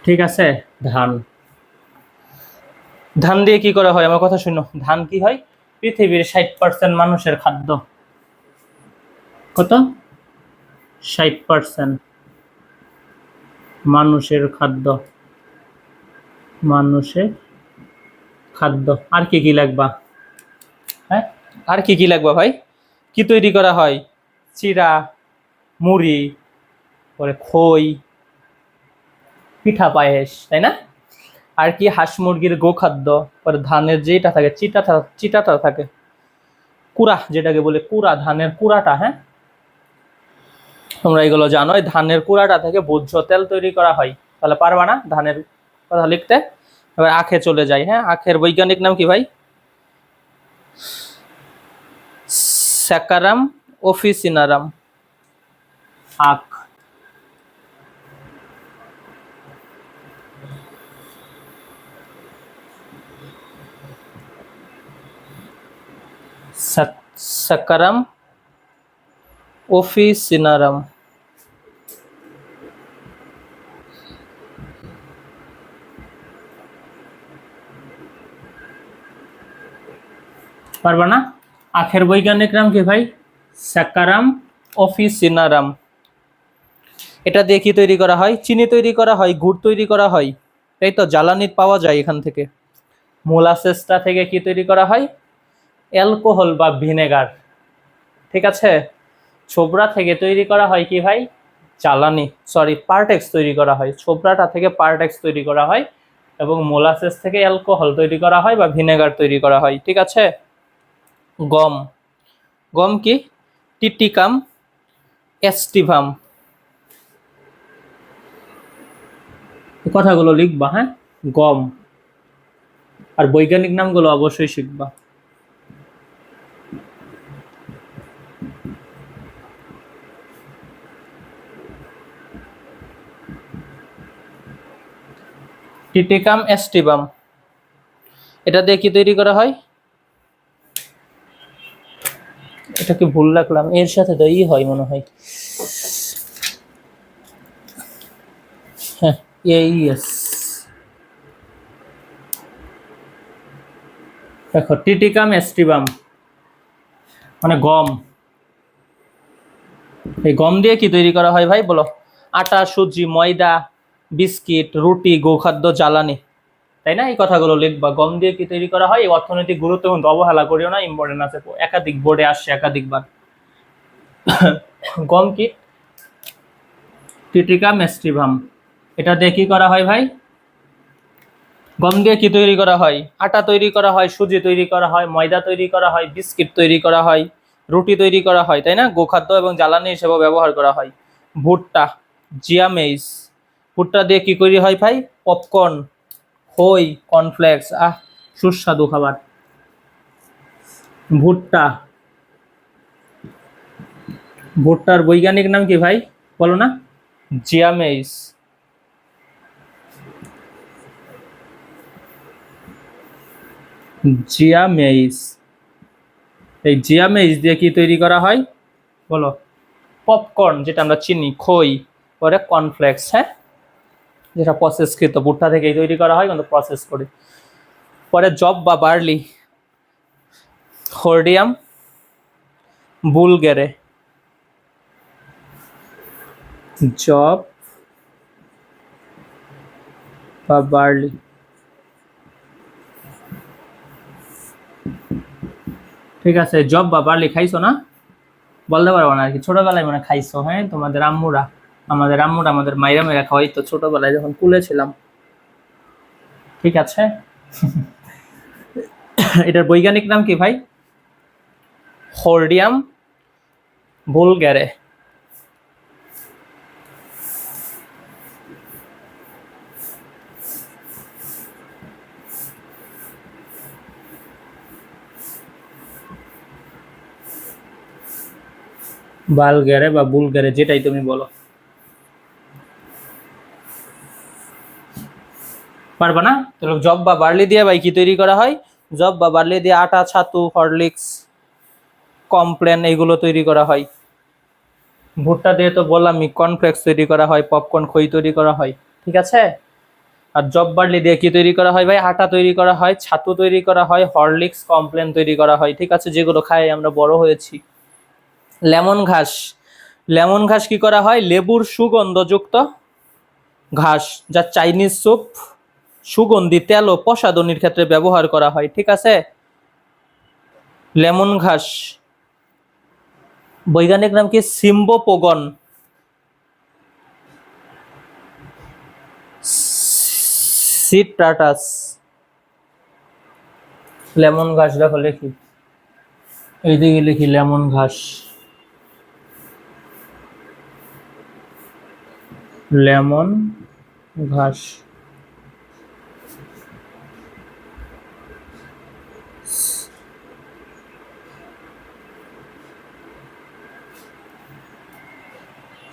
S1: ঠিক আছে, ধান, ধান দিয়ে কি করা হয়? আমার কথা শুনো, ধান কি হয়? পৃথিবীর 60% মানুষের খাদ্য। কত? 60% মানুষের খাদ্য, মানুষের খাদ্য। আর কি কি লাগবা? হ্যাঁ, আর কি কি লাগবা ভাই? কি তৈরি করা হয়? চিড়া, মুড়ি, পরে খই, পিঠা, পায়েস, তাই না? আর কি? হাঁস মুরগির গোখাদ্য, পরে ধানের যেটা থাকে, চিটাটা থাকে, কুড়া, যেটাকে বলে কুড়া, ধানের কুড়াটা। হ্যাঁ, তোমরা এগুলো জানো, ধানের কুড়াটা থেকে ভোজ্য তেল তৈরি করা হয়। তাহলে পারবা না ধানের কথা লিখতে। এবার আখে চলে যাই। হ্যাঁ, আখের বৈজ্ঞানিক নাম কি ভাই? স্যাকারাম অফিসিনারাম। আখ, স্যাকারাম অফিসিনারাম। পারবা না? আখের বৈজ্ঞানিক নাম কি ভাই? স্যাকারাম অফিসিনারাম। এটা দিয়ে কি তৈরি করা হয়? চিনি তৈরি করা হয়, গুড় তৈরি করা হয়, এই তো জ্বালানি পাওয়া যায় এখান থেকে। মোলাসেসটা থেকে কি তৈরি করা হয়? অ্যালকোহল বা ভিনেগার। ঠিক আছে, ছোবড়া থেকে তৈরি করা হয় কি ভাই? জ্বালানি, সরি পার্টেক্স তৈরি করা হয়। ছোবড়াটা থেকে পার্টেক্স তৈরি করা হয় এবং মোলাসেস থেকে অ্যালকোহল তৈরি করা হয় বা ভিনেগার তৈরি করা হয়। ঠিক আছে। গম, গম কি? টিটিকাম এস্টিভাম। কথাগুলো লিখবা, হ্যাঁ? গম, আর বৈজ্ঞানিক নামগুলো অবশ্যই শিখবা। টিটিকাম এস্টিভাম, এটা দিয়ে কি তৈরি করা হয়? এটা কি ভুল রাখলাম? এর সাথে তো ই হয় মনে হয়। হ্যাঁ, এইএস। দেখো টিটিকাম এস্টিভাম মানে গম। এই গম দিয়ে কি তৈরি করা হয় ভাই বলো? আটা, সুজি, ময়দা, বিস্কিট, রুটি, গোখাদ্য, জ্বালানি। তাই না? এই কথাগুলো লিখবা। গম দিয়ে কি তৈরি করা হয়? এই অর্থনৈতিক গুরুত্ব কিন্তু অবহেলা করিও না, ইম্পর্টেন্ট আছে, একাধিক বোর্ডে আসছে একাধিকবার। গম কি? টিটিকাম এস্টিভাম। এটা দিয়ে কি করা হয় ভাই? গম দিয়ে কি তৈরি করা হয়? আটা তৈরি করা হয়, সুজি তৈরি করা হয়, ময়দা তৈরি করা হয়, বিস্কিট তৈরি করা হয়, রুটি তৈরি করা হয়, তাই না? গোখাদ্য এবং জ্বালানি হিসেবে ব্যবহার করা হয়। ভুট্টা, জিয়া মেইজ। ভুট্টা দিয়ে কি তৈরি হয় ভাই? পপকর্ন, খই, কর্নফ্লেক্স। সুস্বাদু খাবার। ভুট্টা, ভুট্টার বৈজ্ঞানিক নাম কি ভাই? বলো না? জিয়া মেইজ। জিয়া মেইজ। এই জিয়া মেইজ দিয়ে কি তৈরি করা হয় বলো? পপকর্ন, যেটা আমরা চিনি, খই, পরে কর্নফ্লেক্স, হ্যাঁ, যেটা প্রসেসকৃত ভুট্টা থেকেই তৈরি করা হয় কিন্তু প্রসেস করে। পরে জব বা বার্লি, হোর্ডিয়াম, বুলগেরে। জব বা বার্লি, ঠিক আছে। জব বা বার্লি খাইছো না? বলতে পারবো না আর কি, ছোটবেলায় মনে খাইছো, হ্যাঁ, তোমাদের আম্মুরা, আমাদের মাইরা মেরা খাওয়াইতো ছোটবেলায় যখন কুলে ছিলাম। ঠিক আছে। এটার বৈজ্ঞানিক নাম কি ভাই? হোর্ডিয়াম বুলগেরে। বালগেরে বা বুলগেরে, যেটাই তুমি বলো। পারবা না? তাহলে জব বা বার্লি দিয়ে ভাই কি তৈরি করা হয়? জব বা বার্লি দিয়ে আটা, ছাতু, হরলিক্স, কমপ্লেন এগুলো তৈরি করা হয়। ভুট্টা দিয়ে তো বললামই, কর্নফ্লেক্স তৈরি করা হয়, পপকর্ন, খই তৈরি করা হয়। ঠিক আছে। আর জব বার্লি দিয়ে কি তৈরি করা হয় ভাই? আটা তৈরি করা হয়, ছাতু তৈরি করা হয়, হরলিক্স, কমপ্লেন তৈরি করা হয়। ঠিক আছে, যেগুলো খাই আমরা বড় হয়েছি। লেমন ঘাস, লেমন ঘাস কি করা হয়? লেবুর সুগন্ধযুক্ত ঘাস, যা চাইনিজ স্যুপ, সুগন্ধি তেল ও প্রসাধনীর ক্ষেত্রে ব্যবহার করা হয়। ঠিক আছে। লেমন ঘাস বৈজ্ঞানিক নাম কি? সিম্বোপোগন, সিট্রাটাস। লেমন ঘাস দেখো লিখি, এইদিকে লিখি লেমন ঘাস, লেমন ঘাস।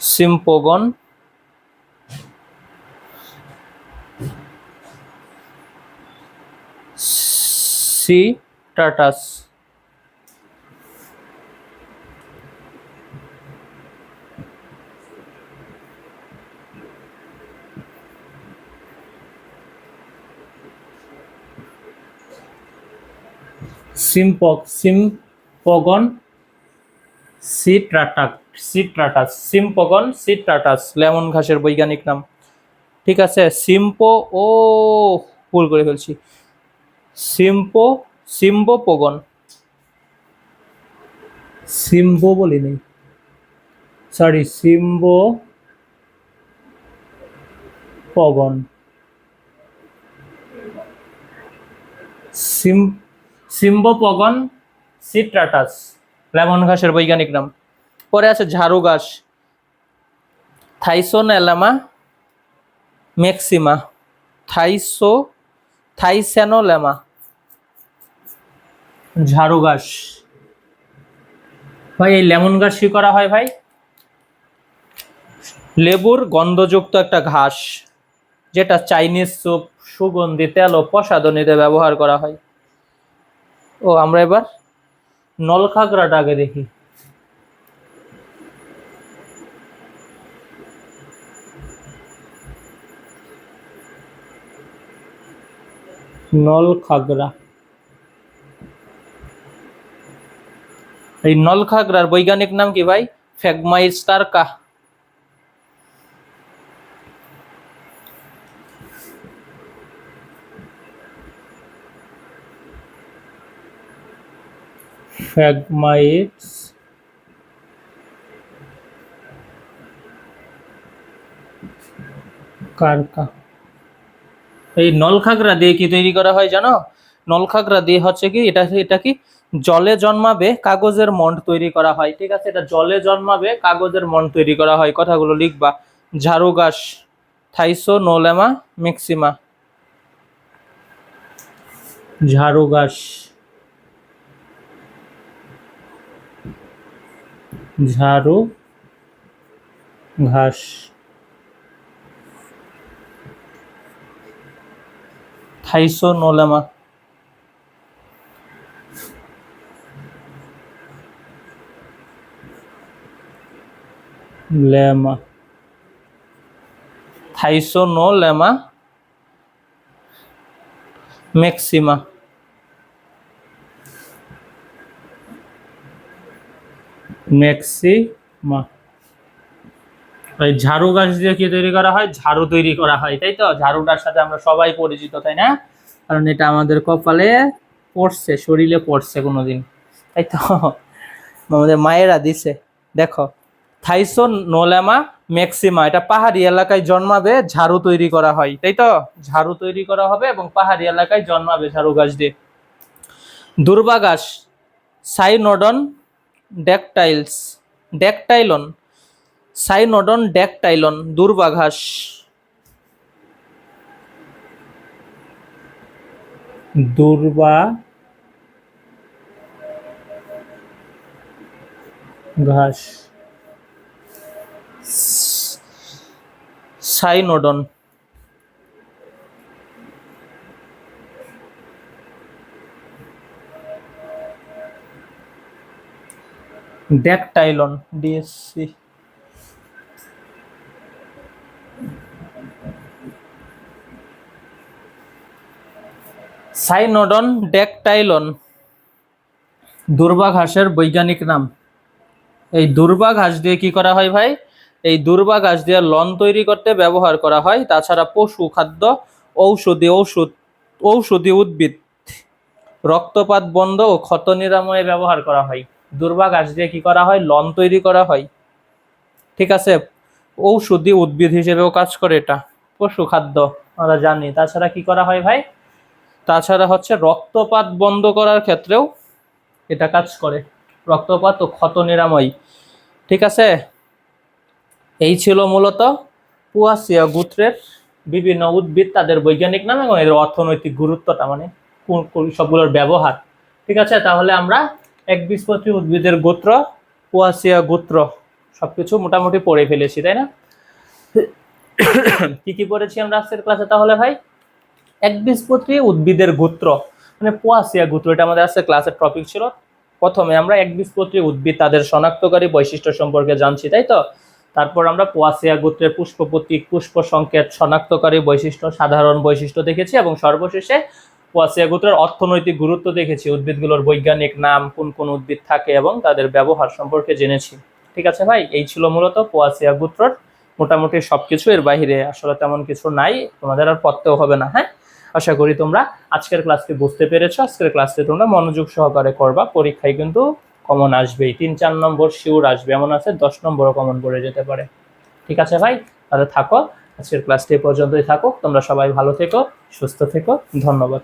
S1: সিম্পোগন, সিট্রাটাস। সিম্পোগন সিট্রাটাস, সিম্পোগন সিট্রাটাস লেমন ঘাসের বৈজ্ঞানিক নাম। ঠিক আছে, ও ভুল করে ফেলছি, সিম্পো সিম্বোপোগন, সিম্বো বলি নেই, সরি, পগন, সিম সিম্বোপগন সিট্রাটাস, লেমন ঘাসের বৈজ্ঞানিক নাম। পরে আছে ঝাড়ু ঘাস, থাইসোনেলামা ম্যাক্সিমা, থাইস্যানোলেমা, ঝাড়ু ঘাস। ভাই এই লেমন ঘাস কি করা হয় ভাই? লেবুর গন্ধযুক্ত একটা ঘাস, যেটা চাইনিজ স্যুপ, সুগন্ধি তেল ও প্রসাধনীতে ব্যবহার করা হয়। ও আমরা এবার নলখাগড়াটা আগে দেখি। নলখাগড়া, এই নলখাগড়ার বৈজ্ঞানিক নাম কি ভাই? ফ্যাগমাইস্টারকা। ফ্যাগমাইটস কারকা। এই নলখাগড়া দিয়ে কি তৈরি করা হয় জানো? নলখাগড়া দিয়ে হচ্ছে কি, এটা কি জলে জন্মাবে কাগজের মন্ড তৈরি করা হয়। ঠিক আছে, এটা জলে জন্মাবে কাগজের মন্ড তৈরি করা হয়। কথাগুলো লিখবা। ঝাড়ু ঘাস, থাইসোনোলেমা ম্যাক্সিমা, ঝাড়ু ঘাস, ঝাড়ু ঘাস, থাইসোনোলেমা, লেমা, থাইসোনোলেমা ম্যাক্সিমা। ম্যাক্সিমা। এই ঝাড়ু গাছ দিয়ে কি তৈরি করা হয়? ঝাড়ু তৈরি করা হয়, তাই তো? ঝাড়ুটার সাথে আমরা সবাই পরিচিত, তাই না? কারণ এটা আমাদের কপালে পড়ছে, শরীরে পড়ছে কোনোদিন, তাই তো? আমাদের মায়েরা দিছে। দেখো, থাইসোনোলেমা ম্যাক্সিমা, এটা পাহাড়ি এলাকায় জন্মাবে, ঝাড়ু তৈরি করা হয়, তাই তো? ঝাড়ু তৈরি করা হবে এবং পাহাড়ি এলাকায় জন্মাবে ঝাড়ু গাছ দিয়ে। দুর্বা ঘাস, সাইনোডন ড্যাকটাইলন, সাইনোডন ড্যাকটাইলন, দুর্বা ঘাস, দুর্বা ঘাস, সাইনোডন, ড্যাকটাইলন, ডিএসসি। সাইনোডন ড্যাকটাইলন দুর্বা ঘাসের বৈজ্ঞানিক নাম। এই দুর্বা ঘাস দিয়ে কি করা হয় ভাই? এই দুর্বা ঘাস দিয়ে লন তৈরি করতে ব্যবহার করা হয়। তাছাড়া পশু খাদ্য, ঔষধি উদ্ভিদ, রক্তপাত বন্ধ ও ক্ষত নিরাময়ে ব্যবহার করা হয়। দুর্বা ঘাস দিয়ে কি করা হয়? লন তৈরি করা হয়। ঠিক আছে, ঔষধি উদ্ভিদ হিসেবেও কাজ করে এটা, পশু খাদ্য আমরা জানি। তাছাড়া কি করা হয় ভাই? তাছাড়া হচ্ছে রক্তপাত বন্ধ করার ক্ষেত্রেও এটা কাজ করে, রক্তপাত ও ক্ষত নিরাময়। ঠিক আছে, এই ছিল মূলত পুয়াসিয়া গোত্রের বিভিন্ন উদ্ভিদ, তাদের বৈজ্ঞানিক নাম এবং এদের অর্থনৈতিক গুরুত্বটা, মানে সবগুলোর ব্যবহার। ঠিক আছে, তাহলে আমরা একবীজপত্রী উদ্ভিদের গোত্র, পুয়াসিয়া গোত্র সবকিছু মোটামুটি পড়ে ফেলেছি, তাই না? কি কি পড়েছি আমরা আজকের ক্লাসে তাহলে ভাই? একবীজপত্রী উদ্ভিদের গোত্র মানে পোয়াসিয়া গোত্র, এটা আমাদের আজকে ক্লাসের টপিক ছিল। প্রথমে আমরা একবীজপত্রী উদ্ভিদ, তাদের শনাক্তকারী বৈশিষ্ট্য সম্পর্কে জানছি, তাই তো? তারপর আমরা পোয়াসিয়া গোত্রের পুষ্প প্রতীক, পুষ্প সংকেত, শনাক্তকারী বৈশিষ্ট্য, সাধারণ বৈশিষ্ট্য দেখেছি এবং সর্বশেষে পোয়াসিয়া গোত্রের অর্থনৈতিক গুরুত্ব দেখেছি। উদ্ভিদগুলোর বৈজ্ঞানিক নাম, কোন কোন উদ্ভিদ থাকে এবং তাদের ব্যবহার সম্পর্কে জেনেছি। ঠিক আছে ভাই, এই ছিল মূলত পোয়াসিয়া গোত্রের মোটামুটি সবকিছু, এর বাইরে আসলে তেমন কিছু নাই, তোমাদের আর পড়তেও হবে না। হ্যাঁ, আশা করি তোমরা আজকের ক্লাসটি বুঝতে পেরেছো। আজকের ক্লাসটি তোমরা মনোযোগ সহকারে করবা, পরীক্ষায় কিন্তু কমন আসবেই, 3-4 নম্বর শিওর আসবে, এমন আছে 10 নম্বরও কমন পড়ে যেতে পারে। ঠিক আছে ভাই, তাহলে থাকো, আজকের ক্লাসটি পর্যন্তই থাকুক। তোমরা সবাই ভালো থেকো, সুস্থ থেকো, ধন্যবাদ।